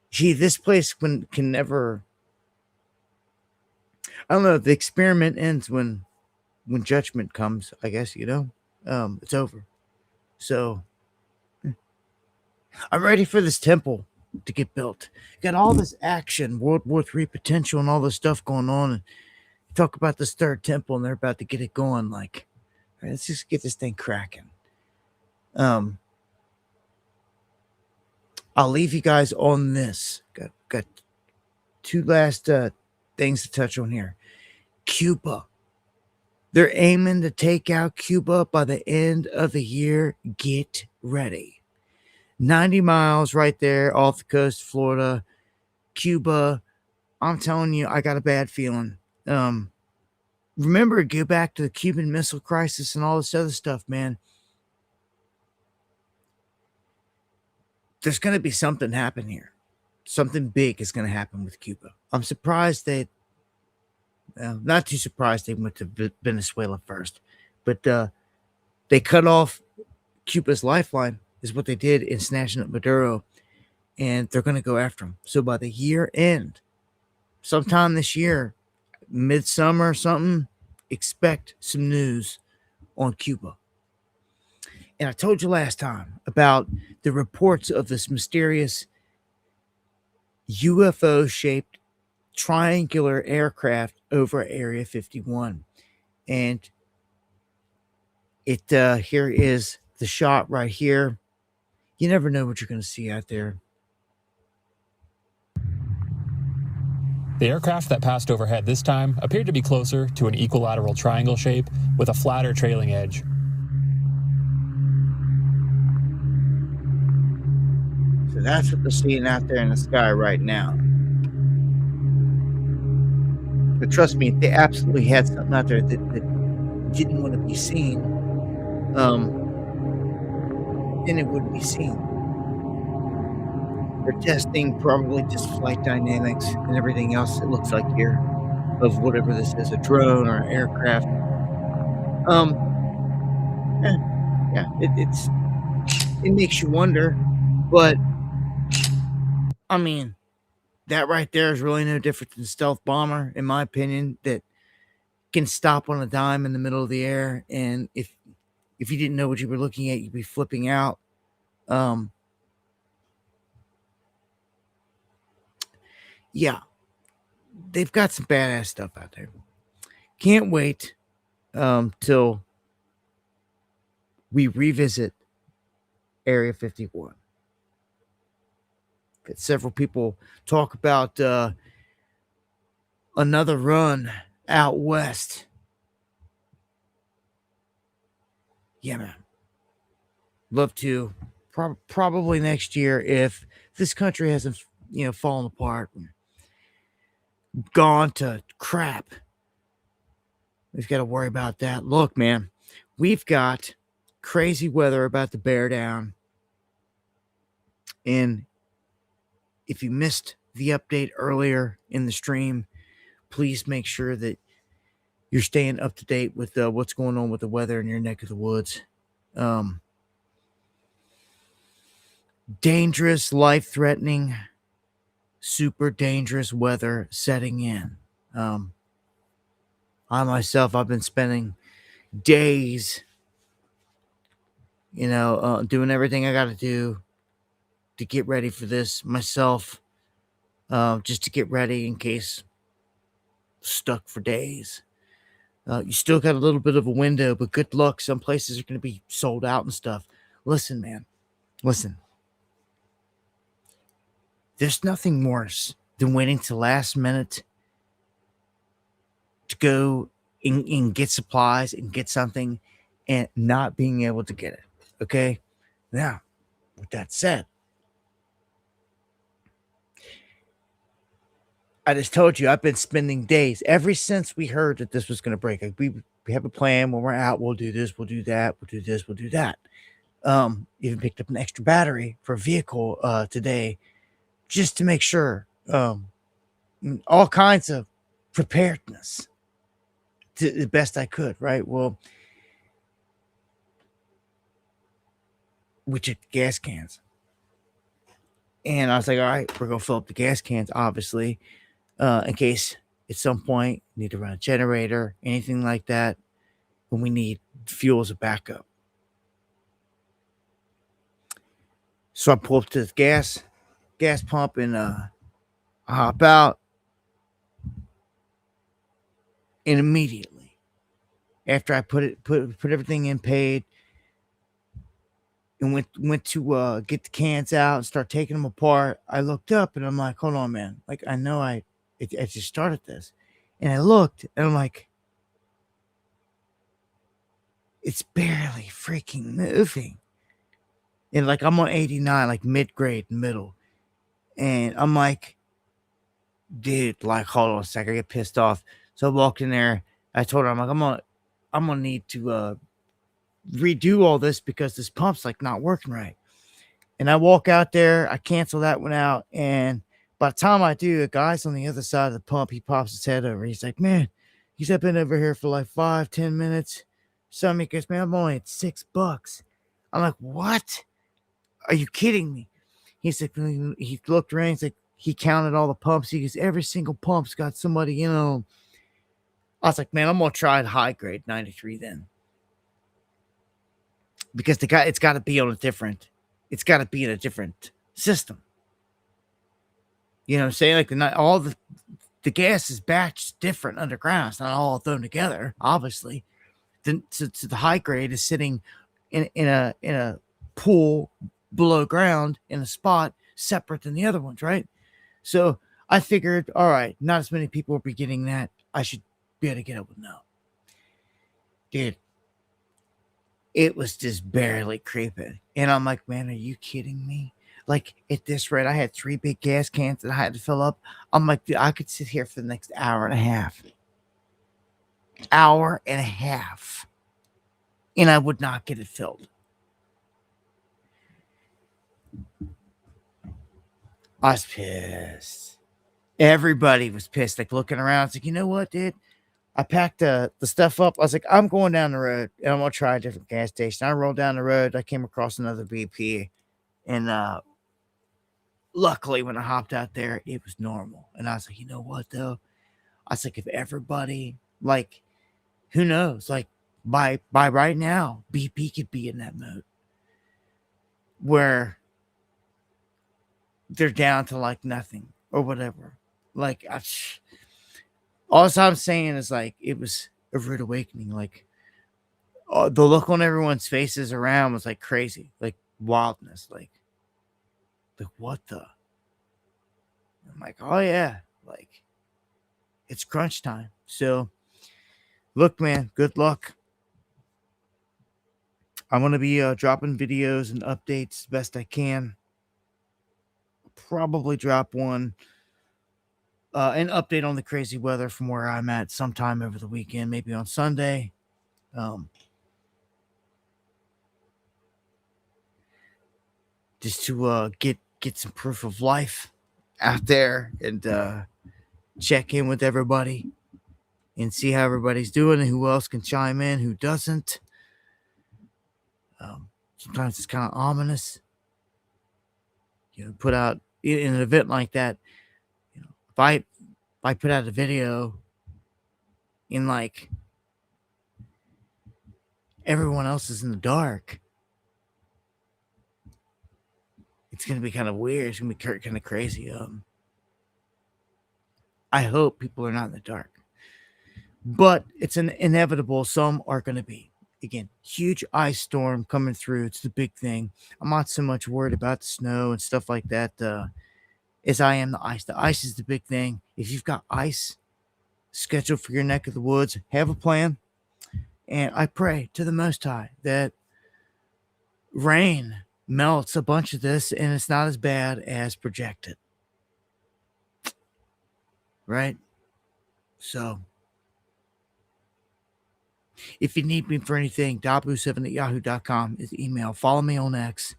Gee, this place can never. I don't know. The experiment ends when judgment comes, I guess, you know. It's over. So I'm ready for this temple to get built. Got all this action, World War III potential and all this stuff going on. And talk about this third temple and they're about to get it going. Like, all right, let's just get this thing cracking. I'll leave you guys on this. Got two last things to touch on here. Cuba. They're aiming to take out Cuba by the end of the year. Get ready. 90 miles right there off the coast of Florida. Cuba. I'm telling you, I got a bad feeling. Remember, go back to the Cuban Missile Crisis and all this other stuff, man. There's going to be something happen here. Something big is going to happen with Cuba. I'm surprised not too surprised they went to Venezuela first, but they cut off Cuba's lifeline is what they did in snatching up Maduro, and they're going to go after him. So by the year end, sometime this year, midsummer or something, expect some news on Cuba. And I told you last time about the reports of this mysterious UFO-shaped triangular aircraft over Area 51. And it here is the shot right here. You never know what you're going to see out there. The aircraft that passed overhead this time appeared to be closer to an equilateral triangle shape with a flatter trailing edge. That's what they're seeing out there in the sky right now. But trust me, if they absolutely had something out there that didn't want to be seen, then it wouldn't be seen. They're testing probably just flight dynamics and everything else, it looks like here, of whatever this is, a drone or an aircraft. Yeah, it makes you wonder, but I mean, that right there is really no different than a stealth bomber, in my opinion, that can stop on a dime in the middle of the air, and if you didn't know what you were looking at, you'd be flipping out. Yeah, they've got some badass stuff out there. Can't wait till we revisit Area 51. Got several people talk about another run out west. Yeah, man. Love to. Probably next year if this country hasn't, fallen apart and gone to crap. We've got to worry about that. Look, man, we've got crazy weather about to bear down. And if you missed the update earlier in the stream, please make sure that you're staying up to date with what's going on with the weather in your neck of the woods. Dangerous, life-threatening, super dangerous weather setting in. I myself, I've been spending days, doing everything I got to do to get ready for this myself, just to get ready in case stuck for days. You still got a little bit of a window, but good luck. Some places are going to be sold out and stuff. Listen, man, listen. There's nothing worse than waiting to last minute to go and get supplies and get something and not being able to get it. Okay? Now, with that said, I just told you I've been spending days ever since we heard that this was going to break. Like we have a plan. When we're out, we'll do this, we'll do that, we'll do this, we'll do that. Even picked up an extra battery for a vehicle today just to make sure. All kinds of preparedness to the best I could, right? Well, we checked the gas cans. And I was like, all right, we're going to fill up the gas cans, obviously, in case at some point we need to run a generator, anything like that, when we need fuel as a backup. So I pull up to the gas pump and I hop out. And immediately, after I put everything in, paid, and went to get the cans out and start taking them apart, I looked up and I'm like, hold on, man. Like, I know I just started this. And I looked and I'm like, it's barely freaking moving. And like, I'm on 89, like mid-grade, middle. And I'm like, dude, like, hold on a second. I get pissed off. So I walked in there. I told her, I'm like, I'm gonna need to redo all this because this pump's like not working right. And I walk out there, I cancel that one out, and by the time I do, a guy's on the other side of the pump. He pops his head over. He's like, man, I've been over here for like 5-10 minutes. Somebody goes, man, I'm only at $6. I'm like, what? Are you kidding me? He's like, he looked around. He's like, he counted all the pumps. He goes, every single pump's got somebody in them. I was like, man, I'm gonna try the high grade 93 then, because it's got to be in a different system. You know what I'm saying? Like all the gas is batched different underground. It's not all thrown together, obviously. So the high grade is sitting in a pool below ground in a spot separate than the other ones, right? So I figured, all right, not as many people will be getting that. I should be able to get able to know. Dude, it was just barely creeping. And I'm like, man, are you kidding me? Like at this rate, I had 3 big gas cans that I had to fill up. I'm like, dude, I could sit here for the next hour and a half. Hour and a half. And I would not get it filled. I was pissed. Everybody was pissed, like looking around. It's like, you know what, dude? I packed the stuff up. I was like, I'm going down the road and I'm gonna try a different gas station. I rolled down the road. I came across another BP, and luckily, when I hopped out there, it was normal. And I was like, you know what, though? I was like, if everybody, like, who knows? Like, by right now, BP could be in that mode where they're down to like nothing or whatever. Like, all I'm saying is, like, it was a rude awakening. Like, the look on everyone's faces around was like crazy, like wildness. Like what the? I'm like, oh yeah, like it's crunch time. So, look, man, good luck. I'm gonna be dropping videos and updates the best I can. Probably drop an update on the crazy weather from where I'm at sometime over the weekend, maybe on Sunday. Just to get some proof of life out there and check in with everybody and see how everybody's doing and who else can chime in, who doesn't. Sometimes it's kind of ominous. Put out in an event like that. If I put out a video and like everyone else is in the dark, it's gonna be kind of weird. It's gonna be kind of crazy. I hope people are not in the dark, but it's an inevitable. Some are gonna be. Again, huge ice storm coming through. It's the big thing. I'm not so much worried about the snow and stuff like that as I am the ice. The ice is the big thing. If you've got ice scheduled for your neck of the woods, have a plan. And I pray to the Most High that rain melts a bunch of this and it's not as bad as projected. Right? So, if you need me for anything, dabu7@yahoo.com is the email. Follow me on X.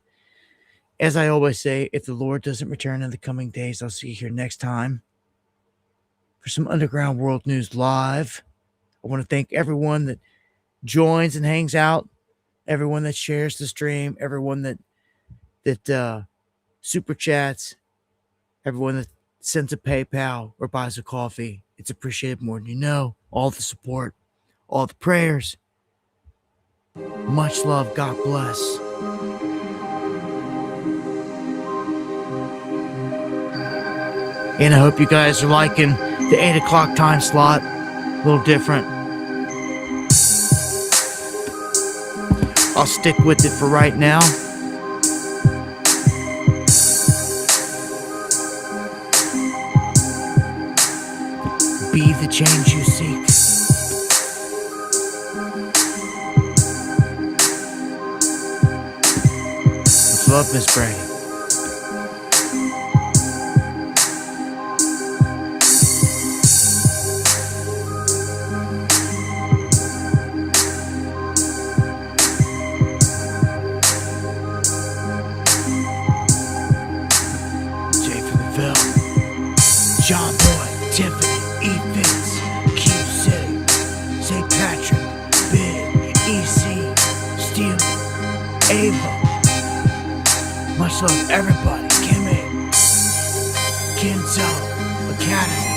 As I always say, if the Lord doesn't return in the coming days, I'll see you here next time for some Underground World News Live. I want to thank everyone that joins and hangs out, everyone that shares the stream, everyone that super chats, everyone that sends a PayPal or buys a coffee. It's appreciated more than you know. All the support, all the prayers. Much love. God bless. And I hope you guys are liking the 8 o'clock time slot. A little different. I'll stick with it for right now. Be the change you seek. Much love, Miss Brady. John Boy, Tiffany, Evans, Q City, St. Patrick, Big, EC, Steel, Ava. Much love, everybody. Kimmy, Kinzel, Academy.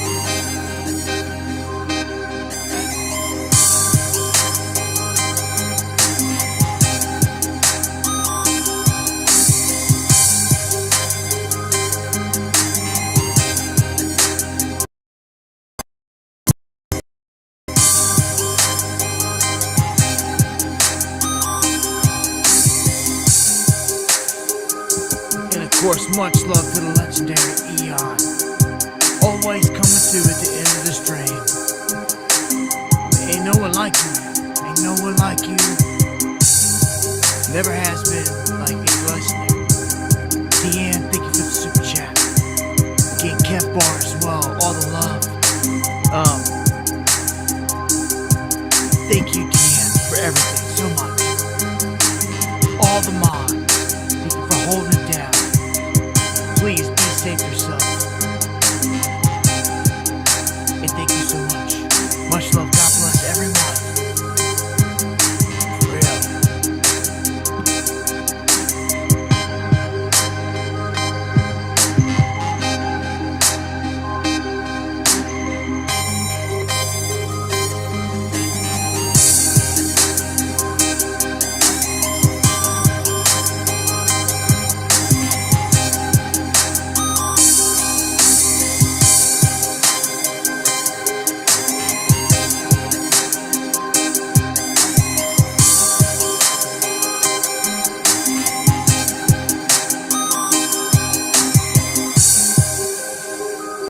Of course, much love to the legendary Eon. Always coming through at the end of the stream. Ain't no one like you. Ain't no one like you. Never has been like it's legendary. TN. bar as well. All the love. Thank you, Deanne, for everything so much. All the mods, thank you for holding it down. Please